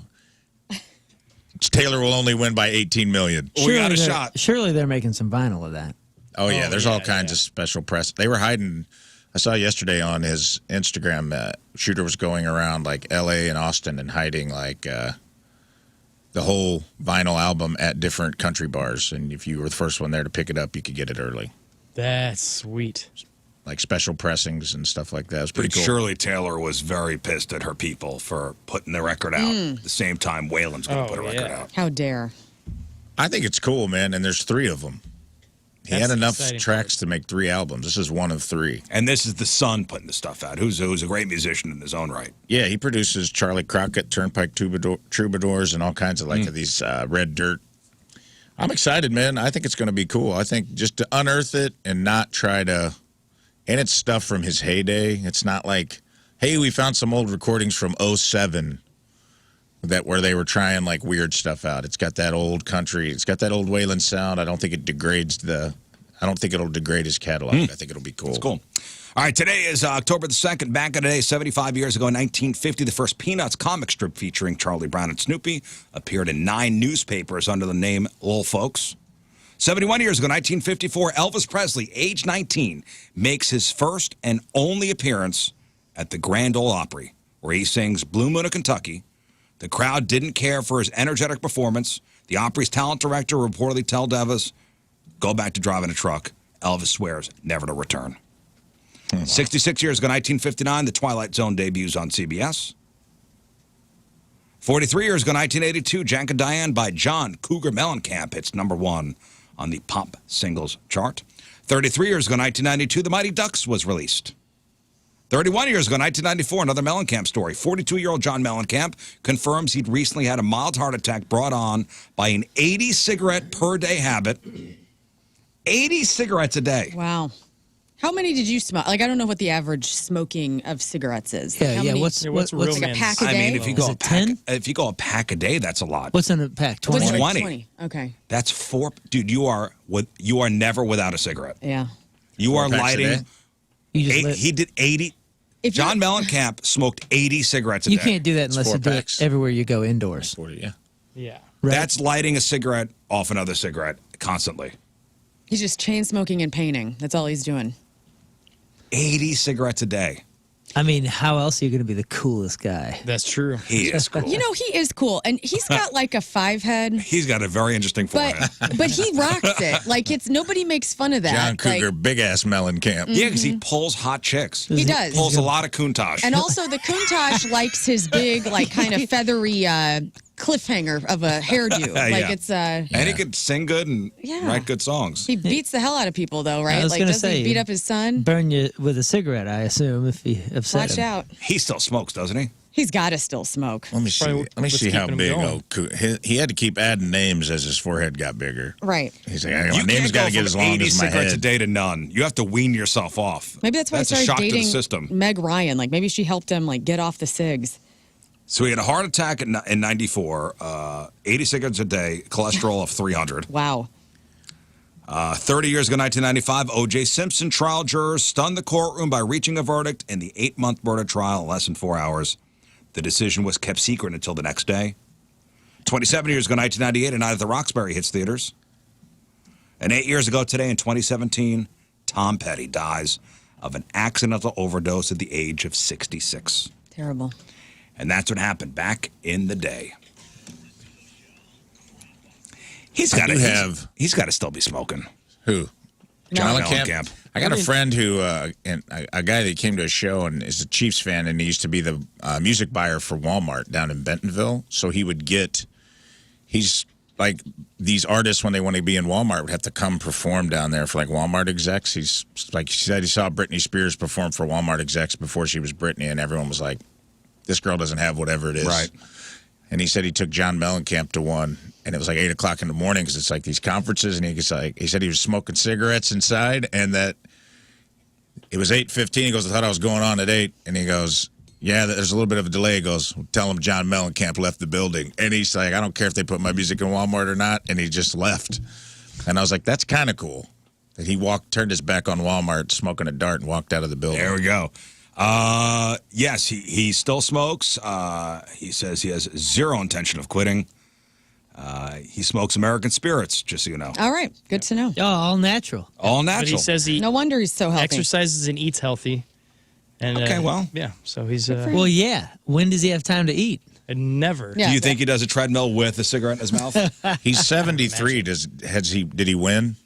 Taylor will only win by 18 million. We got a they're- shot. Surely they're making some vinyl of that. Oh, yeah. There's all kinds of special press. They were hiding. I saw yesterday on his Instagram, Shooter was going around like L.A. and Austin and hiding like the whole vinyl album at different country bars. And if you were the first one there to pick it up, you could get it early. That's sweet. Like special pressings and stuff like that. It was pretty cool. Shirley Taylor was very pissed at her people for putting the record out at the same time Waylon's going to put a record out. How dare. I think it's cool, man. And there's 3 of them. He That's had the enough exciting tracks to make 3 albums. This is one of 3. And this is the son putting the stuff out, who's a great musician in his own right. Yeah, he produces Charlie Crockett, Turnpike Troubadours, and all kinds of like these Red Dirt. I'm excited, man. I think it's going to be cool. I think just to unearth it and not try to. And it's stuff from his heyday. It's not like, hey, we found some old recordings from 07 where they were trying like weird stuff out. It's got that old country. It's got that old Waylon sound. I don't think it degrades I don't think it'll degrade his catalog. I think it'll be cool. It's cool. All right, today is October the 2nd. Back in the day, 75 years ago, in 1950, the first Peanuts comic strip featuring Charlie Brown and Snoopy appeared in 9 newspapers under the name Lil Folks. 71 years ago, 1954, Elvis Presley, age 19, makes his first and only appearance at the Grand Ole Opry, where he sings Blue Moon of Kentucky. The crowd didn't care for his energetic performance. The Opry's talent director reportedly told Elvis, go back to driving a truck. Elvis swears never to return. 66 years ago, 1959, The Twilight Zone debuts on CBS. 43 years ago, 1982, Jack and Diane by John Cougar Mellencamp hits #1 on the pop singles chart. 33 years ago, 1992, The Mighty Ducks was released. 31 years ago, 1994, another Mellencamp story. 42-year-old John Mellencamp confirms he'd recently had a mild heart attack brought on by an 80 cigarette per day habit. 80 cigarettes a day. Wow. How many did you smoke? Like, I don't know what the average smoking of cigarettes is. Like, how many- What's real like a man's- pack a day? I mean, if you Is go a it pack, 10? if you go a pack a day, that's a lot. What's in a pack? What's 20? it, 20. 20. Okay. That's 4. Dude, you are never without a cigarette. Yeah. You are packs a lighting. day? You just lit- He did 80. If John you're- Mellencamp smoked 80 cigarettes a you day. can't do that unless 4 you do packs. it everywhere you go indoors. 40, yeah. Yeah. Right? That's lighting a cigarette off another cigarette constantly. He's just chain smoking and painting. That's all he's doing. 80 cigarettes a day. I mean, how else are you going to be the coolest guy? That's true. He is cool. You know, he is cool. And he's got like a 5 head, He's got a very interesting but forehead. he rocks it. Like, it's nobody makes fun of that. John Cougar, Like, big ass Mellencamp. Yeah, because he pulls hot chicks. he does. Pulls a lot of Countach. And also, the Countach likes his big, like, kind of feathery cliffhanger of a hairdo. Like, Yeah. it's And he could sing good and Yeah. write good songs. he beats the hell out of people, though, right? I was Like, gonna doesn't he say, beat up his son? Burn you with a cigarette, I assume, if he upset Watch him. out. He still smokes, doesn't he? He's got to still smoke. Let me see. Probably Let me what's see how keeping him big going. old he had to keep adding names as his forehead got bigger. Right. He's like, my You name's can't got go to get from as long 80 as my cigarettes head. a day to none. You have to wean yourself off. Maybe that's why That's he a started shock to the dating system. Meg Ryan. Like, maybe she helped him, like, get off the cigs. So he had a heart attack in 94, 80 cigarettes a day, cholesterol of 300. Wow. 30 years ago, 1995, O.J. Simpson trial jurors stunned the courtroom by reaching a verdict in the 8-month murder trial in less than 4 hours. The decision was kept secret until the next day. 27 years ago, 1998, A Night at the Roxbury hits theaters. And 8 years ago today, in 2017, Tom Petty dies of an accidental overdose at the age of 66. Terrible. And that's what happened back in the day. He's got to still be smoking. Who? No. John Mellencamp. Mellencamp. I got a friend who, and a guy that came to a show and is a Chiefs fan, and he used to be the music buyer for Walmart down in Bentonville. So he would he's like these artists when they want to be in Walmart would have to come perform down there for like Walmart execs. He's like he said he saw Britney Spears perform for Walmart execs before she was Britney, and everyone was like, "This girl doesn't have whatever it is." Right. And he said he took John Mellencamp to one, and it was like 8 o'clock in the morning because it's like these conferences, and he said he was smoking cigarettes inside, and that it was 8:15. He goes, I thought I was going on at 8, and he goes, yeah, there's a little bit of a delay. He goes, tell him John Mellencamp left the building. And he's like, I don't care if they put my music in Walmart or not. And he just left. And I was like, that's kind of cool. That he turned his back on Walmart, smoking a dart, and walked out of the building. There we go. Yes, he still smokes. He says he has zero intention of quitting. He smokes American Spirits, just so you know. All right. Good to know. Oh, all natural. All natural. But he says he No wonder he's so healthy. exercises and eats healthy. And, Okay, well. Yeah, so he's... Well, yeah. When does he have time to eat? never. Yeah. Do you think he does a treadmill with a cigarette in his mouth? He's 73. Did he win?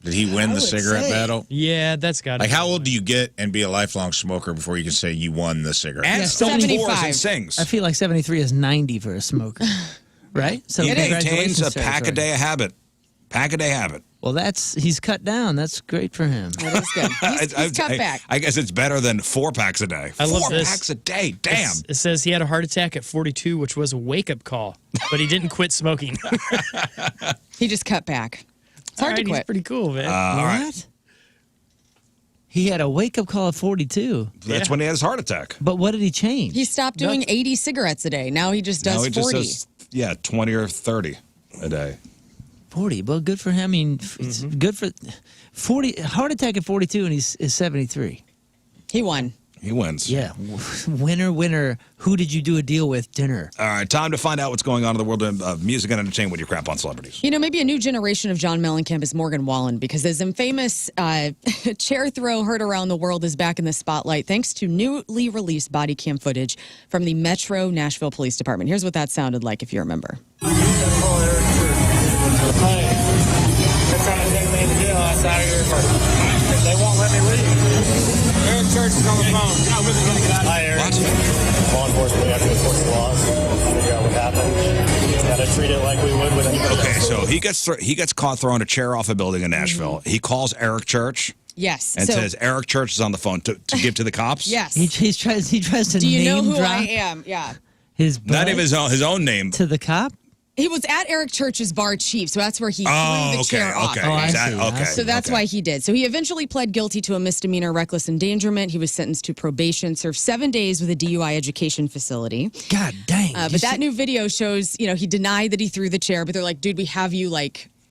Did he win the cigarette battle? Yeah, that's got to Like, how old do you get and be a lifelong smoker before you can say you won the cigarette And battle? still 75. pours and sings. I feel like 73 is 90 for a smoker, right? So He maintains congratulations, a sir, pack a for- day a habit. Pack a day habit. Well, he's cut down. That's great for him. That is good. He's cut back. I guess it's better than 4 packs a day. I love 4 this. packs a day. Damn. It says he had a heart attack at 42, which was a wake-up call, but he didn't quit smoking. He just cut back. It's hard to He's quit. pretty cool, man. All right. What? He had a wake-up call at 42. That's when he had his heart attack. But what did he change? He stopped doing 80 cigarettes a day. Now he just does Now he 40. just does, 20 or 30 a day. 40. Well, good for him. I mean, it's good for 40. Heart attack at 42, and he's 73. He won. He wins. Yeah. Winner. Who did you do a deal with? Dinner. All right, time to find out what's going on in the world of music and entertainment with your crap on celebrities. You know, maybe a new generation of John Mellencamp is Morgan Wallen because his infamous chair throw heard around the world is back in the spotlight thanks to newly released body cam footage from the Metro Nashville Police Department. Here's what that sounded like, if you remember. Hey, they're trying to take me to jail outside of here. They won't let me leave. Eric Church is on the phone. You're not really going to get out of here. What? Law enforcement, we have to enforce the laws, figure out what happened. We gotta treat it like we would with anybody else. Okay, so he gets caught throwing a chair off a building in Nashville. He calls Eric Church Yes. and says Eric Church is on the phone to give to the cops. Yes. He tries to Do you know name who drop I am? Yeah. his Not butt even his own name. to the cop. He was at Eric Church's bar chief, so that's where he threw the chair off. Oh, I see. Okay. So that's why he did. So he eventually pled guilty to a misdemeanor reckless endangerment. He was sentenced to probation, served 7 days with a DUI education facility. God dang. But that new video shows, he denied that he threw the chair, but they're like, dude, we have you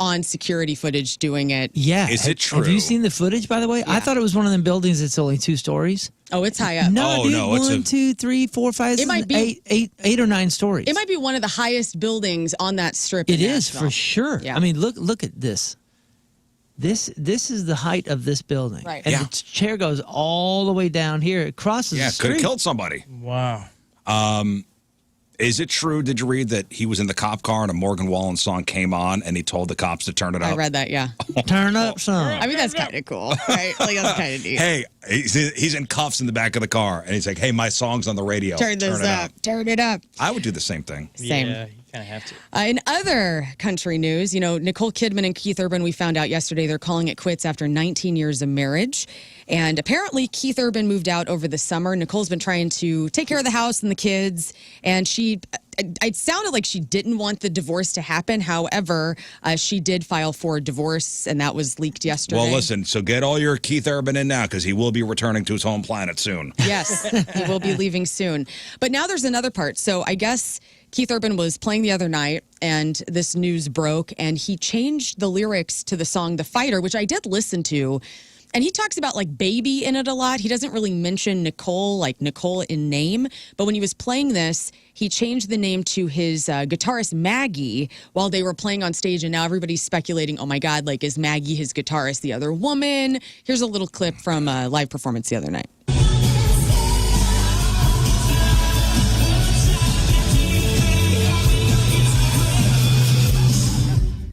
on security footage doing it. Yeah. Is it Have you true? seen the footage, by the way? I thought it was one of them buildings that's only 2 stories. Oh, it's high up. No, dude, no, it's 1, 2, 3, 4, 5, It might be- 8 or 9 stories. It might be one of the highest buildings on that strip. It in is Nashville. for sure. Yeah. I mean, look at this. This is the height of this building. Right. And Yeah. the chair goes all the way down here. It crosses Yeah, the could street. have killed somebody. Wow. Is it true? Did you read that he was in the cop car and a Morgan Wallen song came on and he told the cops to turn it up? I read that, yeah. Turn up some. I mean, that's kind of cool, right? That's kind of neat. Hey, he's in cuffs in the back of the car and he's like, "Hey, my song's on the radio. Turn this it up. Turn it up. I would do the same thing. Same. Yeah, you kind of have to. In other country news, Nicole Kidman and Keith Urban, we found out yesterday they're calling it quits after 19 years of marriage. And apparently Keith Urban moved out over the summer. Nicole's been trying to take care of the house and the kids. And it sounded like she didn't want the divorce to happen. However, she did file for divorce and that was leaked yesterday. Well, listen, so get all your Keith Urban in now because he will be returning to his home planet soon. Yes, he will be leaving soon. But now there's another part. So I guess Keith Urban was playing the other night and this news broke and he changed the lyrics to the song The Fighter, which I did listen to. And he talks about baby in it a lot. He doesn't really mention Nicole, Nicole in name. But when he was playing this, he changed the name to his guitarist Maggie while they were playing on stage. And now everybody's speculating, oh my God, is Maggie his guitarist the other woman? Here's a little clip from a live performance the other night.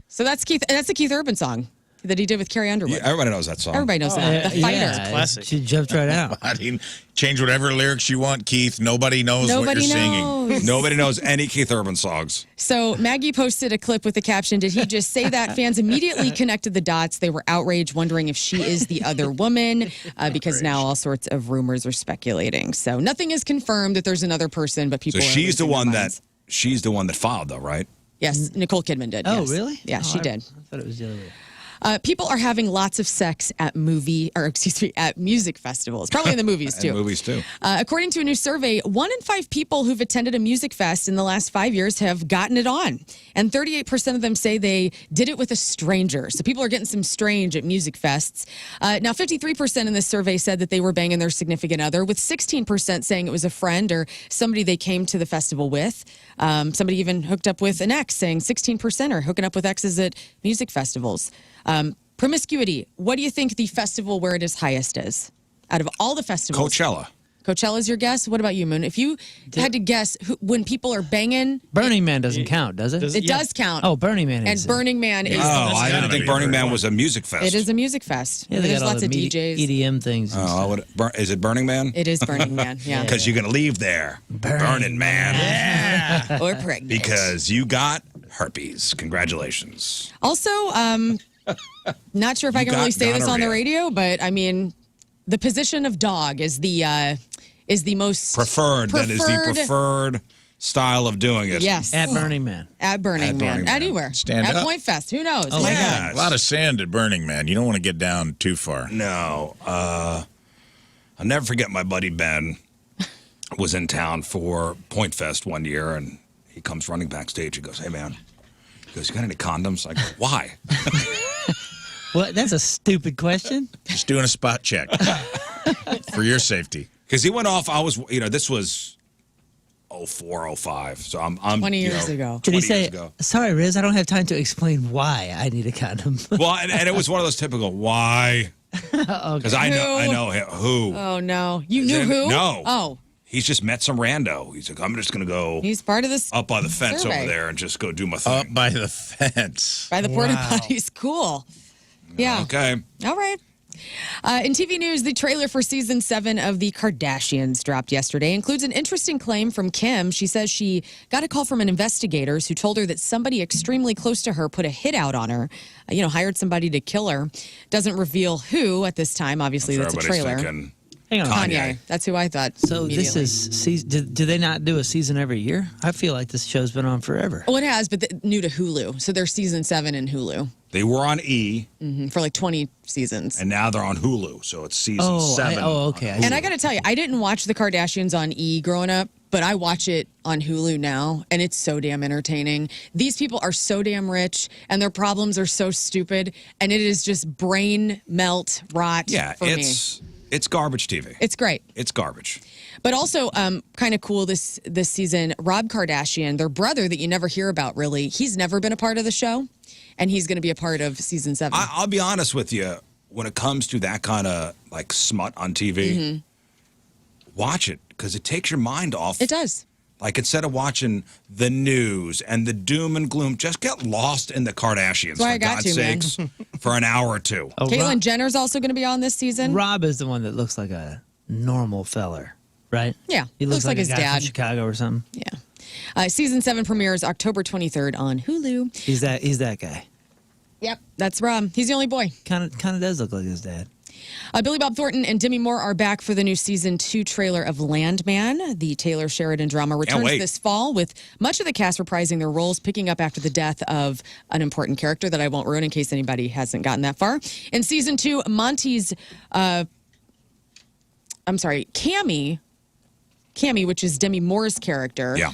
So that's the Keith Urban song that he did with Carrie Underwood. Yeah, everybody knows that song. Everybody knows that. The Fighter. Yeah, Classic. She jumped right out. I mean, change whatever lyrics you want, Keith. Nobody knows what Nobody you're singing. knows. Nobody knows any Keith Urban songs. So Maggie posted a clip with the caption, "Did he just say that?" Fans immediately connected the dots. They were outraged, wondering if she is the other woman, because now all sorts of rumors are speculating. So nothing is confirmed that there's another person, but people So are she's the losing their one that minds. she's the one that filed, though, right? Yes, Nicole Kidman did. Oh, yes. really? Yeah, she did. I thought it was the other way. People are having lots of sex at at music festivals, probably in the movies too. Movies too. According to a new survey, 1 in 5 people who've attended a music fest in the last 5 years have gotten it on, and 38% of them say they did it with a stranger. So people are getting some strange at music fests. Now, 53% in this survey said that they were banging their significant other, with 16% saying it was a friend or somebody they came to the festival with. Somebody even hooked up with an ex, saying 16% are hooking up with exes at music festivals. Promiscuity. What do you think the festival where it is highest is? Out of all the festivals. Coachella. Coachella's your guess? What about you, Moon? If you had to guess when people are banging... Burning Man doesn't count, does it? It does count. Oh, Burning Man is. And Burning Man is... Oh, I didn't think Burning Man was a music fest. It is a music fest. Yeah, they There's got all lots the of DJs. EDM things. Is it Burning Man? It is Burning Man, yeah. Because you're going to leave there. Burning Man. Yeah. Or pregnant. Because you got herpes. Congratulations. Also, not sure if I can really say this on the radio, but I mean, the position of dog is the most preferred. That is the preferred style of doing it. Yes. At Burning Man. At Burning Man. Anywhere. Stand at up. Point Fest. Who knows? Oh, my God. A lot of sand at Burning Man. You don't want to get down too far. No. I'll never forget my buddy Ben was in town for Point Fest one year, and he comes running backstage. He goes, "Hey, man." He goes, "You got any condoms?" I go, "Why?" What? That's a stupid question. Just doing a spot check for your safety. Because he went off. This was 04, 05. So I'm 20 years ago. Did he say, "Sorry, Rizz, I don't have time to explain why I need a condom"? Well, and it was one of those typical why. Because I know him. Who? Oh no, you knew who? No. Oh. He's just met some rando. He's like, I'm just going to go. He's part of this. Up by the fence survey. over there and just go do my thing. Up by the fence. By the porta potties. Cool. Yeah. Okay. All right. In TV news, the trailer for season 7 of The Kardashians dropped yesterday. Includes an interesting claim from Kim. She says she got a call from an investigators who told her that somebody extremely close to her put a hit out on her, hired somebody to kill her. Doesn't reveal who at this time. Obviously, that's a trailer. Hang on. Kanye. That's who I thought. So this is do they not do a season every year? I feel like this show's been on forever. Well, it has, but new to Hulu. So they're season 7 in Hulu. They were on E. For like 20 seasons. And now they're on Hulu. So it's season 7. Okay. And I got to tell you, I didn't watch The Kardashians on E growing up, but I watch it on Hulu now, and it's so damn entertaining. These people are so damn rich, and their problems are so stupid, and it is just brain melt rot for me. It's garbage TV. It's great. It's garbage. But also kind of cool this season, Rob Kardashian, their brother that you never hear about really, he's never been a part of the show, and he's going to be a part of season 7. I'll be honest with you. When it comes to that kind of like smut on TV, watch it because it takes your mind off. It does. Like instead of watching the news and the doom and gloom, just get lost in the Kardashians, for God's sakes, for an hour or two. Caitlyn Jenner's also going to be on this season. Rob is the one that looks like a normal feller, right? Yeah. He looks like his a guy dad. from Chicago or something. Yeah. Season 7 premieres October 23rd on Hulu. He's that guy. Yep. That's Rob. He's the only boy. Kind of does look like his dad. Billy Bob Thornton and Demi Moore are back for the new season 2 trailer of Landman. The Taylor Sheridan drama returns this fall with much of the cast reprising their roles, picking up after the death of an important character that I won't ruin in case anybody hasn't gotten that far. In season 2, Cammy, which is Demi Moore's character. Yeah.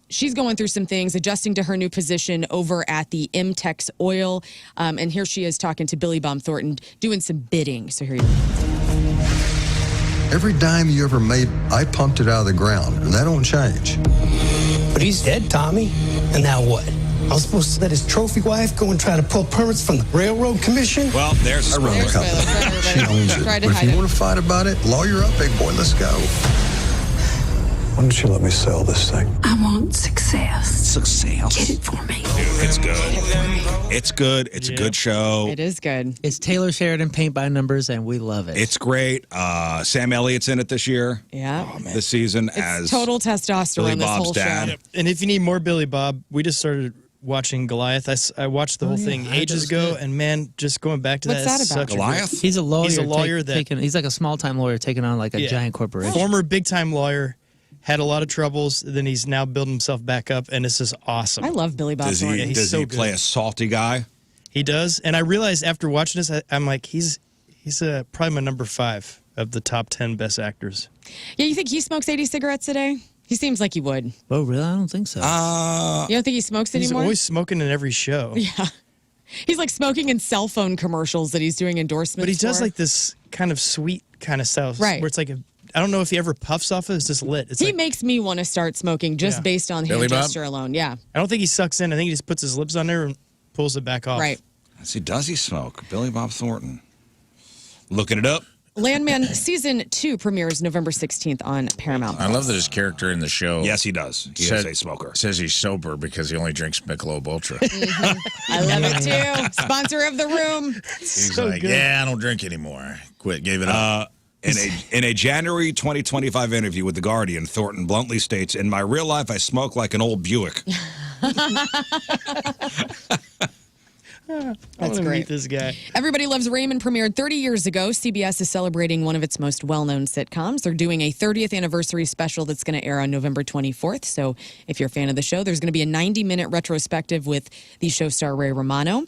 She's going through some things, adjusting to her new position over at the Imtex Oil. And here she is talking to Billy Bob Thornton, doing some bidding. So here you go. Every dime you ever made, I pumped it out of the ground, and that don't change. But he's dead, Tommy. And now what? I was supposed to let his trophy wife go and try to pull permits from the Railroad Commission? Well, there's I run the company. She owns it. But if you want to fight about it, lawyer up, big boy. Let's go. Why don't you let me sell this thing? I want success. Success. Get it for me. Dude, it's good. It's good. It's a good show. It is good. It's Taylor Sheridan paint by numbers, and we love it. It's great. Sam Elliott's in it this year. Yeah. This season It's as total testosterone, Billy this Bob's whole dad. show. And if you need more Billy Bob, we just started watching Goliath. I watched the whole thing ages ago, and man, just going back to What's that. that about? Goliath? He's a lawyer. He's a lawyer he's like a small time lawyer taking on like a giant corporation. Former big time lawyer. had a lot of troubles. Then he's now building himself back up, and it's just awesome. I love Billy Bob Does Thornton. he, he's does so he good. play a salty guy? He does, and I realized after watching this, I'm like, he's probably my number 5 of the top 10 best actors. Yeah, you think he smokes 80 cigarettes a day? He seems like he would. Oh, really? I don't think so. You don't think he smokes He's anymore? always smoking in every show. Yeah. He's like smoking in cell phone commercials that he's doing endorsements But he does for. like this kind of sweet kind of stuff. Right. Where it's like, I don't know if he ever puffs off it. It's just lit. It's He like, makes me want to start smoking just Yeah. based on Billy hand Bob? gesture alone. Yeah. I don't think he sucks in. I think he just puts his lips on there and pulls it back off. Right. Does he smoke? Billy Bob Thornton. Looking it up. Landman Season 2 premieres November 16th on Paramount. I love that his character in the show. Yes, he does. He is a smoker. Says he's sober because he only drinks Michelob Ultra. I love it too. Sponsor of the room. He's So like, good. yeah, I don't drink anymore. Quit. Gave it up. In a January 2025 interview with The Guardian, Thornton bluntly states, "In my real life, I smoke like an old Buick." That's great. Meet this guy. Everybody Loves Raymond premiered 30 years ago. CBS is celebrating one of its most well-known sitcoms. They're doing a 30th anniversary special that's going to air on November 24th. So if you're a fan of the show, there's going to be a 90-minute retrospective with the show star Ray Romano.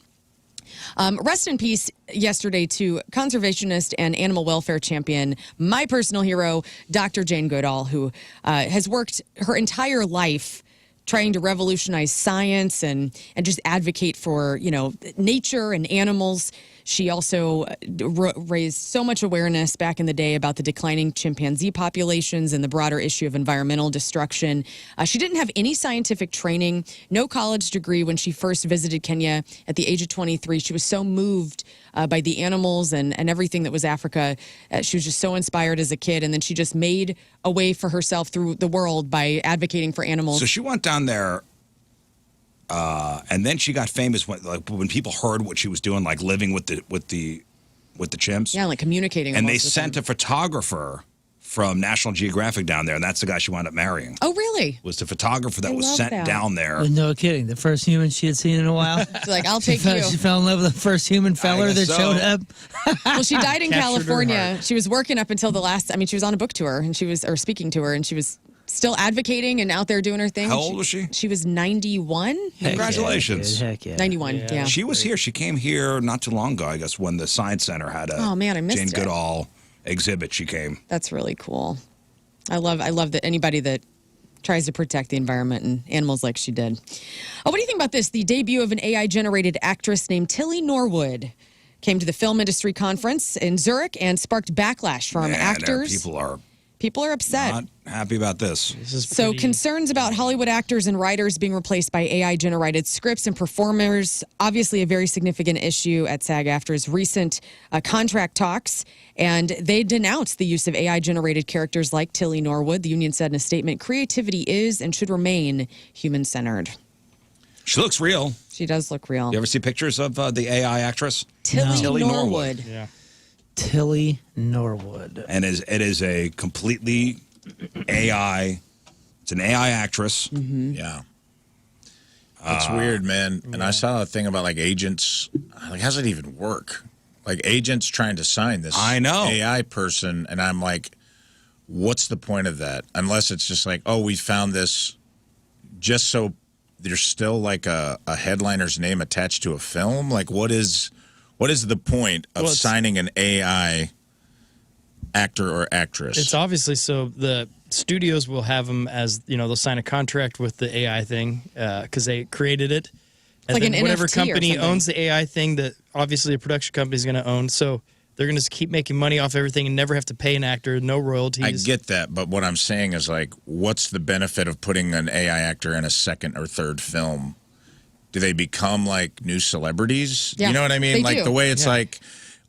Rest in peace yesterday to conservationist and animal welfare champion, my personal hero, Dr. Jane Goodall, who has worked her entire life trying to revolutionize science and just advocate for, nature and animals. She also raised so much awareness back in the day about the declining chimpanzee populations and the broader issue of environmental destruction. She didn't have any scientific training, no college degree when she first visited Kenya at the age of 23. She was so moved by the animals and everything that was Africa. She was just so inspired as a kid. And then she just made a way for herself through the world by advocating for animals. So she went down there, and then she got famous when people heard what she was doing, like living with the chimps. Yeah, like communicating. And they almost with sent them. a photographer from National Geographic down there, and that's the guy she wound up marrying. Oh, really? Was the photographer that I was love sent that. down there. No kidding. The first human she had seen in a while. She's like, I'll take She you. fell in love with the first human feller guess that so. showed up. Well, she died in Captured her California. heart. She was working up until the last. I mean, she was on a book tour and or speaking to her, and she was still advocating and out there doing her thing. How old was she? She was 91. Congratulations. Heck yeah. 91. Yeah. She was here. She came here not too long ago, I guess, when the Science Center had a Oh, man, I missed Jane it. Goodall exhibit. She came. That's really cool. I love that anybody that tries to protect the environment and animals like she did. Oh, what do you think about this? The debut of an AI-generated actress named Tilly Norwood came to the film industry conference in Zurich and sparked backlash from Man, actors. People are are upset. not happy about this. This is So pretty- concerns about Hollywood actors and writers being replaced by AI-generated scripts and performers, obviously a very significant issue at SAG-AFTRA's recent contract talks, and they denounced the use of AI-generated characters like Tilly Norwood. The union said in a statement, creativity is and should remain human-centered. She looks real. She does look real. You ever see pictures of the AI actress? Tilly, Tilly Norwood. Yeah. Tilly Norwood. And it is a completely AI. It's an AI actress. Yeah. It's weird, man. And I saw a thing about like agents. Like, how's it even work? Like agents trying to sign this I know. AI person. And I'm like, what's the point of that? Unless it's just like, oh, we found this just so there's still like a headliner's name attached to a film. Like, what is the point of Well, it's- signing an AI actor or actress? It's obviously so the studios will have them as, they'll sign a contract with the AI thing because they created it. And Like then an whatever NFT or company something. owns the AI thing that obviously a production company is going to own. So they're going to keep making money off everything and never have to pay an actor, no royalties. I get that, but what I'm saying is like, what's the benefit of putting an AI actor in a second or third film? Do they become like new celebrities? Yeah, you know what I mean? they Like do. the way it's like,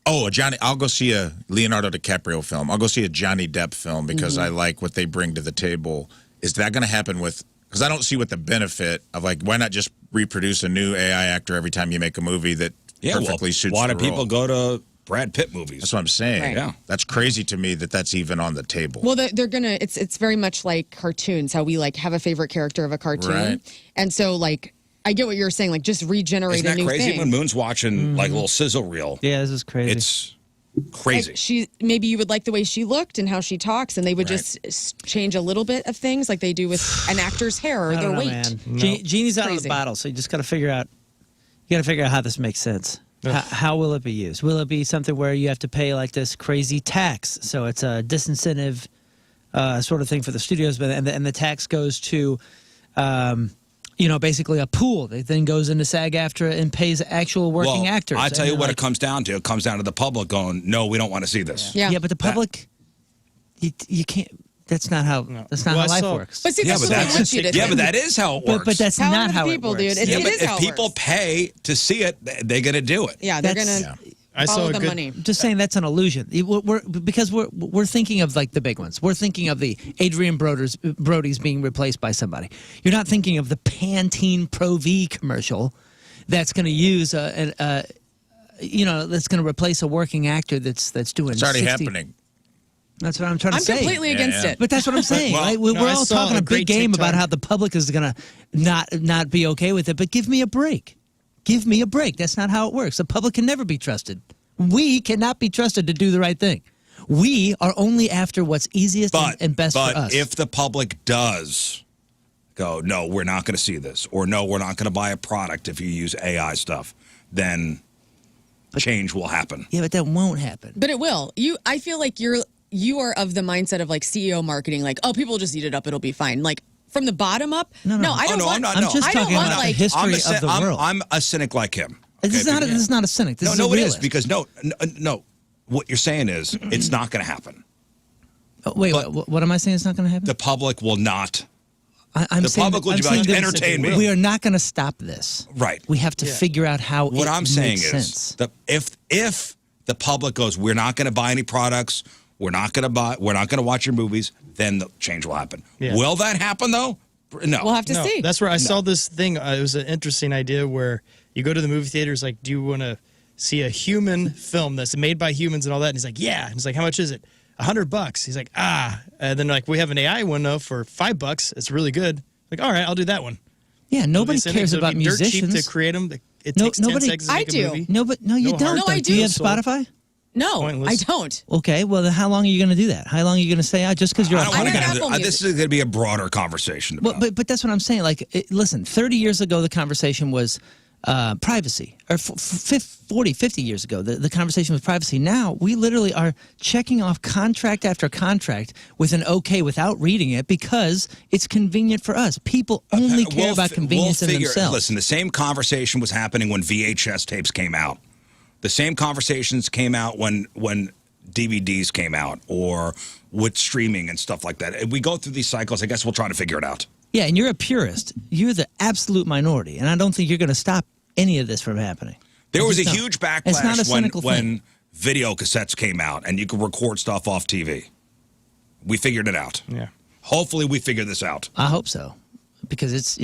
oh, I'll go see a Leonardo DiCaprio film. I'll go see a Johnny Depp film because I like what they bring to the table. Is that going to happen with? Because I don't see what the benefit of like, why not just reproduce a new AI actor every time you make a movie that perfectly suits why the do people role? go to Brad Pitt movies? That's what I'm saying. Right. Yeah. That's crazy to me that that's even on the table. Well, they're gonna. It's very much like cartoons. How we like have a favorite character of a cartoon, Right. and so like I get what you're saying. Like just regenerate Isn't a that new crazy thing. when Moon's watching like a little sizzle reel? Yeah, this is crazy. It's Crazy. Like maybe you would like the way she looked and how she talks, and they would just change a little bit of things, like they do with an actor's hair or I their don't know, weight. man. No. Genie's out of the Crazy. bottle, so you just got to figure out. You got to figure out how this makes sense. How will it be used? Will it be something where you have to pay like this crazy tax? So it's a disincentive sort of thing for the studios, but and the tax goes to, basically a pool that then goes into SAG-AFTRA and pays actual working actors. I tell you And what like, it comes down to. It comes down to the public going, no, we don't want to see this. Yeah. but the public, you can't. That's not how. That's not how life works. But see, that's what they want you to think. but that is how it works. But that's Power not to the how people, it works. dude. It but is how if it people works. pay to see it, they're going to do it. Yeah, they're gonna follow the money. Just saying that's an illusion. Because we're thinking of like the big ones. We're thinking of the Adrian Brody's being replaced by somebody. You're not thinking of the Pantene Pro V commercial that's going to use that's going to replace a working actor that's doing. It's already 60 happening. That's what I'm trying to say. I'm completely against it. But that's what I'm saying. Well, right? We're I all saw talking a a great big game TikTok. about how the public is going to not be okay with it. But give me a break. Give me a break. That's not how it works. The public can never be trusted. We cannot be trusted to do the right thing. We are only after what's easiest and best for us. But if the public does go, no, we're not going to see this, or no, we're not going to buy a product if you use AI stuff, then change will happen. Yeah, but that won't happen. But it will. I feel like you are of the mindset of like CEO marketing, like, oh, people will just eat it up, it'll be fine. Like from the bottom up. No. I don't want. I'm not. I'm no. just I don't talking want, about like- the history of the world. I'm a cynic like him. This is not a cynic. This is a it is realist. because no. What you're saying is it's not going to happen. Oh, wait, what am I saying? It's not going to happen. The public will not. I'm the saying public that- will I'm be like, saying that entertain me. We are not going to stop this. Right. We have to figure out how. What it I'm saying makes is sense. that if the public goes, we're not going to buy any products, we're not going to watch your movies, then the change will happen. Yeah. Will that happen though? No. We'll have to see. That's where I saw this thing. It was an interesting idea where you go to the movie theaters, like, do you want to see a human film that's made by humans and all that? And he's like, yeah. And he's like, how much is it? $100. He's like, And then like, we have an AI one though for $5. It's really good. Like, all right, I'll do that one. Yeah, nobody So cares it'd about be dirt musicians. cheap to create them. It takes 10 seconds to I make do. a movie. No, you No don't. heart. No, I Do you have do. Spotify? No, Pointless. I don't. Okay, well, then how long are you going to do that? How long are you going to stay out just because you're I a don't want to I'm get on into Apple this. Is going to be a broader conversation. Well, but that's what I'm saying. Like, listen, 30 years ago, the conversation was privacy. Or 40, 50 years ago, the conversation was privacy. Now, we literally are checking off contract after contract with an okay without reading it because it's convenient for us. People only care about convenience in themselves. Listen, the same conversation was happening when VHS tapes came out. The same conversations came out when DVDs came out or with streaming and stuff like that. If we go through these cycles, I guess we'll try to figure it out. Yeah, and you're a purist. You're the absolute minority, and I don't think you're going to stop any of this from happening. There was a just don't. huge It's not a backlash cynical when thing. video cassettes came out and you could record stuff off TV. We figured it out. Yeah. Hopefully we figure this out. I hope so, because it's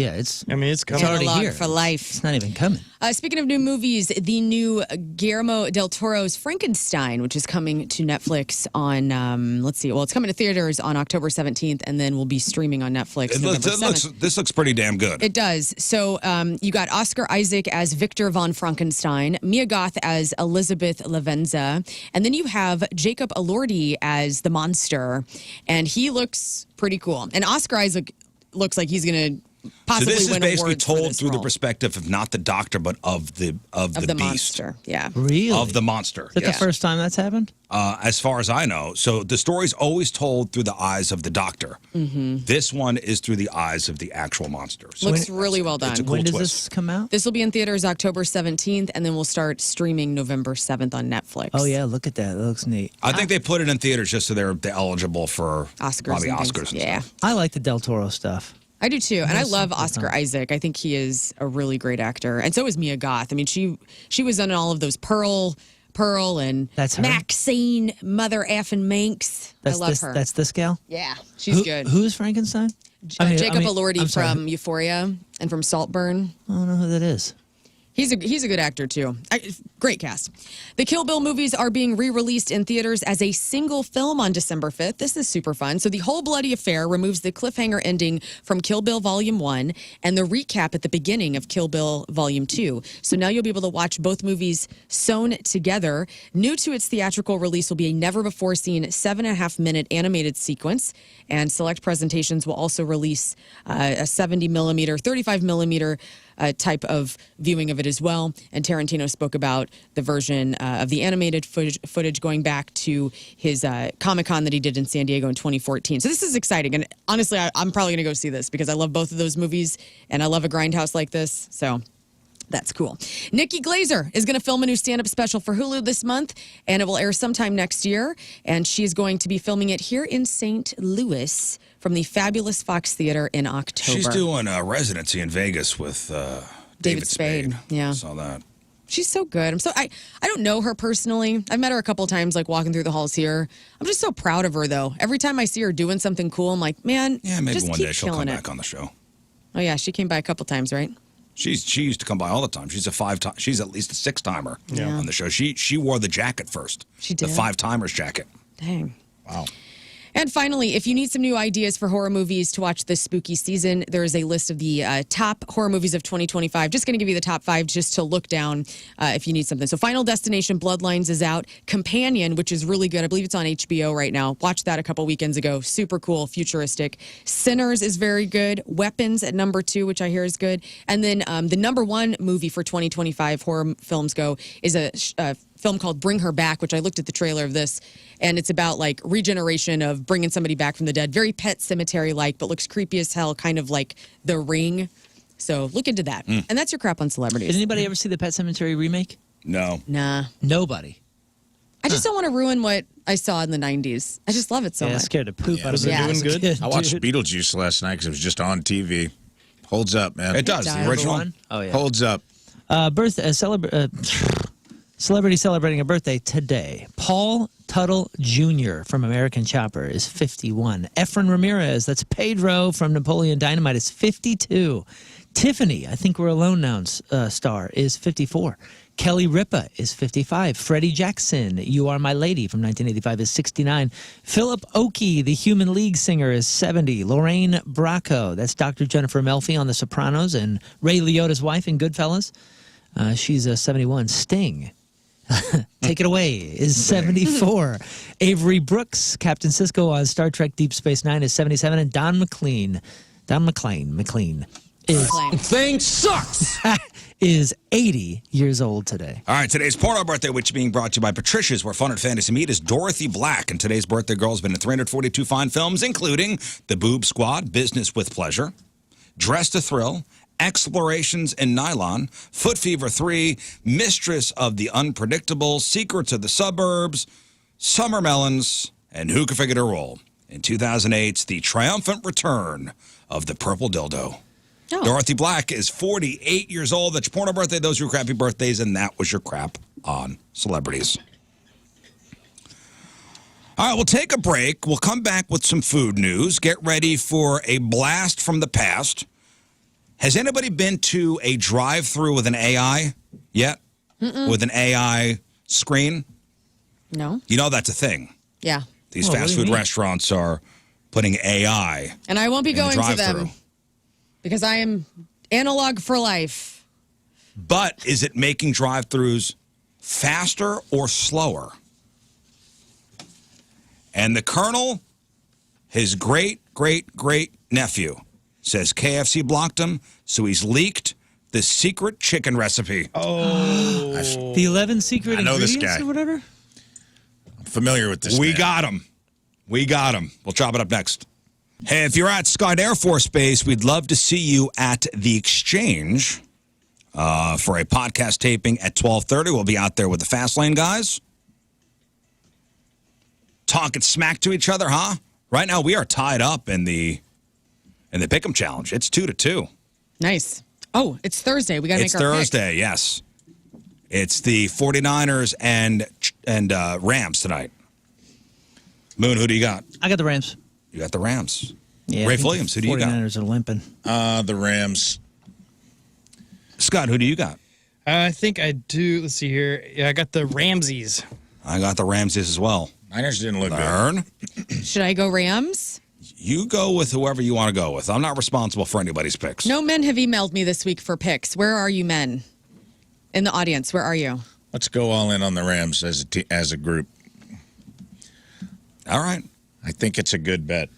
I mean, it's coming. already Analog here. for life. It's not even coming. Speaking of new movies, the new Guillermo del Toro's Frankenstein, which is coming to Netflix on, let's see, well, it's coming to theaters on October 17th, and then will be streaming on Netflix November 7th. This looks pretty damn good. It does. So you got Oscar Isaac as Victor von Frankenstein, Mia Goth as Elizabeth Lavenza, and then you have Jacob Elordi as the monster, and he looks pretty cool. And Oscar Isaac looks like he's going to possibly So this is win basically awards for told this through the role. perspective of not the doctor, but of the beast. monster. Yeah. Really? Of the monster. Is that yes. the first time that's happened? As far as I know. So the story's always told through the eyes of the doctor. Mm-hmm. This one is through the eyes of the actual monster. So Looks really well done. It's a cool When does twist. this come out? This will be in theaters October 17th, and then we'll start streaming November 7th on Netflix. Oh, yeah, look at that. That looks neat. I think they put it in theaters just so they're eligible for Oscars. probably and things. Oscars. And Yeah. stuff. I like the Del Toro stuff. I do too, and I love something Oscar fun. Isaac. I think he is a really great actor, and so is Mia Goth. I mean, she was on all of those Pearl, and That's her? Maxine, Mother effing Manx. I love her. That's this gal? Yeah, she's good. Who's Frankenstein? Jacob Elordi I'm sorry. from Euphoria and from Saltburn. I don't know who that is. He's a good actor too. Great cast. The Kill Bill movies are being re-released in theaters as a single film on December 5th. This is super fun. So the whole bloody affair removes the cliffhanger ending from Kill Bill Volume 1 and the recap at the beginning of Kill Bill Volume 2. So now you'll be able to watch both movies sewn together. New to its theatrical release will be a never-before-seen 7.5-minute animated sequence, and select presentations will also release a 70mm, 35mm type of viewing of it as well. And Tarantino spoke about the version of the animated footage going back to his Comic-Con that he did in San Diego in 2014. So this is exciting. And honestly, I'm probably going to go see this because I love both of those movies and I love a grindhouse like this. So that's cool. Nikki Glazer is going to film a new stand-up special for Hulu this month, and it will air sometime next year. And she's going to be filming it here in St. Louis from the fabulous Fox Theater in October. She's doing a residency in Vegas with David Spade. Yeah. I saw that. She's so good. I don't know her personally. I've met her a couple of times, like walking through the halls here. I'm just so proud of her, though. Every time I see her doing something cool, I'm like, man, yeah, maybe just one keep day she'll come killing it. back on the show. Oh yeah, she came by a couple times, right? She used to come by all the time. She's she's at least a 6-timer on the show. She wore the jacket first. She did. The 5-timers jacket. Dang. Wow. And finally, if you need some new ideas for horror movies to watch this spooky season, there is a list of the top horror movies of 2025. Just going to give you the top 5 just to look down if you need something. So Final Destination Bloodlines is out. Companion, which is really good. I believe it's on HBO right now. Watched that a couple weekends ago. Super cool, futuristic. Sinners is very good. Weapons at number 2, which I hear is good. And then the number 1 movie for 2025 horror films go is a film called Bring Her Back, which I looked at the trailer of this, and it's about like regeneration of bringing somebody back from the dead. Very Pet Cemetery-like, but looks creepy as hell, kind of like The Ring. So look into that. And that's your crap on celebrities. Did anybody ever see the Pet Cemetery remake? No. Nah. Nobody. I just don't want to ruin what I saw in the 90s. I just love it so much. Scared to poop out of Was it doing good? I watched Beetlejuice last night because it was just on TV. Holds up, man. It does. The original one? Oh, yeah. Holds up. Celebrity celebrating a birthday today. Paul Tuttle Jr. from American Chopper is 51. Efren Ramirez, that's Pedro from Napoleon Dynamite, is 52. Tiffany, I Think We're Alone Now star, is 54. Kelly Ripa is 55. Freddie Jackson, You Are My Lady from 1985 is 69. Philip Oakey, the Human League singer, is 70. Lorraine Bracco, that's Dr. Jennifer Melfi on The Sopranos and Ray Liotta's wife in Goodfellas. She's 71. Sting, take it away, is 74. Avery Brooks, Captain Sisko on Star Trek Deep Space Nine, is 77. And Don McLean is Thing sucks. is 80 years old today. All right, today's porno birthday, which is being brought to you by Patricia's, where fun and fantasy meet, is Dorothy Black. And today's birthday girl has been in 342 fine films, including The Boob Squad, Business with Pleasure, Dress to Thrill, Explorations in Nylon, Foot Fever 3, Mistress of the Unpredictable, Secrets of the Suburbs, Summer Melons, and Who Can Figure a Role. In 2008's The Triumphant Return of the Purple Dildo. Oh. Dorothy Black is 48 years old. That's your porno birthday. Those are your crappy birthdays, and that was your crap on celebrities. All right, we'll take a break. We'll come back with some food news. Get ready for a blast from the past. Has anybody been to a drive-thru with an AI yet? With an AI screen? No. You know that's a thing. Yeah. These fast food restaurants are putting AI. And I won't be in the going to drive-thru. them because I am analog for life. But is it making drive-thrus faster or slower? And the Colonel, his great-great-great-nephew, says KFC blocked him, so he's leaked the secret chicken recipe. Oh. The 11 secret I know this ingredients guy. or whatever? I'm familiar with this We man. got him. We got him. We'll chop it up next. Hey, if you're at Scott Air Force Base, we'd love to see you at the Exchange for a podcast taping at 12:30. We'll be out there with the Fast Lane guys. Talking smack to each other, huh? Right now, we are tied up in the Pick'em Challenge. It's 2-2. Nice. Oh, it's Thursday. We got to make It's our Thursday, yes. It's the 49ers and Rams tonight. Moon, who do you got? I got the Rams. You got the Rams. Yeah, Rafe Williams, who do you got? 49ers are limping. The Rams. Scott, who do you got? I think I do. Let's see here. Yeah, I got the Ramses. I got the Ramses as well. Niners didn't look good. Should I go Rams? You go with whoever you want to go with. I'm not responsible for anybody's picks. No men have emailed me this week for picks. Where are you, men? In the audience, where are you? Let's go all in on the Rams as a group. All right. I think it's a good bet.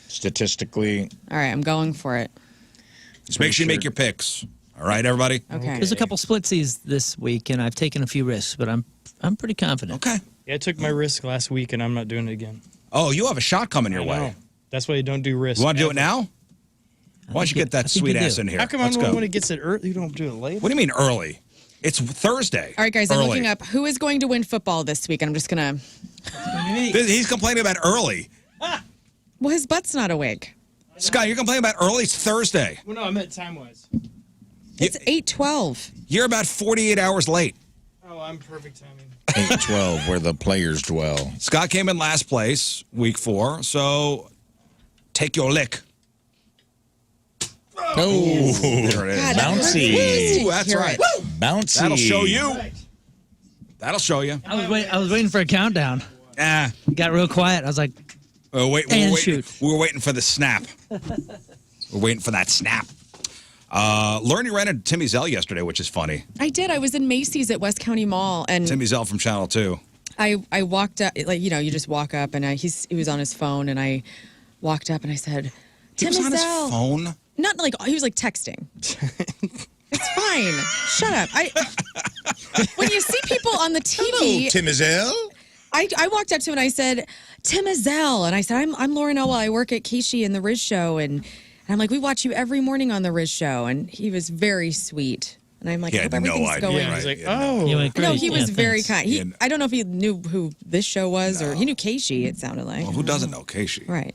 Statistically. All right, I'm going for it. Just make sure you make your picks. All right, everybody? Okay. There's a couple splitsies this week, and I've taken a few risks, but I'm pretty confident. Okay. Yeah, I took my risk last week, and I'm not doing it again. Oh, you have a shot coming your way. That's why you don't do risk. You want to do it now? Why don't you get that sweet ass in here? How come Let's go. when it gets it early, you don't do it late? What do you mean early? It's Thursday. All right, guys, I'm Early. looking up who is going to win football this week, and I'm just going to... He's complaining about early. Well, his butt's not awake. Scott, you're complaining about early? It's Thursday. Well, no, I meant time-wise. It's 8:12. You're about 48 hours late. Oh, I'm perfect timing. 8-12, where the players dwell. Scott came in last place, week 4, so take your lick. Oh, there it is. God, bouncy. Ooh, that's right. Bouncy. That'll show you. That'll show you. I was waiting for a countdown. Ah. It got real quiet. I was like, We were waiting for the snap. We're waiting for that snap. Lauren, you ran into Timmy Zell yesterday, which is funny. I did. I was in Macy's at West County Mall, and Timmy Zell from Channel 2. I walked up, like, you know, you just walk up, and he was on his phone, and I walked up, and I said, He was Timmy on his Zell. phone? Not like, he was like texting. It's fine. Shut up. When you see people on the TV. Hello, Timmy Zell. I walked up to him and I said, Tim Azell. And I said, I'm Lauren Elwell. I work at Keishi in the Rizz Show. And I'm like, we watch you every morning on the Rizz Show. And he was very sweet. And I'm like, I hope everything's going. Yeah, he's like, oh. No, he was very kind. I don't know if he knew who this show was or he knew Keishi, it sounded like. Well, who doesn't know Keishi? Right.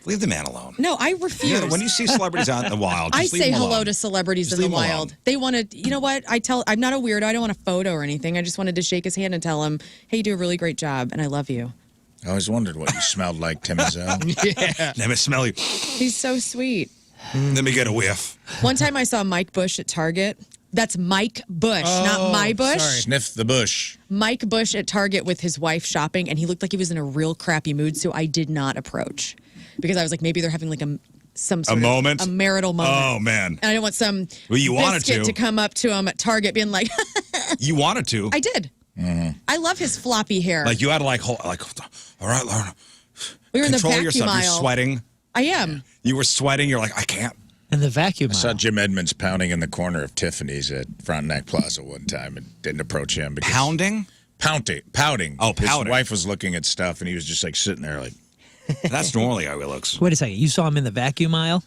Leave the man alone. No, I refuse. Yeah, when you see celebrities out in the wild, I just leave say them hello alone. to celebrities Just in the leave 'em wild. alone. They want to, you know what? I'm not a weirdo. I don't want a photo or anything. I just wanted to shake his hand and tell him, hey, you do a really great job and I love you. I always wondered what you smelled like, Timmy Zell. Yeah. Let me smell you. He's so sweet. Let me get a whiff. One time I saw Mike Bush at Target. That's Mike Bush, not my Bush. Sniff the bush. Mike Bush at Target with his wife shopping, and he looked like he was in a real crappy mood, so I did not approach. Because I was like, maybe they're having like some sort moment? of a marital moment. Oh, man. And I didn't want some You wanted biscuit to. come up to him at Target being like, You wanted to. I did. I love his floppy hair. Like, you had to, like, all right, Lauren. We were in the Control vacuum yourself. aisle. You're sweating. I am. You were sweating. You're like, I can't. in the vacuum I saw aisle. Jim Edmonds pounding in the corner of Tiffany's at Frontenac Plaza one time and didn't approach him. Because Pounding? Pouting. Oh, pouting. His wife was looking at stuff, and he was just like sitting there like. That's normally how he looks. Wait a second. You saw him in the vacuum aisle?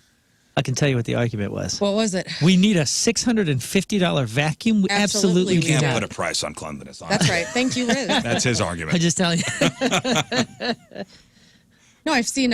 I can tell you what the argument was. What was it? We need a $650 vacuum. Absolutely Absolutely we do You can't Yeah. put a price on cleanliness. That's right. Thank you, Riz. That's his I argument. just tell you. No, I've seen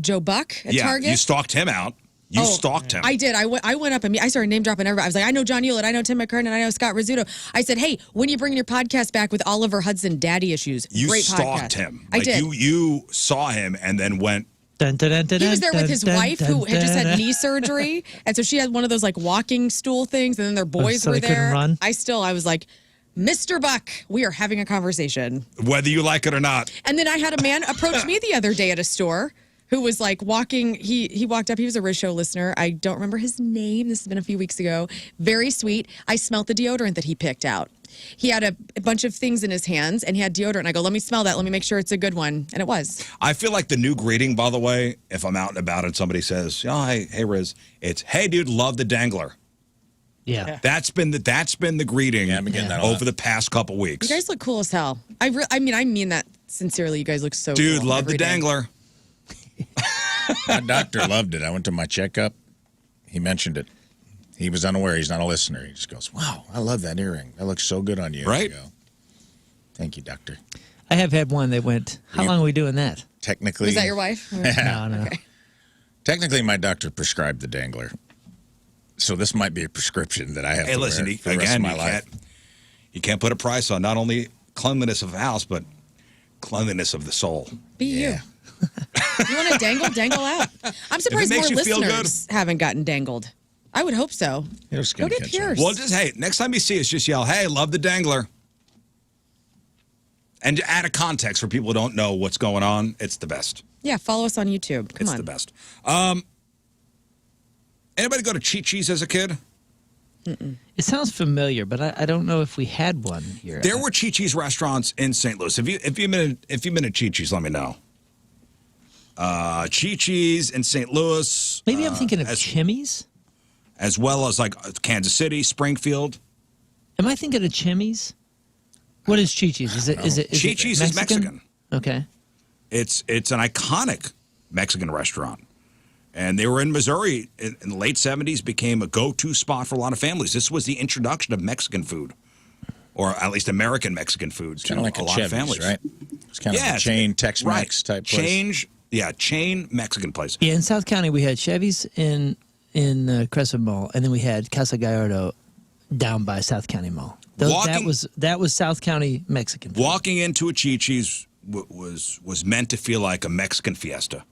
Joe Buck at Yeah, Target. you stalked him out. You stalked him. I did. I went up and I started name dropping everybody. I was like, I know John Hewlett, I know Tim McKernan, I know Scott Rizzuto. I said, hey, when you bringing your podcast back with Oliver Hudson, Daddy Issues? You Great stalked podcast. him. I Like, did. You saw him and then went. Dun, dun, dun, dun, He was there with dun, his dun, wife dun, who had just dun, had dun. knee surgery. And so she had one of those like walking stool things and then their boys so were they couldn't there. run? I was like, Mr. Buck, we are having a conversation. Whether you like it or not. And then I had a man approach me the other day at a store who was like walking. He walked up. He was a Rizz Show listener. I don't remember his name. This has been a few weeks ago. Very sweet. I smelled the deodorant that he picked out. He had a bunch of things in his hands and he had deodorant. I go, let me smell that. Let me make sure it's a good one. And it was. I feel like the new greeting, by the way, if I'm out and about and somebody says, oh, hey, Riz, it's, hey, dude, love the dangler. Yeah. That's been the greeting Yeah, I've been getting that a lot. over the past couple weeks. You guys look cool as hell. I mean that sincerely. You guys look so Dude, cool love the every day. dangler. My doctor loved it. I went to my checkup. He mentioned it. He was unaware. He's not a listener. He just goes, wow, I love that earring. That looks so good on you. Right? I go, thank you, doctor. I have had one that went, how long are we doing that? Technically. Was that your wife? No. Okay. Technically, my doctor prescribed the dangler. So this might be a prescription that I have Hey, to listen, wear for the rest of my life. you can't put a price on not only cleanliness of the house, but cleanliness of the soul. Be you. You want to dangle? Dangle out. I'm surprised more makes you feel listeners haven't gotten dangled. I would hope so. Go get pierced. Well, just, hey, next time you see us, just yell, hey, love the dangler. And to add a context for people who don't know what's going on, it's the best. Yeah, follow us on YouTube. Come on. It's the best. Anybody go to Chi-Chi's as a kid? Mm-mm. It sounds familiar, but I don't know if we had one here. There were Chi-Chi's restaurants in St. Louis. If you've been at Chi-Chi's, let me know. Chi-Chi's in St. Louis. Maybe I'm thinking of Chimmy's? As well as like Kansas City, Springfield. Am I thinking of Chimmy's? What is Chi-Chi's? Is it Chi-Chi's is Mexican. Okay. It's an iconic Mexican restaurant. And they were in Missouri in the late 70s, became a go-to spot for a lot of families. This was the introduction of Mexican food, or at least American Mexican food, to like a lot Chevy's, of families. Right? It's kind of a chain Tex-Mex type place. Chain Mexican place. Yeah, in South County, we had Chevy's in Crescent Mall, and then we had Casa Gallardo down by South County Mall. That was South County Mexican food. Walking into a Chi-Chi's was meant to feel like a Mexican fiesta.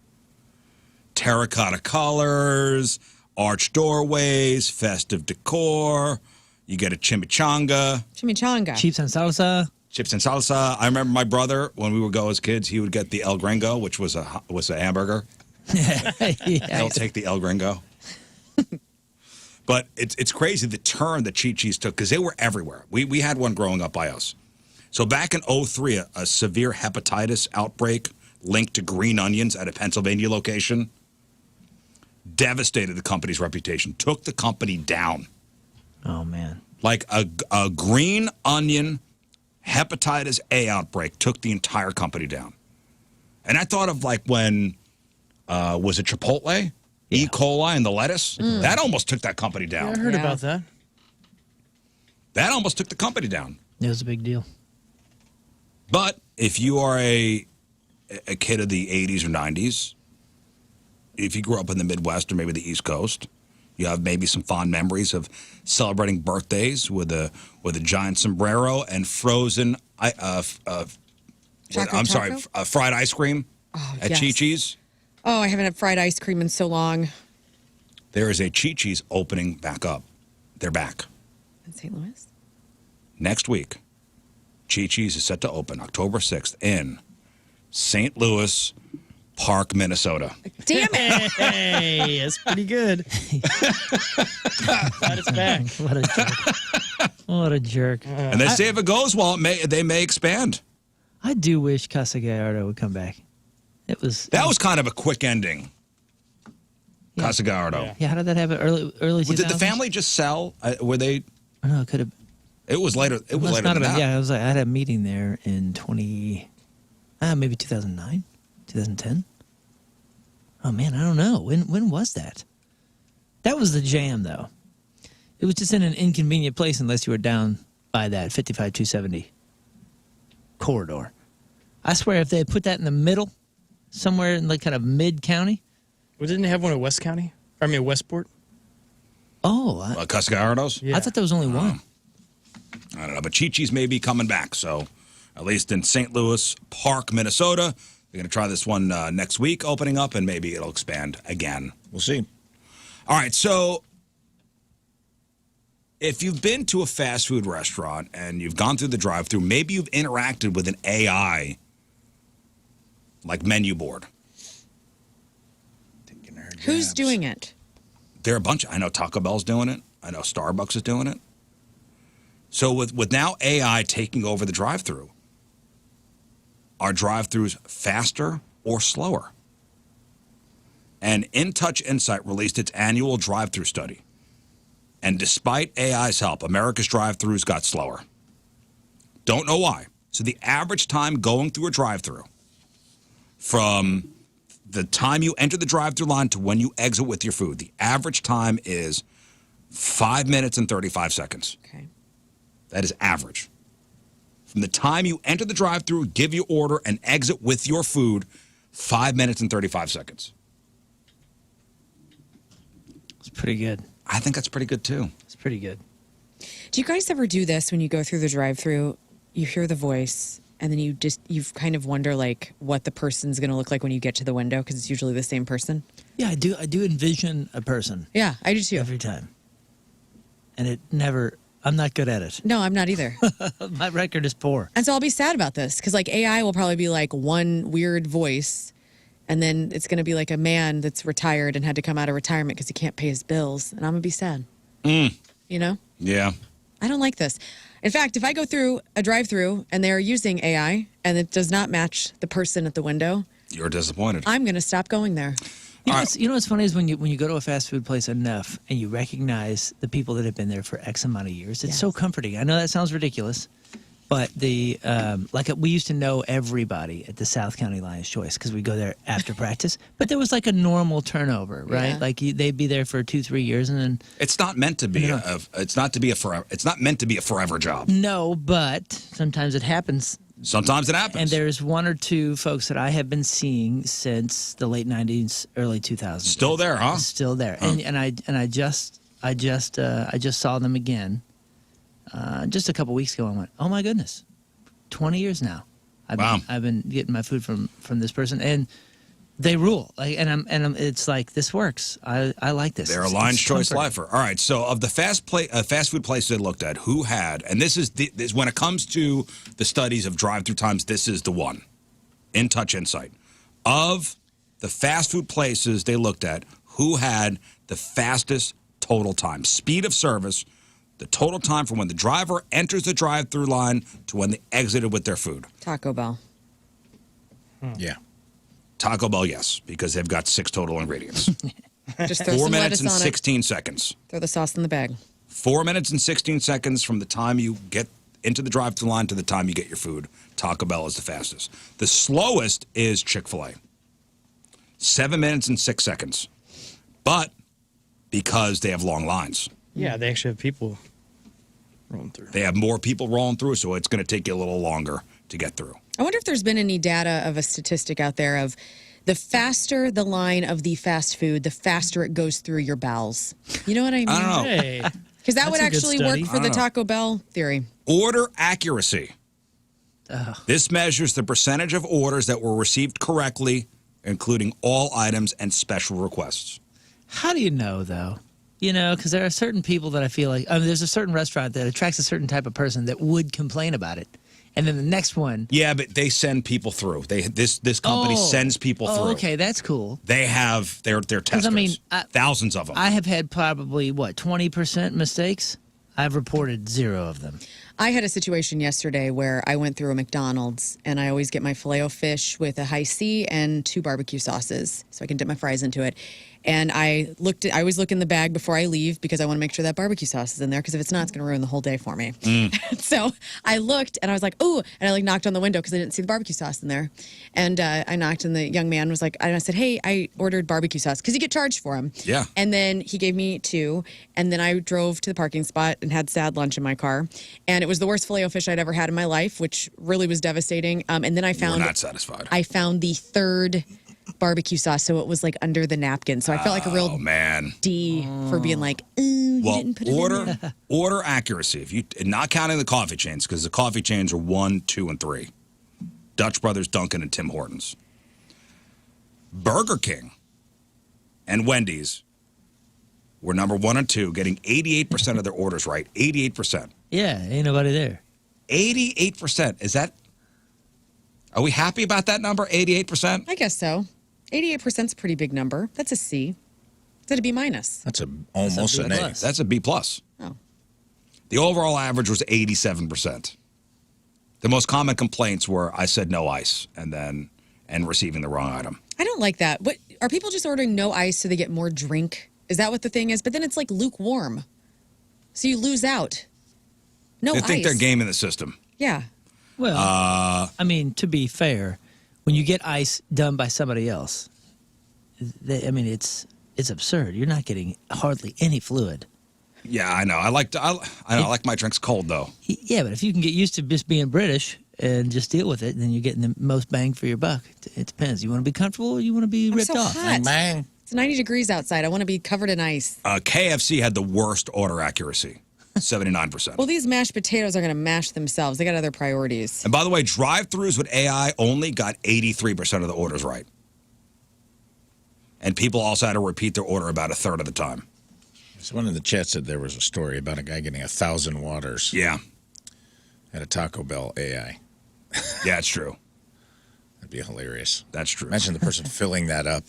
Terracotta colors, arched doorways, festive decor. You get a chimichanga. Chips and salsa. Chips and salsa. I remember my brother, when we would go as kids, he would get the El Gringo, which was a hamburger. He'll take the El Gringo. But it's crazy the turn that Chi-Chi's took, because they were everywhere. We had one growing up by us. So back in 2003, a severe hepatitis outbreak linked to green onions at a Pennsylvania location devastated the company's reputation, took the company down. Oh, man. Like a green onion hepatitis A outbreak took the entire company down. And I thought of like when, was it Chipotle? E. coli and the lettuce? That almost took that company down. Yeah, I heard about that. That almost took the company down. It was a big deal. But if you are a kid of the 80s or 90s, if you grew up in the Midwest or maybe the East Coast, you have maybe some fond memories of celebrating birthdays with a giant sombrero and frozen fried ice cream at Chi-Chi's. Oh, I haven't had fried ice cream in so long. There is a Chi-Chi's opening back up. They're back. In St. Louis? Next week, Chi-Chi's is set to open October 6th in St. Louis Park, Minnesota. Damn it. Hey, that's pretty good. Glad it's back. What a jerk. What a jerk. And they say if it goes well, they may expand. I do wish Casa Gallardo would come back. That was kind of a quick ending. Yeah. Casa Gallardo. Yeah, how did that happen? Early 2000s? Did the family just sell? Were they? No, it could have. It was later. It was later than that. Yeah, I had a meeting there in maybe 2009, 2010. Oh man, I don't know. When was that? That was the jam, though. It was just in an inconvenient place unless you were down by that 55-270 corridor. I swear, if they had put that in the middle, somewhere in like kind of mid-county. Well, didn't they have one at West County? Westport? Oh. Casa Gallardo's? Yeah. I thought there was only one. I don't know, but Chi-Chi's may be coming back. So at least in St. Louis Park, Minnesota, they're going to try this one next week, opening up, and maybe it'll expand again. We'll see. All right, so if you've been to a fast food restaurant and you've gone through the drive-thru, maybe you've interacted with an AI like menu board. Who's doing it? There are a bunch. I know Taco Bell's doing it. I know Starbucks is doing it. So with now AI taking over the drive-thru, are drive-thrus faster or slower? And InTouch Insight released its annual drive-thru study. And despite AI's help, America's drive-thrus got slower. Don't know why. So the average time going through a drive-thru from the time you enter the drive-thru line to when you exit with your food, the average time is 5 minutes and 35 seconds. Okay. That is average. From the time you enter the drive-thru, give your order, and exit with your food, 5 minutes and 35 seconds. It's pretty good. I think that's pretty good, too. It's pretty good. Do you guys ever do this when you go through the drive-thru? You hear the voice, and then you kind of wonder, like, what the person's going to look like when you get to the window, because it's usually the same person? Yeah, I do envision a person. Yeah, I do too. Every time. And it never, I'm not good at it. No, I'm not either. My record is poor. And so I'll be sad about this because like AI will probably be like one weird voice, and then it's going to be like a man that's retired and had to come out of retirement because he can't pay his bills, and I'm going to be sad. You know? Yeah. I don't like this. In fact, if I go through a drive-through and they're using AI and it does not match the person at the window, You're disappointed. I'm going to stop going there. You know what's funny is when you go to a fast food place enough and you recognize the people that have been there for X amount of years, it's so comforting. I know that sounds ridiculous, but we used to know everybody at the South County Lions Choice because we go there after practice. But there was like a normal turnover, right? Yeah. Like they'd be there for 2-3 years and then It's not meant to be. It's not meant to be a forever job. no, but sometimes it happens. Sometimes it happens. And there's one or two folks that I have been seeing since the late 90s, early 2000s. Still there, huh? Still there. And I just saw them again just a couple weeks ago. I went, oh my goodness, 20 years now. I've been getting my food from this person, and they rule. And it's like, this works. I like this. They're a Lions Choice lifer. All right. So of the fast food places they looked at, who had, and this is when it comes to the studies of drive-through times, this is the one. In Touch Insight. Of the fast food places they looked at, who had the fastest total time? Speed of service, the total time from when the driver enters the drive-through line to when they exited with their food. Taco Bell. Yeah. Taco Bell, yes, because they've got 6 total ingredients. Just throw 4 some minutes lettuce and on 16 seconds. Throw the sauce in the bag. 4 minutes and 16 seconds from the time you get into the drive-thru line to the time you get your food. Taco Bell is the fastest. The slowest is Chick-fil-A. 7 minutes and 6 seconds. But because they have long lines. Yeah, they actually have people rolling through. They have more people rolling through, so it's going to take you a little longer to get through. I wonder if there's been any data of a statistic out there of the faster the line of the fast food, the faster it goes through your bowels. You know what I mean? I don't know. Hey, Because that would that's a good actually work study. for the Taco Bell theory. Order accuracy. This measures the percentage of orders that were received correctly, including all items and special requests. How do you know, though? You know, because there are certain people that I feel like, there's a certain restaurant that attracts a certain type of person that would complain about it. And then the next one. Yeah, but they send people through. This company sends people through. Oh, okay, that's cool. They have their testers. I mean, thousands of them. I have had probably, 20% mistakes? I've reported 0 of them. I had a situation yesterday where I went through a McDonald's and I always get my Filet-O-Fish with a high C and 2 barbecue sauces so I can dip my fries into it. And I always look in the bag before I leave because I want to make sure that barbecue sauce is in there because if it's not, it's going to ruin the whole day for me. So I looked and I was like, ooh, and I knocked on the window because I didn't see the barbecue sauce in there. And I knocked and the young man was like, and I said, hey, I ordered barbecue sauce because you get charged for them. Yeah. And then he gave me 2. And then I drove to the parking spot and had sad lunch in my car. And it was the worst Filet-O-Fish I'd ever had in my life, which really was devastating. And then I found... You're not satisfied. I found the 3rd barbecue sauce, so it was like under the napkin. So I felt like a real D for being like, you didn't put it in there. Order accuracy. If you not counting the coffee chains, because the coffee chains are 1, 2, and 3. Dutch Brothers, Dunkin', and Tim Hortons. Burger King and Wendy's were number 1 and 2, getting 88% of their orders right. 88%. Yeah, ain't nobody there. 88%. Is that? Are we happy about that number? 88%? I guess so. 88% is a pretty big number. That's a C. Is that a B minus? That's almost an A. That's a B plus. Oh. The overall average was 87%. The most common complaints were I said no ice and receiving the wrong item. I don't like that. What are people just ordering no ice so they get more drink? Is that what the thing is? But then it's like lukewarm. So you lose out. No ice. They think they're gaming the system. Yeah. Well, I mean, to be fair, when you get ice done by somebody else, it's absurd. You're not getting hardly any fluid. Yeah, I know. I like my drinks cold though. Yeah, but if you can get used to just being British and just deal with it, then you're getting the most bang for your buck. It depends. You want to be comfortable or you want to be ripped off? Hot. Bang. It's 90 degrees outside. I want to be covered in ice. KFC had the worst order accuracy, 79%. Well, these mashed potatoes are going to mash themselves. They got other priorities. And by the way, drive-thrus with AI only got 83% of the orders right. And people also had to repeat their order about a third of the time. Someone in the chat said there was a story about a guy getting 1,000 waters. Yeah. At a Taco Bell AI. Yeah, it's true. That'd be hilarious. That's true. Imagine the person filling that up.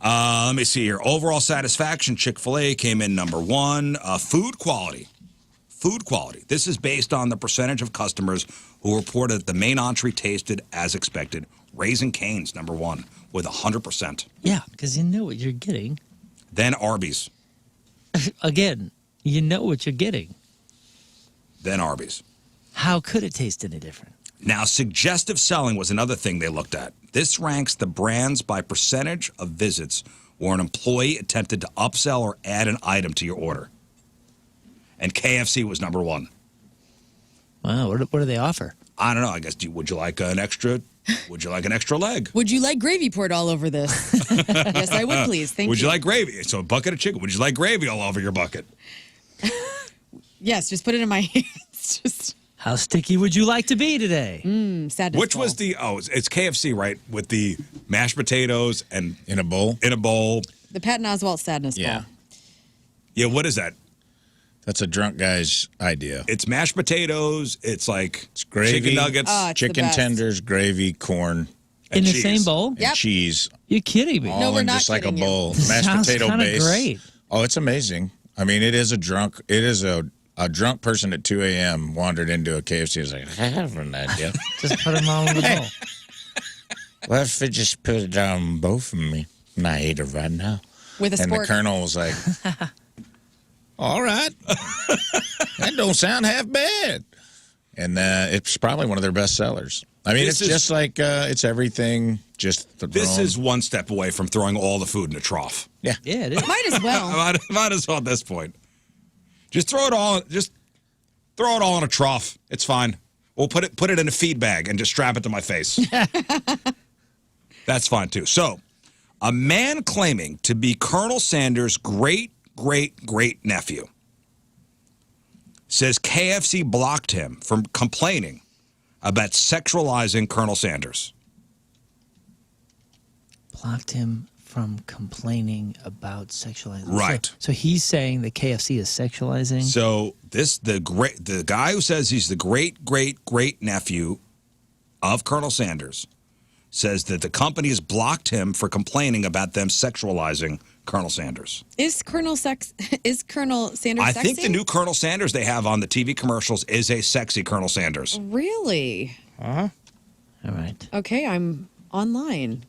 Let me see here. Overall satisfaction, Chick-fil-A came in number 1. Food quality. Food quality. This is based on the percentage of customers who reported that the main entree tasted as expected. Raising Cane's, number 1, with 100%. Yeah, because you know what you're getting. Then Arby's. Again, you know what you're getting. Then Arby's. How could it taste any different? Now, suggestive selling was another thing they looked at. This ranks the brands by percentage of visits where an employee attempted to upsell or add an item to your order. And KFC was number 1. Wow, what do they offer? I don't know. I guess, would you like an extra leg? Would you like gravy poured all over this? Yes, I would, please. Thank you. Would you like gravy? So a bucket of chicken. Would you like gravy all over your bucket? Yes, just put it in my hands. Just... How sticky would you like to be today? Sadness Which ball. was the, it's KFC, right? With the mashed potatoes and... In a bowl? In a bowl. The Patton Oswalt sadness Yeah. ball. Yeah, what is that? That's a drunk guy's idea. It's mashed potatoes. It's like It's gravy, chicken nuggets. it's the chicken best. tenders, gravy, corn, In the cheese. same bowl? and Yep. cheese. You're kidding me. All we're in not just like a kidding you. bowl. This Mashed sounds potato kinda base. great. Oh, it's amazing. I mean, it is a drunk person at 2 a.m. wandered into a KFC and was like, I have an idea. Just put them all in the bowl. What if we just put it on both of me? And I ate it right now. With a And the spork. colonel was like, all right. That don't sound half bad. And it's probably one of their best sellers. I mean, This it's is- just like, it's everything just This thrown. is one step away from throwing all the food in a trough. Yeah, it is. Might as well. Might as well at this point. Just throw it all. Just throw it all in a trough. It's fine. We'll put it in a feed bag and just strap it to my face. That's fine too. So, a man claiming to be Colonel Sanders' great nephew says KFC blocked him from complaining about sexualizing Colonel Sanders. Blocked him from complaining about sexualizing. Right. So he's saying that KFC is sexualizing. So the guy who says he's the great nephew of Colonel Sanders says that the company has blocked him for complaining about them sexualizing Colonel Sanders. Is Colonel Sanders I sexy? think the new Colonel Sanders they have on the TV commercials is a sexy Colonel Sanders. Really? All right. Okay, I'm online.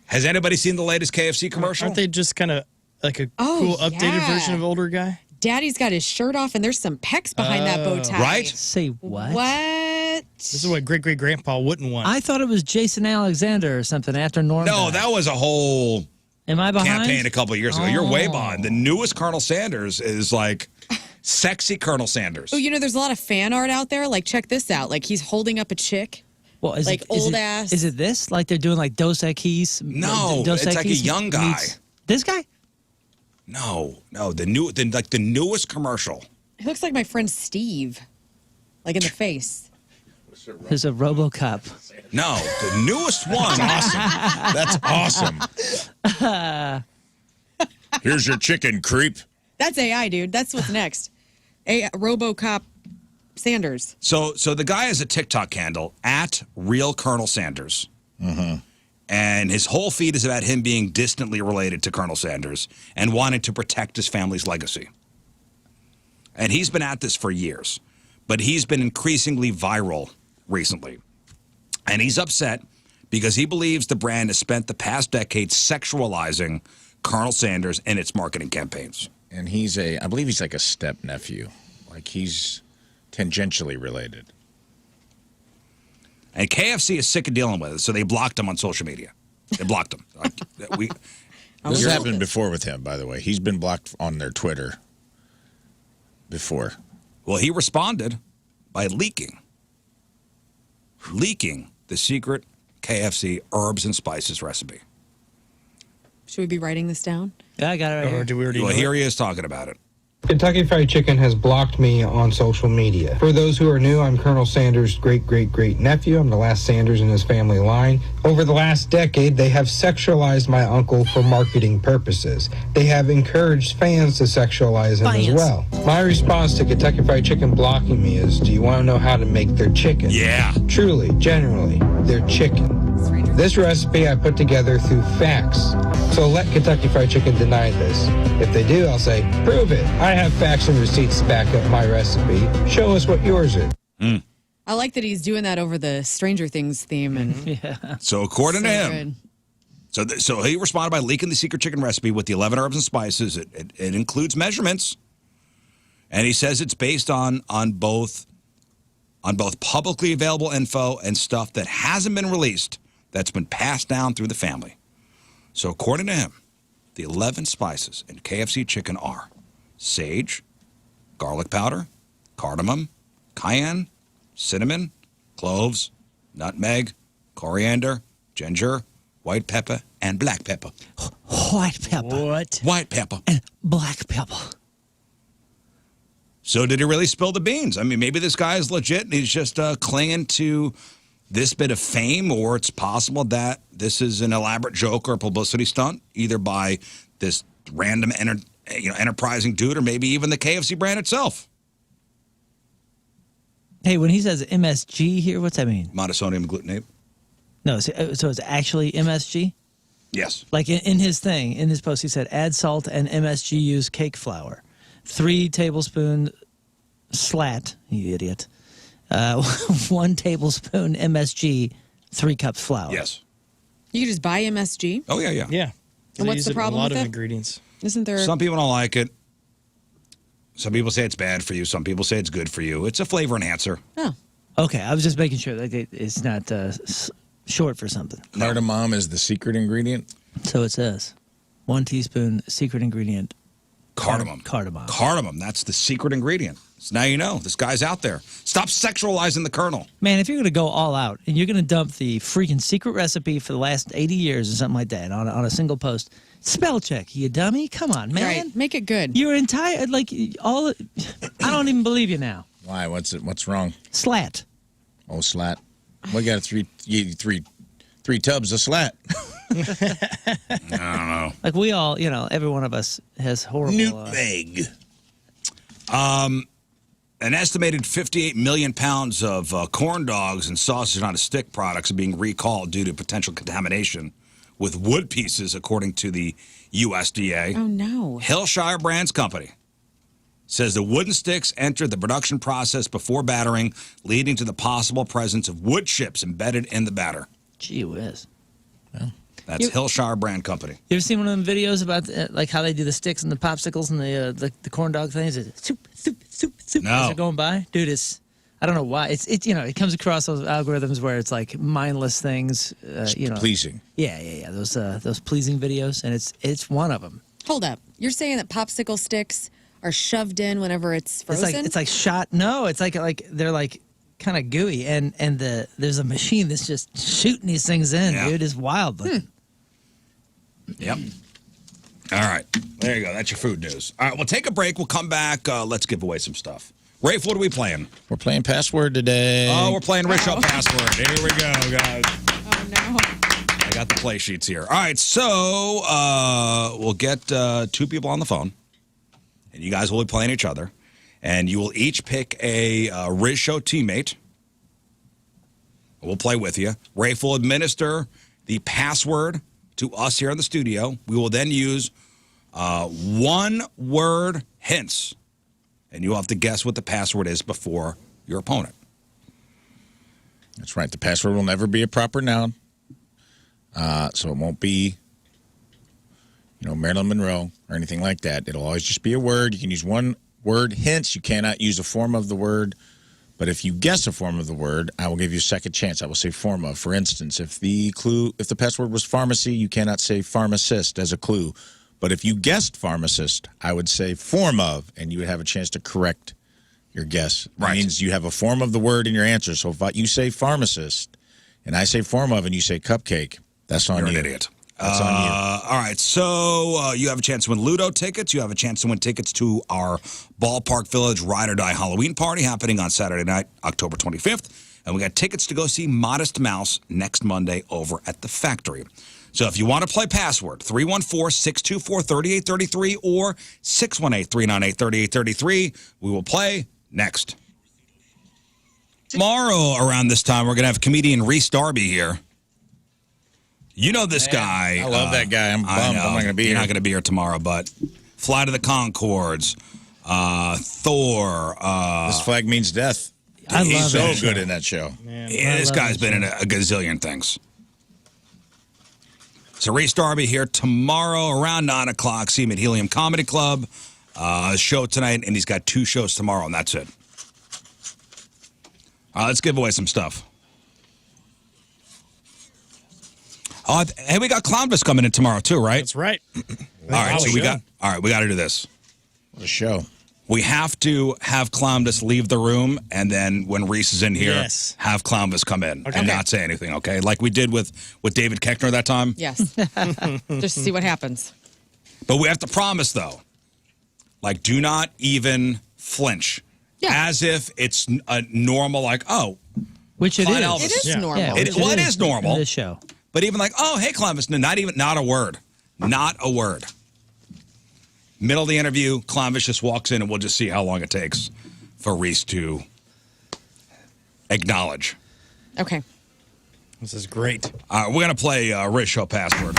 Has anybody seen the latest KFC commercial? Aren't they just kind of like a Oh, cool updated yeah. version of older guy? Daddy's got his shirt off, and there's some pecs behind that bow tie. Right? Say what? What? This is what great grandpa wouldn't want. I thought it was Jason Alexander or something after Norm. No, died. that was a whole Am I behind? campaign a couple of years ago. You're way Oh. behind. The newest Colonel Sanders is like sexy Colonel Sanders. Oh, you know, there's a lot of fan art out there. Like, check this out. Like, he's holding up a chick. Well, is Like it, is old it- ass- Is it this? Like they're doing like Dos Equis? No, Dos it's like a Equis young guy. meets- This guy? No, the newest commercial. He looks like my friend Steve. Like, in the face. There's a RoboCop. No, the newest one. That's awesome. Here's your chicken, creep. That's AI, dude. That's what's next. RoboCop Sanders. So the guy has a TikTok handle at Real Colonel Sanders. And his whole feed is about him being distantly related to Colonel Sanders and wanting to protect his family's legacy. And he's been at this for years, but he's been increasingly viral recently. And he's upset because he believes the brand has spent the past decade sexualizing Colonel Sanders in its marketing campaigns. And I believe he's like a step nephew. Like he's tangentially related. And KFC is sick of dealing with it, so they blocked him on social media. They blocked him. This has happened before with him, by the way. He's been blocked on their Twitter before. Well, he responded by leaking the secret KFC herbs and spices recipe. Should we be writing this down? Yeah, I got it right Or here. do we already Well, know here it? he is talking about it. Kentucky Fried Chicken has blocked me on social media. For those who are new, I'm Colonel Sanders' great-great-great-nephew. I'm the last Sanders in his family line. Over the last decade, they have sexualized my uncle for marketing purposes. They have encouraged fans to sexualize him as well. My response to Kentucky Fried Chicken blocking me is, do you want to know how to make their chicken? Yeah. Truly, genuinely, their chicken. This recipe I put together through facts. So let Kentucky Fried Chicken deny this. If they do, I'll say, prove it. I have facts and receipts to back up my recipe. Show us what yours is. I like that he's doing that over the Stranger Things theme. And So according to so him, good. so he responded by leaking the secret chicken recipe with the 11 herbs and spices. It includes measurements, and he says it's based on both publicly available info and stuff that hasn't been released that's been passed down through the family. So according to him, the 11 spices in KFC chicken are sage, garlic powder, cardamom, cayenne, cinnamon, cloves, nutmeg, coriander, ginger, white pepper, and black pepper. White pepper. What? White pepper. And black pepper. So did he really spill the beans? I mean, maybe this guy is legit and he's just clinging to this bit of fame, or it's possible that this is an elaborate joke or a publicity stunt, either by this random enterprising dude or maybe even the KFC brand itself. Hey, when he says MSG here, what's that mean? Monosodium glutamate. No, so it's actually MSG? Yes. Like in his thing, in his post, he said, add salt and MSG use cake flour. 3 tablespoon slat, you idiot. 1 tablespoon MSG, 3 cups flour. Yes. You can just buy MSG. Oh, yeah. Yeah. And what's the problem A lot with of it? ingredients. Isn't there? Some people don't like it. Some people say it's bad for you. Some people say it's good for you. It's a flavor enhancer. Oh. Okay, I was just making sure that it's not short for something. Cardamom is the secret ingredient. So it says 1 teaspoon secret ingredient. Cardamom. Cardamom. That's the secret ingredient. So now you know. This guy's out there. Stop sexualizing the Colonel. Man, if you're going to go all out and you're going to dump the freaking secret recipe for the last 80 years or something like that on a single post, spell check, you dummy. Come on, man. Right. Make it good. Your entire, I don't even believe you now. Why? What's wrong? Slat. Oh, slat. We got three tubs of slat. I don't know. Like we all, every one of us has horrible. Nutmeg. An estimated 58 million pounds of corn dogs and sausage on a stick products are being recalled due to potential contamination with wood pieces, according to the USDA. Oh, no. Hillshire Brands Company says the wooden sticks entered the production process before battering, leading to the possible presence of wood chips embedded in the batter. Gee whiz. That's Hillshire Brand Company. You ever seen one of them videos about like how they do the sticks and the popsicles and the corn dog things? It's soup. No. As they're going by, dude. I don't know why. It comes across those algorithms where it's like mindless things. Pleasing. Yeah. Those pleasing videos, and it's one of them. Hold up. You're saying that popsicle sticks are shoved in whenever it's frozen? It's like shot. No, it's like they're like kind of gooey, and there's a machine that's just shooting these things in, dude. It's wild looking. Yep. All right. There you go. That's your food news. All right. We'll take a break. We'll come back. Let's give away some stuff. Rafe, what are we playing? We're playing Password today. Oh, we're playing Rizzuto Password. Here we go, guys. Oh, no. I got the play sheets here. All right. So we'll get 2 people on the phone, and you guys will be playing each other, and you will each pick a Rizz Show teammate. We'll play with you. Rafe will administer the password to us here in the studio. We will then use 1-word hints, and you have to guess what the password is before your opponent. That's right. The password will never be a proper noun. So it won't be, Marilyn Monroe or anything like that. It'll always just be a word. You can use 1-word hints. You cannot use a form of the word. But if you guess a form of the word, I will give you a second chance. I will say form of. For instance, if the password was pharmacy, you cannot say pharmacist as a clue. But if you guessed pharmacist, I would say form of, and you would have a chance to correct your guess. That means you have a form of the word in your answer. So if you say pharmacist, and I say form of, and you say cupcake, that's on you. You're an idiot. That's on you. All right, so you have a chance to win Ludo tickets. You have a chance to win tickets to our Ballpark Village Ride or Die Halloween party happening on Saturday night, October 25th. And we got tickets to go see Modest Mouse next Monday over at the Factory. So if you want to play password, 314-624-3833 or 618-398-3833, we will play next. Tomorrow around this time, we're going to have comedian Rizz Darby here. You know this guy. I love that guy. I'm bummed I'm not going to be here. You're not going to be here tomorrow, but Flight of the Conchords, Thor. This flag means death. I love He's so that good show. in that show. Man, Yeah, this guy's been in a gazillion things. So Rizz Darby here tomorrow around 9 o'clock. See him at Helium Comedy Club. Show tonight, and he's got 2 shows tomorrow, and that's it. Let's give away some stuff. Hey, we got Clownbus coming in tomorrow too, right? That's right. All right, so we got to do this. What a show. We have to have Clownbus leave the room, and then when Rizz is in here, Yes. have Clownbus come in Okay. and not say anything, okay? Like we did with David Koechner that time. Yes. Just to see what happens. But we have to promise, though, like, do not even flinch. Yeah. As if it's a normal, like, oh, Which it Clyde is. Elvis. It is Yeah. normal. Yeah, It- which well, it is normal. in this show. but even like, oh, hey, Columbus, no, not a word. Not a word. Middle of the interview, Columbus just walks in, and we'll just see how long it takes for Rizz to acknowledge. Okay. This is great. We're going to play Rizz Show Password.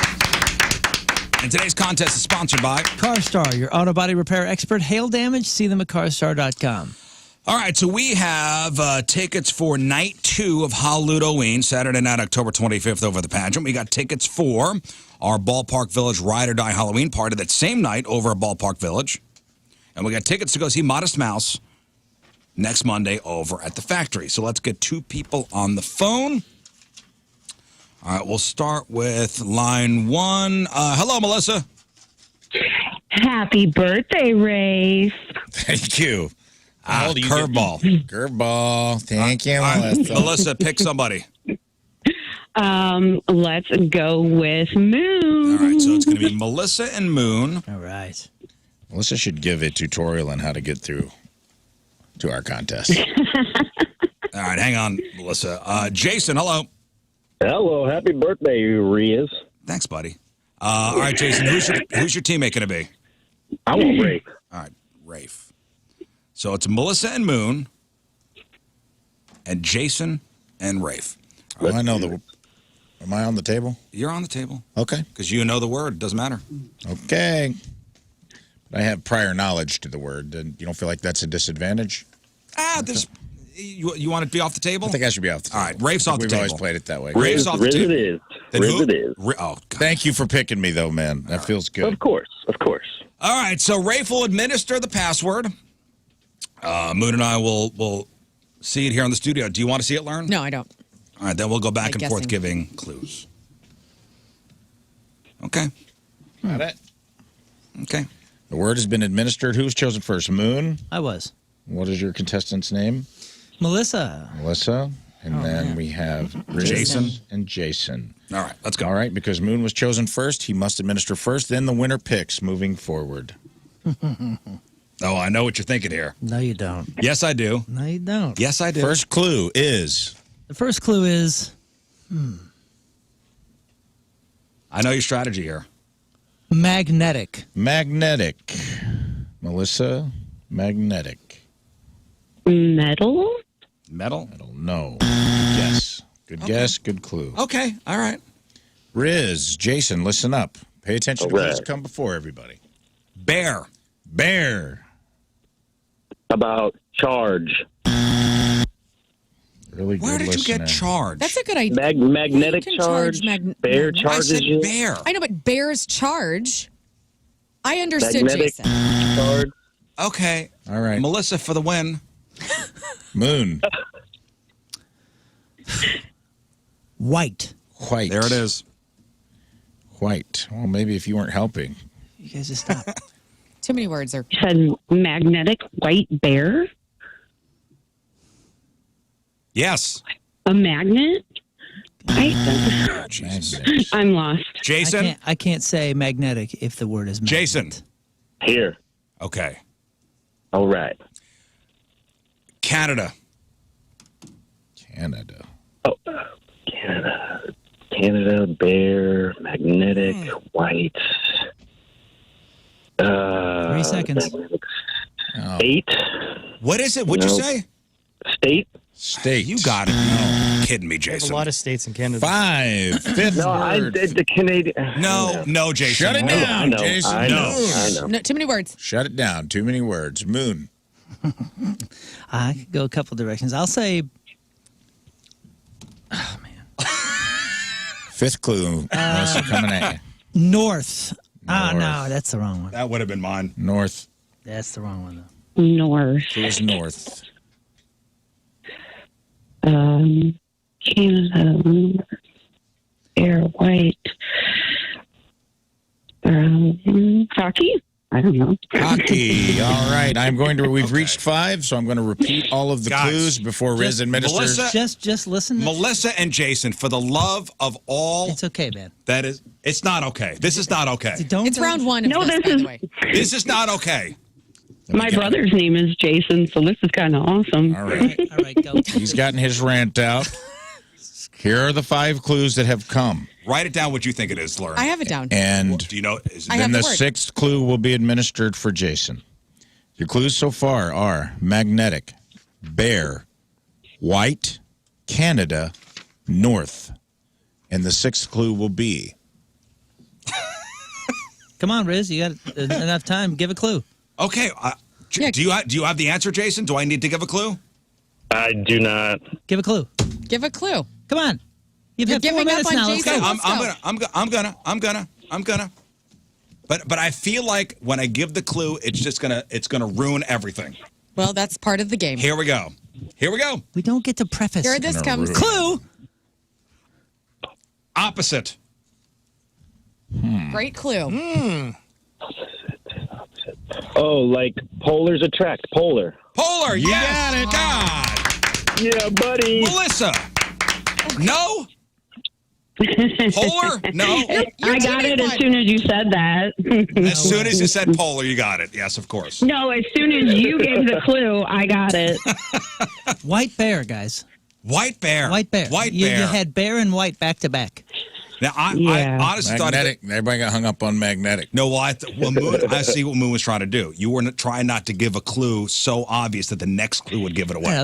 And today's contest is sponsored by CarStar, your auto body repair expert. Hail damage, see them at carstar.com. All right, so we have tickets for night 2 of Halloween, Saturday night, October 25th over the pageant. We got tickets for our Ballpark Village Ride or Die Halloween party that same night over at Ballpark Village. And we got tickets to go see Modest Mouse next Monday over at the Factory. So let's get 2 people on the phone. All right, we'll start with line 1. Hello, Melissa. Happy birthday, Rafe. Thank you. Curveball. Curveball. Thank you, All right, Melissa. Melissa, pick somebody. Let's go with Moon. All right, so it's going to be Melissa and Moon. All right. Melissa should give a tutorial on how to get through to our contest. All right, hang on, Melissa. Jason, hello. Hello, happy birthday, Rizz. Thanks, buddy. All right, Jason, who's your teammate going to be? I want Rafe. All right, Rafe. So it's Melissa and Moon, and Jason and Rafe. Oh, I know the. Am I on the table? You're on the table Okay. because you know the word. Doesn't matter. Okay. But I have prior knowledge to the word, and you don't feel like that's a disadvantage? You want to be off the table? I think I should be off the table. All right, Rafe's off the We've table. always played it that way. Rafe's off the Rizz table. it is. Then Rizz who? it is. Oh, God. Thank you for picking me, though, man. That feels good. Of course, of course. All right, so Rafe will administer the password. Moon and I will see it here in the studio. Do you want to see it, Learn? No, I don't. All right, then we'll go back Like and forth guessing. giving clues. Okay. Got it. Okay. The word has been administered. Who's chosen first? Moon. I was. What is your contestant's name? Melissa. Melissa. And then we have Rizz Jason. and Jason. All right, let's go. All right, because Moon was chosen first, he must administer first, then the winner picks moving forward. Oh, I know what you're thinking here. No, you don't. Yes, I do. No, you don't. Yes, I do. First clue is The first clue is I know your strategy here. magnetic. magnetic. Melissa, magnetic. Metal? Metal? I don't know. Good guess. Good guess, good clue. Okay, all right. Rizz, Jason, listen up. Pay attention to All right. what's come before everybody. Bear. Bear. About charge. Really good Where did you listener. get charged? That's a good idea. Magnetic You can charge charge. Bear I I charges said you. bear. I know, but bears charge. I understood, Magnetic Jason. charge. Okay. All right. Melissa for the win. Moon. White. White. There it is. White. Well, maybe if you weren't helping. You guys just stop. Too many words are. You said magnetic white bear? Yes. A magnet? I'm lost. Jason? I can't say magnetic if the word is magnet. Jason. Here. Okay. All right. Canada. Canada. Oh, Canada, bear, magnetic, white. 3 seconds. State. What is it? What'd you say? State. State. You got it. No. Kidding me, There's Jason. a lot of states in Canada. 5. Fifth No, I word. did the Canadian. No, Jason. Shut it No. down, I know. Jason. I No. know. No, too many words. Shut it down. Too many words. Moon. I could go a couple directions. I'll say. Fifth clue. Melissa, coming at you. North. Ah, North. no, that's the wrong one. That would have been mine. North. That's the wrong one, though. North. Clue is north. Canada. Air white. Hockey? I don't know. Hockey. All right. We've reached 5, so I'm going to repeat all of the Guys, clues before Rizz administers. Melissa, Just listen. Melissa and Jason, for the love of all It's okay, man. that is, it's not okay. This is not okay. It's round one of No, this, this by is- the way. This is not okay. My brother's name is Jason, so this is kind of awesome. All right. All right, go. He's gotten his rant out. Here are the 5 clues that have come. Write it down what you think it is, Lauren. I have it down. And Do you know? Is it, I then have the the word. 6th clue will be administered for Jason. Your clues so far are magnetic, bear, white, Canada, north. And the 6th clue will be Come on, Riz. You got enough time. Give a clue. okay. Yeah. Do you have the answer, Jason? Do I need to give a clue? I do not. Give a clue. Give a clue. Come on. You've You're had 4 giving up minutes on now. Let's Jason. go. Let's I'm gonna. But I feel like when I give the clue, it's gonna ruin everything. Well, that's part of the game. Here we go. We don't get to preface. Here this comes. Clue. Opposite. Great clue. Oh, like polars attract. Polar. Polar. You got it. God. Yeah, buddy. Melissa. No. Polar. No. I got it as soon as you said that. As soon as you said polar, you got it. Yes, of course. No, as soon as you gave the clue, I got it. White bear, guys. White bear. White bear. White You bear. had bear and white back to back. Now, I honestly thought magnetic. Everybody got hung up on magnetic. No, well, Moon, I see what Moon was trying to do. You were trying not to give a clue so obvious that the next clue would give it away. Yeah, I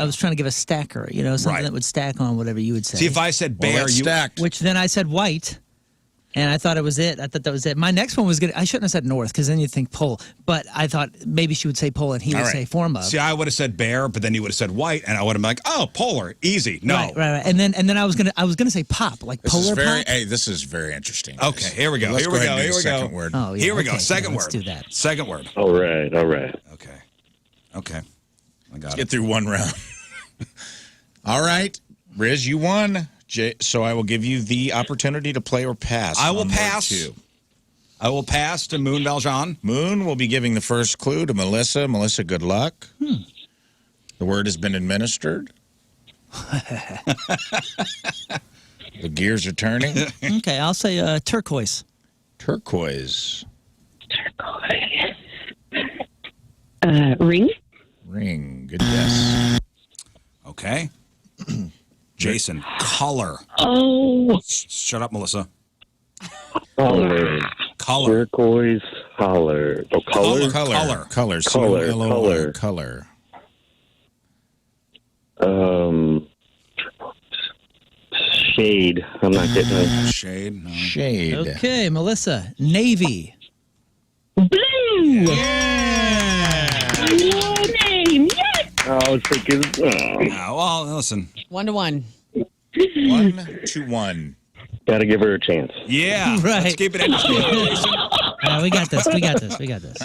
was trying to give a stacker, something Right. that would stack on whatever you would say. See, if I said bear, Well, you stacked. Which then I said white, and I thought it was it. I thought that was it. My next one was good. I shouldn't have said north because then you'd think pole. But I thought maybe she would say pole and he would All right. say form of. See, I would have said bear, but then you would have said white, and I would have been like, oh, polar, easy. No. Right. And then I was gonna say pop, like This is polar very. pop. Hey, this is very interesting. guys. Okay, here we go. Let's Here go we ahead go. and do Here the we second go. word. Oh, yeah. Here we go. Okay, Second let's word. do that. Second word. All right. Okay. I got Get it. through one round. All right, Rizz, you won. So I will give you the opportunity to play or pass. I will on word pass. 2. I will pass to Moon Valjean. Moon will be giving the first clue to Melissa. Melissa, good luck. The word has been administered. The gears are turning. Okay, I'll say turquoise. Turquoise. Ring? Ring. Good guess. Okay. Jason, color. Oh, Shut up, Melissa. Color. Color. Turquoise. Color. Oh, color. Color. Color. Color. C-O-L-O-R. Color. Shade. I'm not getting it. Shade. No. Shade. Okay, Melissa, navy. blue. Yeah. No name. Yes. I was thinking. Well, listen. 1-1. 1-1. Gotta give her a chance. Yeah. Right. Let's keep it interesting. Jason. We got this. We got this.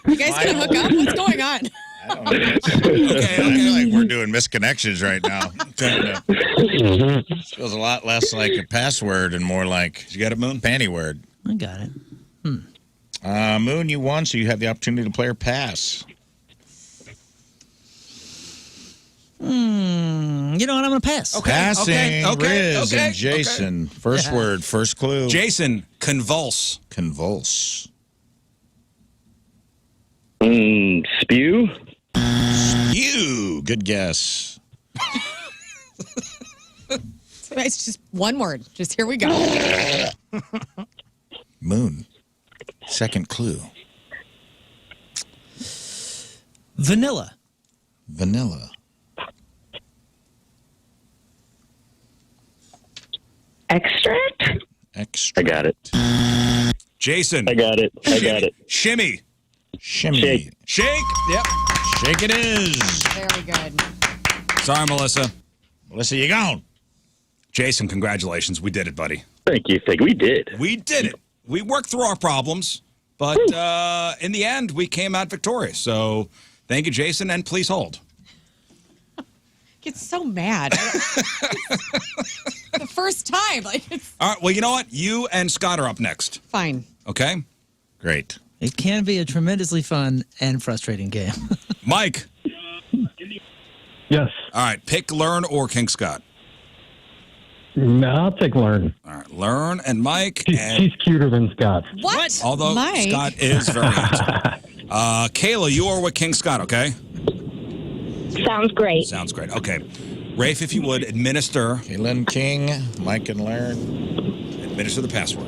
You guys gonna hook up? What's going on? I feel like we're doing misconnections right now. This feels a lot less like a password and more like You got it, Moon? panty word. I got it. Moon, you won, so you have the opportunity to play or pass. You know what? I'm going to pass. Okay. Passing. Rizz and Jason. Okay. First word, first clue. Jason, convulse. Convulse. Spew. You. Good guess. It's just one word. Just here we go. Moon. Second clue. Vanilla. Vanilla. Extract? Extra. I got it. Jason. I got it. I got it. Shimmy. Shimmy. Shake. Shake. Yep. Shake it is. Very good. Sorry, Melissa. Melissa, you gone. Jason, congratulations. We did it, buddy. Thank you. We did. We did it. We worked through our problems, but in the end, we came out victorious. So thank you, Jason, and please hold. Get so mad. The first time. It's All right. Well, you know what? You and Scott are up next. fine. Okay? Great. It can be a tremendously fun and frustrating game. Mike. Yes. All right. Pick Learn or King Scott. No, I'll take Learn. All right. Learn and Mike. She's cuter than Scott. What? Although Mike? Scott is very handsome. Kayla, you are with King Scott, okay? Sounds great. Sounds great. Okay. Rafe, if you would, administer. Kaylin King, Mike and Learn. Administer the password.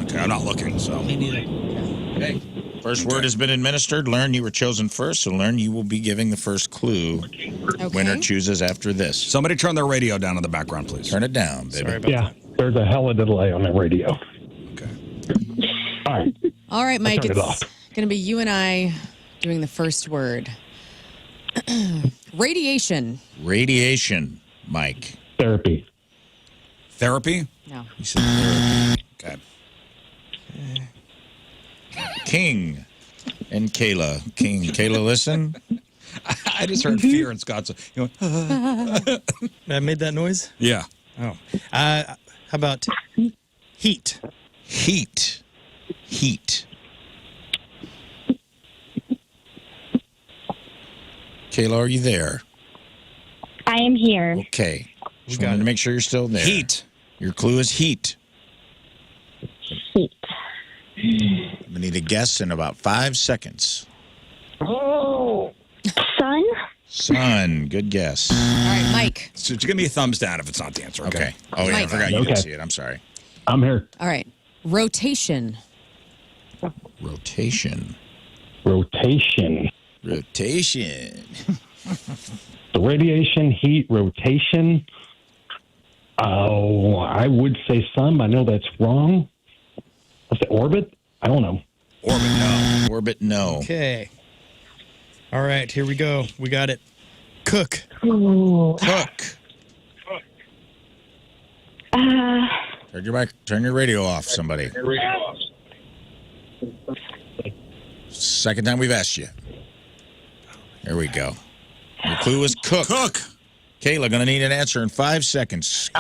Okay, I'm not looking, so. Me neither. Okay. First word has been administered. Learn, you were chosen first, so Learn, you will be giving the first clue. Okay. Winner chooses after this. Somebody turn their radio down in the background, please. Turn it down, baby. Sorry about Yeah, there's a hell of a delay on the radio. Okay. All right. All right, Mike. turned it It's off. going to be you and I doing the first word. Radiation. Radiation, Mike. Therapy. Therapy? No. You said therapy. Okay. King and Kayla. King. Kayla, listen. I just heard fear in Scott's. You know, I made that noise? yeah. Oh. How about heat? Heat. Heat. Kayla, are you there? I am here. Okay. Just got wanted to it. make sure you're still there. Heat. Your clue is heat. Heat. I'm going to need a guess in about 5 seconds. Oh. Sun? Sun. Good guess. All right, Mike. So give me a thumbs down if it's not the answer. Okay. Okay. Oh, yeah, I Mike. forgot you Okay. didn't see it. I'm sorry. I'm here. All right. Rotation. Rotation. Rotation. Rotation. The radiation, heat, rotation. Oh, I would say sun, but I know that's wrong. What's the orbit? I don't know. Orbit, no. Orbit, no. Okay. All right, here we go. We got it. Cook. Cook. Uh, Turn your radio off, somebody. Second time we've asked you. There we go. Your clue is cook. Cook. Kayla, gonna need an answer in 5 seconds.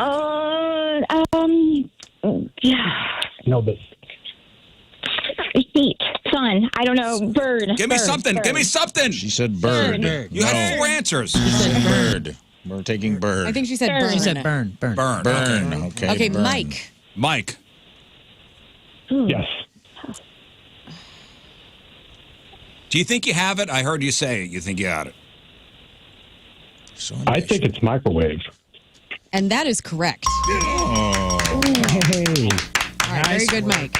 yeah. No, but Heat. Sun. I don't know. Bird. Give me Bird. something. Bird. Give me something. She said bird. Bird. You had 4 answers. Bird. We're taking bird. I think she said Burn. burn. She said burn. Burn. Burn. Okay. Okay. Okay, burn. Mike. Mike. yes. Do you think you have it? I heard you say you think you had it. So I think it's microwave. And that is correct. Oh, Hey. All right, very good, Mike.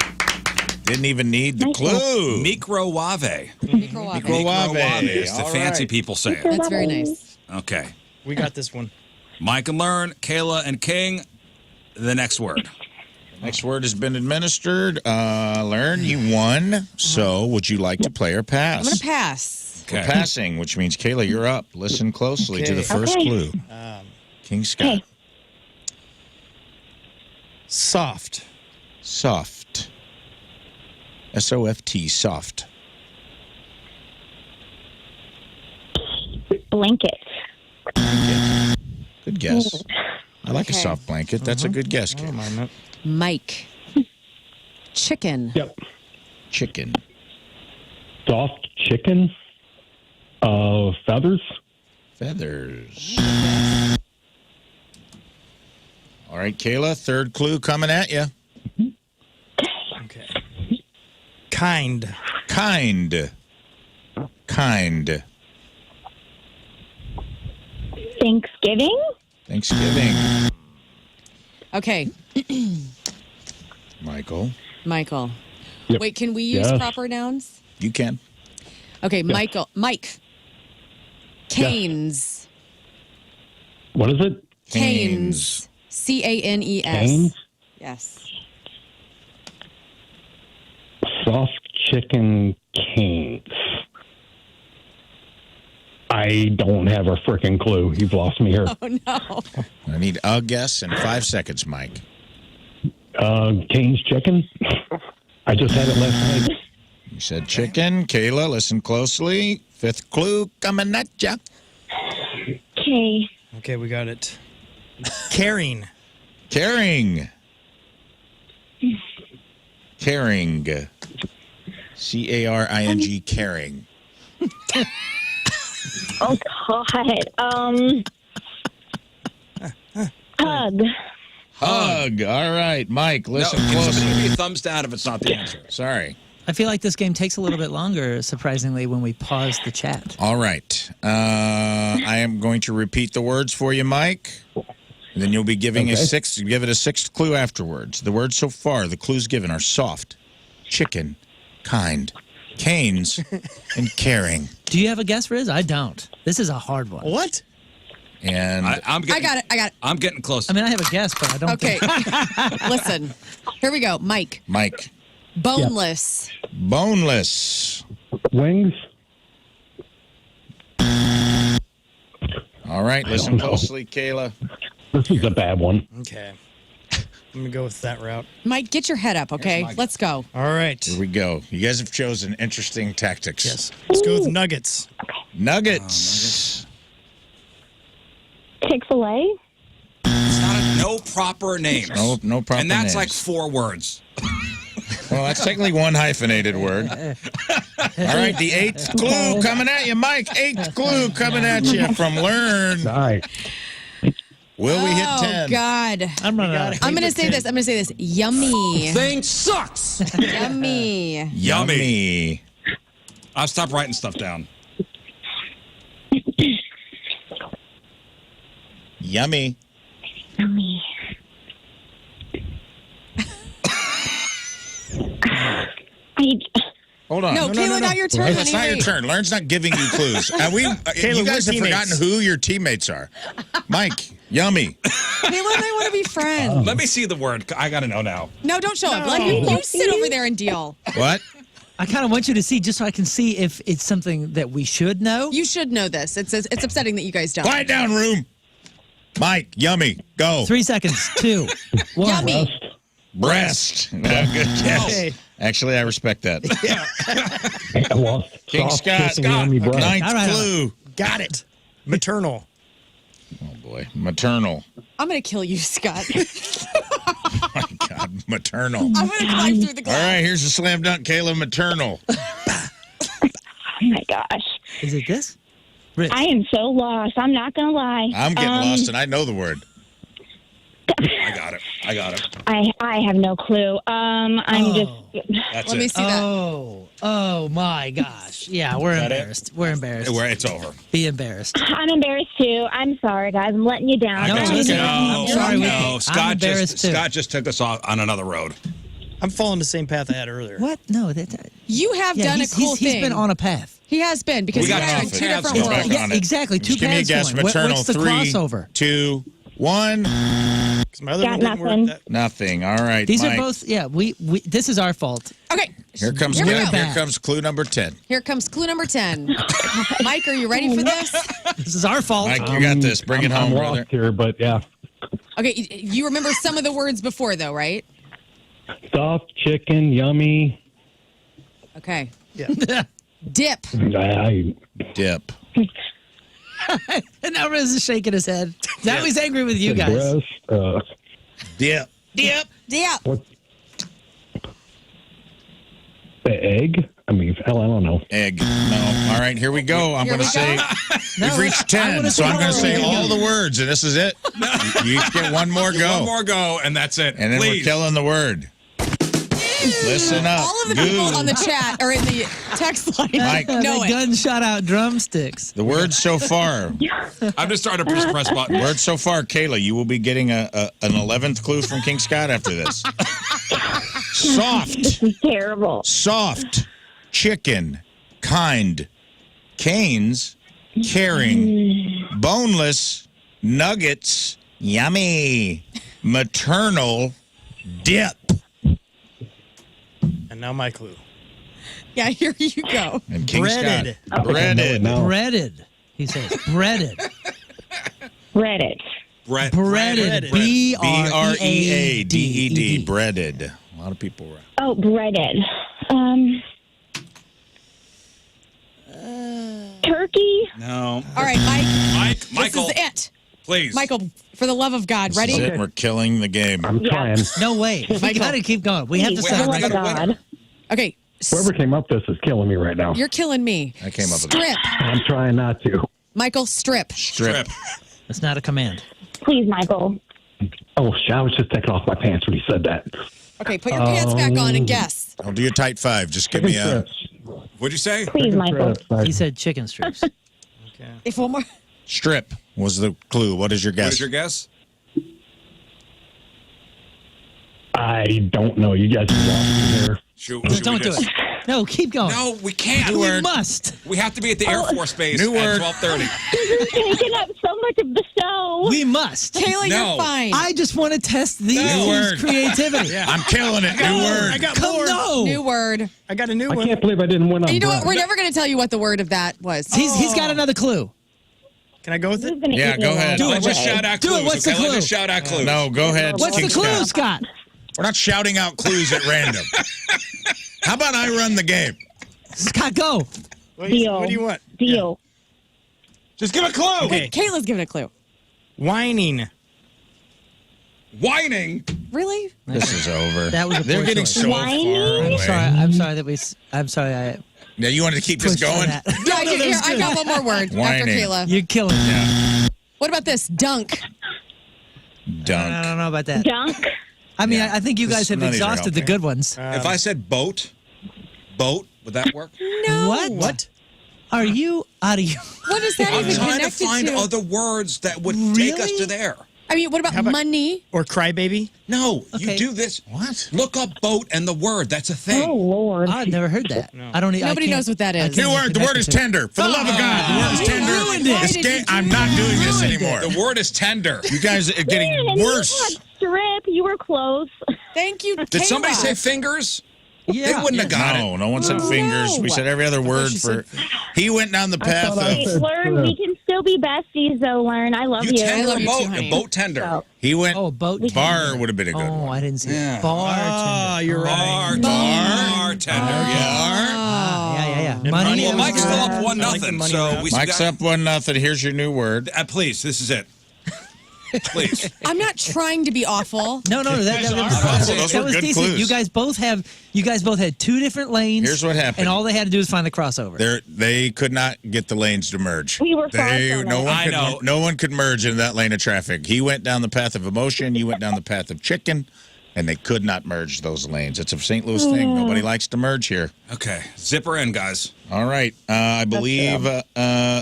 didn't even need the clue. Microwave. Microwave. Microwave. As the All fancy right. people say it. That's very nice. Okay. We got this one. Mike and Learn, Kayla and King, the next word. Next word has been administered. Learn, you won. So, would you like to play or pass? I'm going to pass. We're passing, which means Kayla, you're up. Listen closely to the first Okay. clue. King Scott. Okay. Soft. Soft. S-O-F-T, soft. Blanket. Good guess. I like a Okay. soft blanket. That's a good guess, I don't kid. mind that. Mike. Chicken. Yep. Chicken. Soft chicken. Feathers. Feathers. All right, Kayla, third clue coming at you. Okay. Kind. Kind. Thanksgiving? Thanksgiving. Okay, Michael, Michael. Yep. Wait, can we use Yes. proper nouns? you can. Okay, Mike. Canes. What is it? Canes. Canes. Canes? Yes. Soft chicken canes. I don't have a freaking clue. You've lost me here. Oh no. I need a guess in 5 seconds, Mike. Canes chicken? I just had it last night. You said chicken. Kayla, listen closely. Fifth clue coming at you. Okay. Okay, we got it. Caring. Caring. Caring. C-A-R-I-N-G, caring. Oh, God. Hug. Hug. All right, Mike, listen Give closely. somebody a thumbs down if it's not the answer. Sorry. I feel like this game takes a little bit longer, surprisingly, when we pause the chat. All right. I am going to repeat the words for you, Mike. And then you'll be giving give it a sixth clue afterwards. The words so far, the clues given are soft, chicken, kind, canes, and caring. Do you have a guess, Rizz? I don't. This is a hard one. What? And I got it. I'm getting close. I mean, I have a guess, but I don't Okay. Listen. Here we go. Mike. Boneless. Boneless. Wings? All right, listen closely, Kayla. This is a bad one. Okay. I'm going to go with that route. Mike, get your head up, okay? Let's go. All right. Here we go. You guys have chosen interesting tactics. Yes. Let's go with nuggets. Nuggets. Chick-fil-A? It's not no proper names. No proper And that's names. like 4 words. Well, that's technically one hyphenated word. All right, the eighth clue coming at you, Mike. Eighth clue coming at you from Learn. All right. Will we hit Oh 10? God. I'm running out. I'm gonna say this. Yummy. Thing sucks. Yummy. Yummy. I'll stop writing stuff down. Yummy. Yummy. Hold on. No, Kayla, not your turn. It's not your turn. Learn's not giving you clues. You guys have forgotten who your teammates are. Mike, yummy. Kayla and I want to be friends. Let me see the word. I got to know now. No, don't show up. Let you sit over there and deal. What? I kind of want you to see just so I can see if it's something that we should know. You should know this. It's upsetting that you guys don't. Quiet down, room. Mike, yummy. Go. 3 seconds. 2, 1. Yummy. Breast. Good guess. Okay. Actually, I respect that. King Soft Scott. chicken, yummy breast. Ninth All right. clue. Got it. Maternal. Oh, boy. Maternal. I'm gonna kill you, Scott. Oh, my God. Maternal. I'm gonna climb through the All glass. right, here's a slam dunk, Kayla. Maternal. Oh, my gosh. Is it this? Rizz. I am so lost. I'm not going to lie. I'm getting lost, and I know the word. I got it. I have no clue. I'm just... That's Let me it. see that. Oh my gosh. Yeah, we're That it? embarrassed. We're embarrassed. It's over. Be embarrassed. I'm embarrassed, too. I'm sorry, guys. I'm letting you down. No, listen, I'm sorry. No, I'm embarrassed too. Scott just took us off on another road. I'm following the same path I had earlier. What? No, that. You have done a cool thing. He's been on a path. He has been because We got he had off two it. different Let's worlds. get back on Yeah, it. exactly. Just Two give me a paths guess. going. Maternal. What's the 3, crossover? 2, 1. 'Cause my other Got one didn't nothing. work. Nothing. All right, These Mike. are both. Yeah, we. This is our fault. Okay. Here comes Here we go. here comes clue number 10. Here comes clue number 10. Mike, are you ready for this? This is our fault. Mike, you got this. Bring it home, I'm brother. lost here, but yeah. Okay, you remember some of the words before, though, right? Soft chicken, yummy. Okay. Yeah. Dip. Dip. And now Rizz is shaking his head. Now he's angry with you guys. Breast, Dip. Dip. what? The egg? I mean, hell, I don't know. Egg. No. All right, here we go. I'm Here going to we say go. we've reached 10, so I'm going to say all the words, and this is it. You each get one more go. One more go, and that's it. And then we're killing the word. Listen up. All of the people on the chat or in the text line Mike. know The it. gun shot out drumsticks. The words so far. I'm just starting to press button. Words so far, Kayla, you will be getting an 11th clue from King Scott after this. Soft. This is terrible. Soft. Chicken. Kind. Canes. Caring. Boneless. Nuggets. Yummy. Maternal. Dip. And now my clue. Yeah, here you go. And King Breaded. Scott. Breaded. Breaded. He says breaded. Reddit. Breaded. B-R-E-A-D-E-D. Breaded. A lot of people were. Oh, breaded. Turkey. No. All right, Mike. Michael. This is it. Please. Michael, for the love of God, ready? This is it. We're killing the game. I'm trying. No way. We Michael. gotta keep going. We have to Please, stop for right the now. love of God. Okay. Whoever came up with this is killing me right now. You're killing me. I came up with it. Strip. I'm trying not to. Michael, strip. Strip. It's not a command. Please, Michael. Oh, shit, I was just taking off my pants when he said that. Okay, put your pants back on and guess. I'll do your tight five. Just give me a What'd you say? Please, Michael. He said chicken strips. If one more. strip was the clue. What is your guess? What is your guess? I don't know. You guys lost me there. Shoot, Don't do it. No, keep going. No, we can't. We must. We have to be at the Air Force Base New at word. 12:30. This is taking up so much of the show. We must. Kayla, No. you're fine. I just want to test these New word. teams' creativity. I'm killing it. New word. I got Come more. no. New word. I got a new I one. can't believe I didn't win on And you know what? bread. We're never going to tell you what the word of that was. He's got another clue. Can I go with Who's it? gonna Yeah, eat me go along ahead. the Let's just way? shout out Do it. clues. What's the okay? Let's clue? just shout out clues. No, go ahead. What's King the clue, Scott. Scott? We're not shouting out clues at random. How about I run the game? Scott, go. Deal. What do you want? Deal. Just give a clue. Okay. Kayla's giving a clue. Whining. Whining. Really? This is over. That was a They're poor getting choice. so Whining? far away. I'm sorry that we. I'm sorry I Now you wanted to keep this pushed for going? that. Yeah, here, I got one more word after Whining. Kayla. You're killing me. Yeah. What about this? Dunk. I Dunk. don't know about that. Dunk. I mean, Yeah. I think you guys have None of these are exhausted the helping. good ones. If I said boat, would that work? No. What? Are you out of your... What is that I'm even trying to connected find to? other words that would take us to there. I mean, what about money? Or crybaby? No, Okay. you do this. What? Look up boat and the word. That's a thing. Oh, Lord. I've never heard that. I don't. Nobody knows what that is. New word. The word is tender. For the love of God, the word is you tender. ruined it. This Why did game, you I'm not doing this ruined it. anymore. The word is tender. You guys are getting Man, and you worse. had strip. You were close. Thank you, Did somebody say fingers? Yeah. They wouldn't have got No, it. no one said fingers. We said every other word she for. said He went down the path thought I of. said- Learn. We can still be besties, though. Learn. I love You you. tender love you boat. too, honey. A boat tender. So, He went. Oh, boat. Bar would have been a good Oh, one. I didn't see Yeah. it. Bartender. Ah, you're right. Bartender. Yeah. Yeah. And Money. money Well, was Mike's still up good. 1-0. I like the money So round. we Mike's got, up 1-0. Here's your new word. Please, this is it. Please. I'm not trying to be awful. No. That Those were was good decent. clues. You guys both had two different lanes. Here's what happened. And all they had to do was find the crossover. They could not get the lanes to merge. We were far from it. I know. No one could merge in that lane of traffic. He went down the path of emotion. You went down the path of chicken, and they could not merge those lanes. It's a St. Louis thing. Nobody likes to merge here. Okay. Zipper in, guys. All right. I believe Did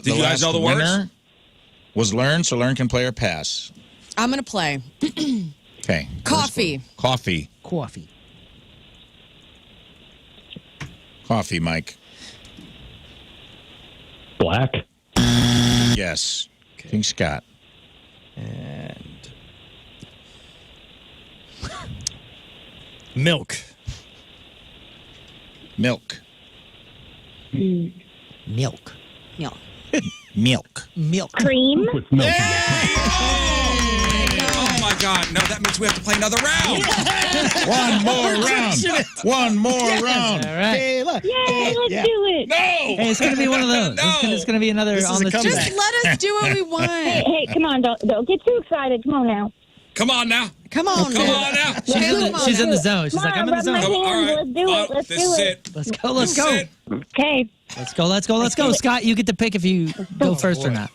you guys know the words? winner was Learn, so Learn can play or pass. I'm going to play. Okay. Coffee. Coffee. Coffee, Mike. Black. Yes. King Scott. And milk. Milk. Milk. Milk. cream. With milk. Oh, my God. No, that means we have to play another round. One more round. One more round. All right. Yay, let's do it. No. Hey, it's going to be one of those. No. It's going to be another This is on a the comeback. Just let us do what we want. Hey, come on. Don't get too excited. Come on now. Come on now. Come on now. She's in the zone. She's like, I'm in the zone. All right. Let's do it. Let's this do is it. it. Let's go. Let's This go. is it. Okay. Let's go. Scott, you get to pick if you go first or not.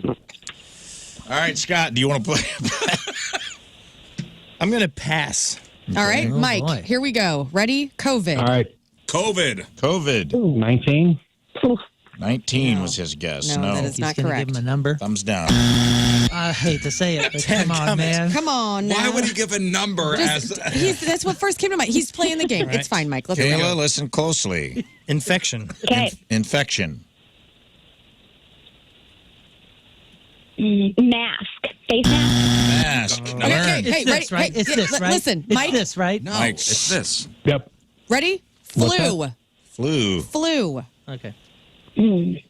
All right, Scott, do you want to play? I'm going to pass. All right, Oh, Mike, boy. here we go. Ready? COVID. All right. COVID. 19. 19 was his guess. No, No. that is He's not gonna correct. give him a number. Thumbs down. I hate to say it, but come on, man. Come on now. Why would he give a number That's what first came to mind. He's playing the game. Right. It's fine, Mike. Let's Kayla, go. listen closely. Infection. Okay. Infection. Mask. Face mask. Mask. Okay, Learn. hey, It's this, right? It's this, right? Listen, It's Mike. this, right? No, Mike. it's this. Yep. Ready? What's Flu. Flu. Flu. Okay. Disease.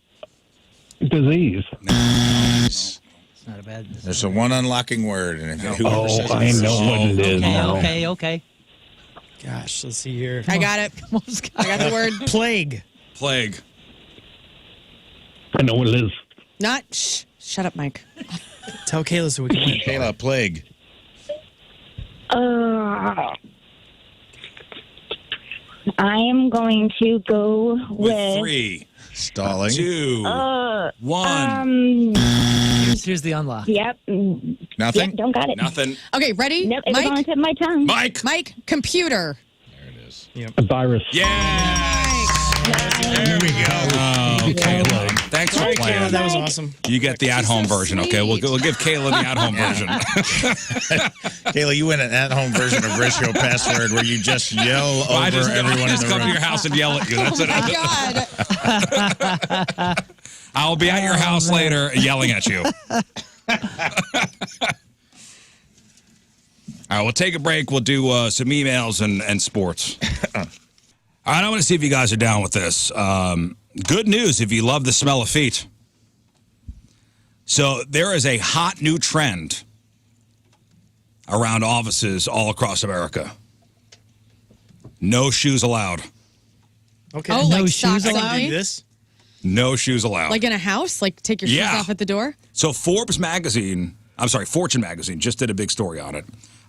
It's not a bad. There's a one unlocking word. And if whoever says I it- know what it is now. Okay. Gosh, let's see here. I got it. Come on, Scott. I got the word. Plague. Plague. I know what it is. Not. Shh. Shut up, Mike. Tell Kayla so we can win. Kayla, plague. I am going to go With with 3, Stalling. 2, 1. Here's the unlock. Yep. Nothing? Yep, don't got it. Nothing. Okay, ready? Nope, it was on the Mike. tip of my tongue. Mike. Computer. There it is. A virus. Yeah. There we go. Oh, Kayla. Thanks for Sorry, playing. Kayla, that was awesome. You get the at-home version, okay? We'll give Kayla the at-home version. Kayla, you win an at-home version of Rizz Show password where you just yell over I just everyone in the come to room. your house and yell at you. That's it. God. I'll be at your house later yelling at you. All right, we'll take a break. We'll do some emails and sports. All right, I want to see if you guys are down with this. Good news if you love the smell of feet. So there is a hot new trend around offices all across America. No shoes allowed. Okay. Oh, No like shoes socks I can allowed? do only? this. No shoes allowed. Like in a house? Like take your shoes Yeah. off at the door? So Fortune magazine just did a big story on it.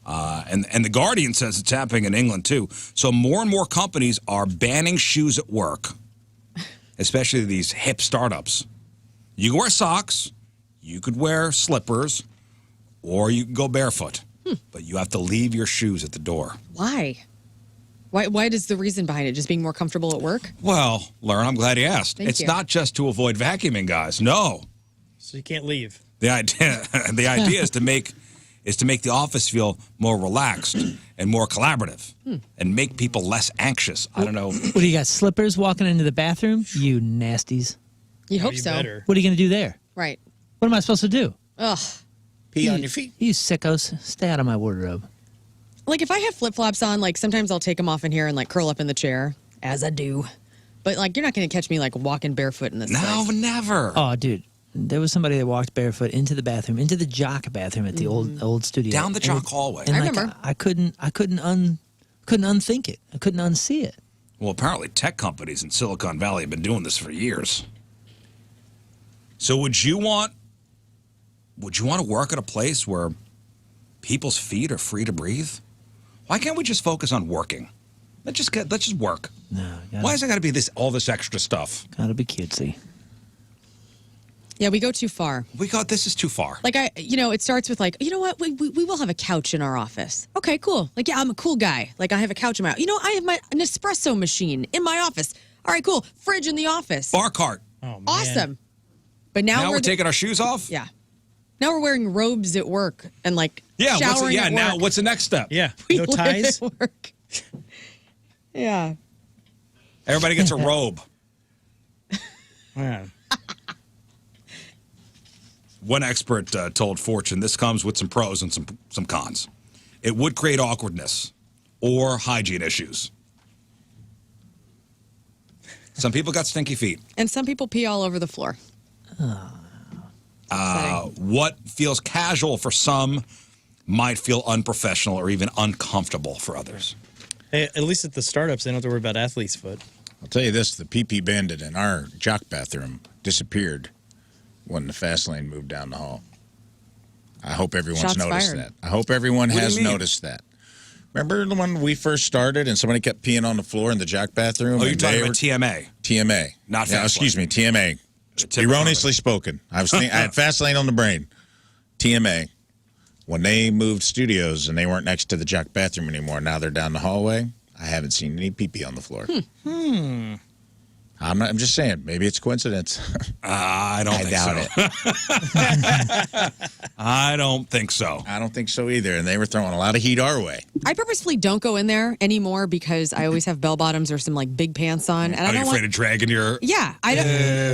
And The Guardian says it's happening in England, too. So more and more companies are banning shoes at work, especially these hip startups. You can wear socks, you could wear slippers, or you can go barefoot. But you have to leave your shoes at the door. Why? Why is the reason behind it? Just being more comfortable at work? Well, Lauren, I'm glad you asked. Thank It's you. not just to avoid vacuuming, guys. No. So you can't leave. The idea is to make the office feel more relaxed and more collaborative and make people less anxious. I don't know. What do you got? Slippers walking into the bathroom? You nasties. You hope You so. better. What are you going to do there? Right. What am I supposed to do? Ugh. Pee on your feet. You sickos, stay out of my wardrobe. Like if I have flip flops on, like sometimes I'll take them off in here and like curl up in the chair, as I do. But like you're not going to catch me like walking barefoot in this No, place. never. Oh, dude. There was somebody that walked barefoot into the bathroom, into the jock bathroom at the old studio. Down the And jock it- hallway. And I like, remember. I couldn't unthink it. I couldn't unsee it. Well, apparently tech companies in Silicon Valley have been doing this for years. So would you want to work at a place where people's feet are free to breathe? Why can't we just focus on working? Let's just work. No, Why has it got to be all this extra stuff? gotta be cutesy. Yeah, we go too far. This is too far. Like it starts with like, you know what? We will have a couch in our office. Okay, cool. Like, yeah, I'm a cool guy. Like I have a couch in my, I have an espresso machine in my office. All right, cool. Fridge in the office. Bar cart. Oh, man. Awesome. But now, Now we're taking our shoes off? Yeah. Now we're wearing robes at work and like showering at now work. what's the next step? Yeah. We No live ties. at work. Yeah. Everybody gets a robe. Yeah. One expert told Fortune this comes with some pros and some cons. It would create awkwardness or hygiene issues. Some people got stinky feet. And some people pee all over the floor. What feels casual for some might feel unprofessional or even uncomfortable for others. Hey, at least at the startups, they don't have to worry about athlete's foot. I'll tell you this, the PP bandit in our jock bathroom disappeared when the fast lane moved down the hall. I hope everyone's Shots noticed fired. that. I hope everyone What do you has mean? noticed that. Remember when we first started and somebody kept peeing on the floor in the Jack bathroom? Oh, you're and talking they about were- TMA. TMA. Not Yeah, Fastlane. excuse me, TMA. Tip Erroneously spoken. I had Fastlane on the brain. TMA. When they moved studios and they weren't next to the Jack bathroom anymore, now they're down the hallway. I haven't seen any pee-pee on the floor. I'm just saying, maybe it's coincidence. I don't think doubt it. I don't think so. I don't think so either. And they were throwing a lot of heat our way. I purposefully don't go in there anymore because I always have bell bottoms or some like big pants on, and I Are you don't afraid want. of dragging your? Yeah, I don't.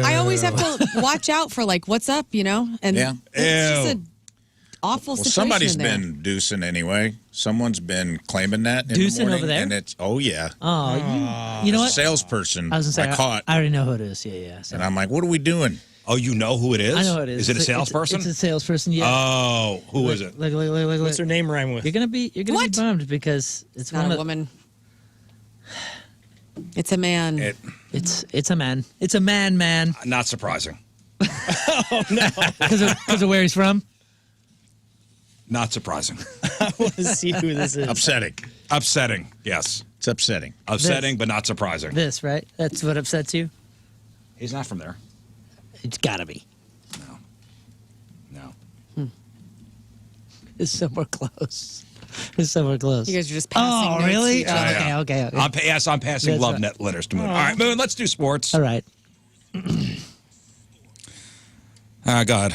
I always have to watch out for like what's up, you know. And Yeah. it's just Ew. an awful Well, situation. somebody's in there. been deucing anyway. Someone's been claiming that in the Deucing morning, over there? and it's yeah. Oh, you know what? Salesperson. I was gonna say, I caught, I already know who it is. Yeah. So. and I'm like, what are we doing? Oh, you know who it is? I know who it is. Is it a salesperson? It's a salesperson. Yeah. Oh, who is it? Look. What's her name rhyme with? You're gonna be What? bummed because it's Not one a of woman. It's a man. it's a man. It's a man. Not surprising. Because of where he's from. Not surprising. I want to see who this is. Upsetting. Yes. It's upsetting. Upsetting, but not surprising. This, right? That's what upsets you. He's not from there. It's gotta be. No. It's somewhere close. It's somewhere close. You guys are just passing. Oh, notes to really? each other. Yeah. Okay. I'm passing That's love right. net letters to Moon. All right, Moon, let's do sports. All right. Go ahead.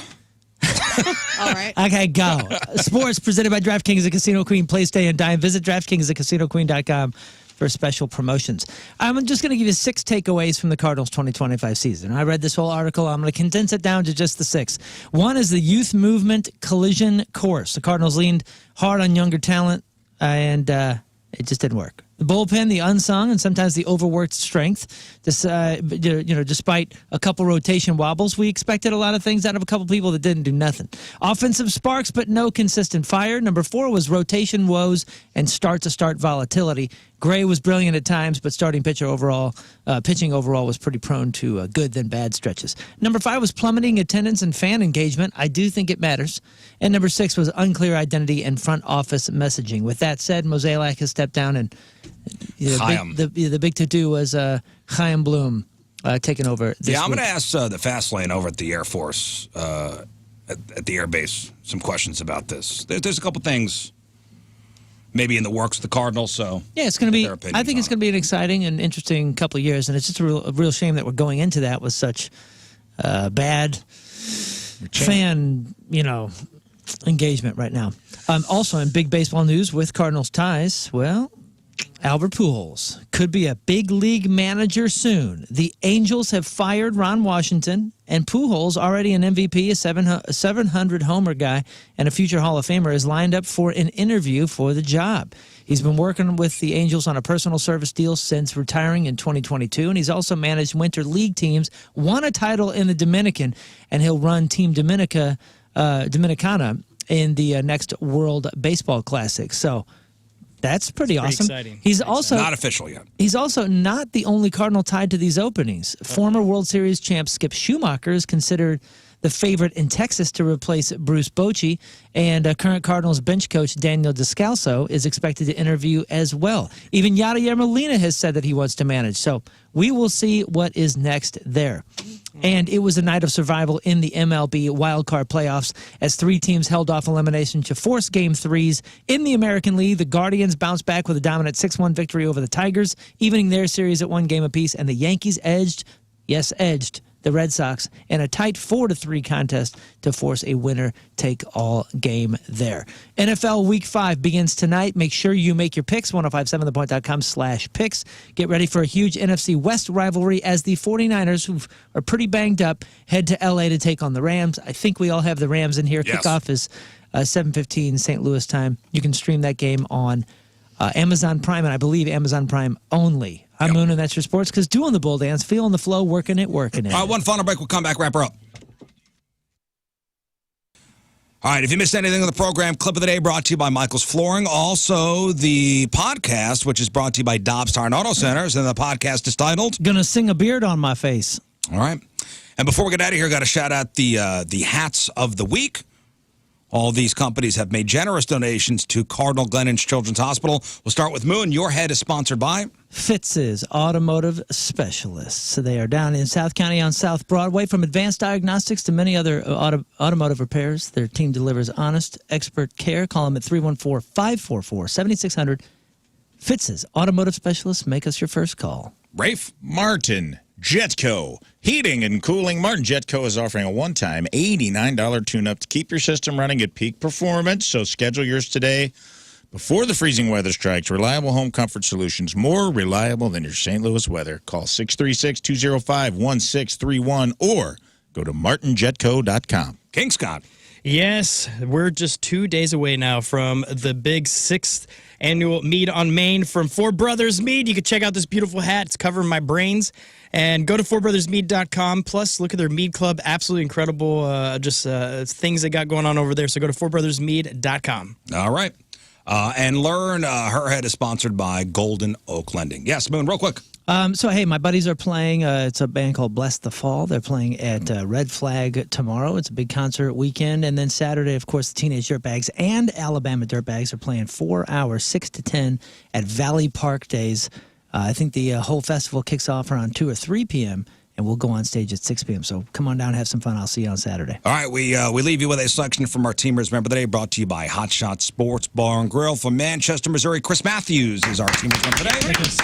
All right. Okay, go. Sports presented by DraftKings, the Casino Queen. Play, stay, and dine. Visit DraftKings at CasinoQueen.com for special promotions. I'm just going to give you 6 takeaways from the Cardinals' 2025 season. I read this whole article. I'm going to condense it down to just the 6. One is the youth movement collision course. The Cardinals leaned hard on younger talent, and it just didn't work. The bullpen, the unsung, and sometimes the overworked strength. Despite a couple rotation wobbles, we expected a lot of things out of a couple people that didn't do nothing. Offensive sparks, but no consistent fire. Number 4 was rotation woes and start-to-start volatility. Gray was brilliant at times, but pitching overall was pretty prone to good then bad stretches. Number 5 was plummeting attendance and fan engagement. I do think it matters. And number 6 was unclear identity and front office messaging. With that said, Mozeliak has stepped down, and the big to-do was Chaim Bloom taking over this I'm week. going to ask the Fastlane over at the Air Force, at the Air Base, some questions about this. There's a couple things maybe in the works with the Cardinals, so Yeah, it's going to be. their opinions I think it's on going to be an exciting and interesting couple of years, and it's just a real shame that we're going into that with such bad fan, engagement right now. Also, in big baseball news with Cardinals ties, well, Albert Pujols could be a big league manager soon. The Angels have fired Ron Washington, and Pujols, already an MVP, a 700 homer guy, and a future Hall of Famer, is lined up for an interview for the job. He's been working with the Angels on a personal service deal since retiring in 2022, and he's also managed winter league teams, won a title in the Dominican, and he'll run Team Dominicana in the next World Baseball Classic. So that's pretty awesome. exciting. He's also not official yet. He's also not the only Cardinal tied to these openings. Former World Series champ Skip Schumacher is considered the favorite in Texas to replace Bruce Bochy, and current Cardinals bench coach Daniel Descalso is expected to interview as well. Even Yadier Molina has said that he wants to manage, so we will see what is next there. And it was a night of survival in the MLB wildcard playoffs as 3 teams held off elimination to force Game 3s. In the American League, the Guardians bounced back with a dominant 6-1 victory over the Tigers, evening their series at 1 game apiece, and the Yankees edged the Red Sox in a tight 4-3 contest to force a winner-take-all game there. NFL Week 5 begins tonight. Make sure you make your picks, 1057thepoint.com/picks. Get ready for a huge NFC West rivalry as the 49ers, who are pretty banged up, head to L.A. to take on the Rams. I think we all have the Rams in here. Yes. Kickoff is 7:15 St. Louis time. You can stream that game on Amazon Prime, and I believe Amazon Prime only. I'm Moon, and that's your sports, because doing the bull dance, feeling the flow, working it. All right, one final break. We'll come back, wrap her up. All right, if you missed anything on the program, clip of the day brought to you by Michael's Flooring. Also, the podcast, which is brought to you by Dobbs Tire and Auto Centers, and the podcast is titled Gonna Sing a Beard on My Face. All right. And before we get out of here, got to shout out the hats of the week. All these companies have made generous donations to Cardinal Glennon Children's Hospital. We'll start with Moon. Your head is sponsored by Fitz's Automotive Specialists. So they are down in South County on South Broadway. From advanced diagnostics to many other automotive repairs, their team delivers honest, expert care. Call them at 314-544-7600. Fitz's Automotive Specialists. Make us your first call. Rafe. Martin Jetco Heating and Cooling. Martin Jetco is offering a one-time $89 tune-up to keep your system running at peak performance. So schedule yours today before the freezing weather strikes. Reliable home comfort solutions, more reliable than your St. Louis weather. Call 636-205-1631 or go to martinjetco.com. King Scott. Yes, we're just 2 days away now from the big 6th annual Mead on Main from Four Brothers Mead. You can check out this beautiful hat. It's covering my brains. And go to fourbrothersmead.com. Plus, look at their Mead Club. Absolutely incredible things they got going on over there. So go to fourbrothersmead.com. All right. And learn her head is sponsored by Golden Oak Lending. Yes, Moon, real quick. Hey, my buddies are playing. It's a band called Bless the Fall. They're playing at Red Flag tomorrow. It's a big concert weekend. And then Saturday, of course, the Teenage Dirtbags and Alabama Dirtbags are playing 4 hours, 6 to 10 at Valley Park Days. I think the whole festival kicks off around 2 or 3 p.m., and we'll go on stage at 6 p.m. So come on down and have some fun. I'll see you on Saturday. All right, we leave you with a selection from our Teamers Member of the Day, brought to you by Hot Shot Sports Bar and Grill from Manchester, Missouri. Chris Matthews is our Teamers Member today.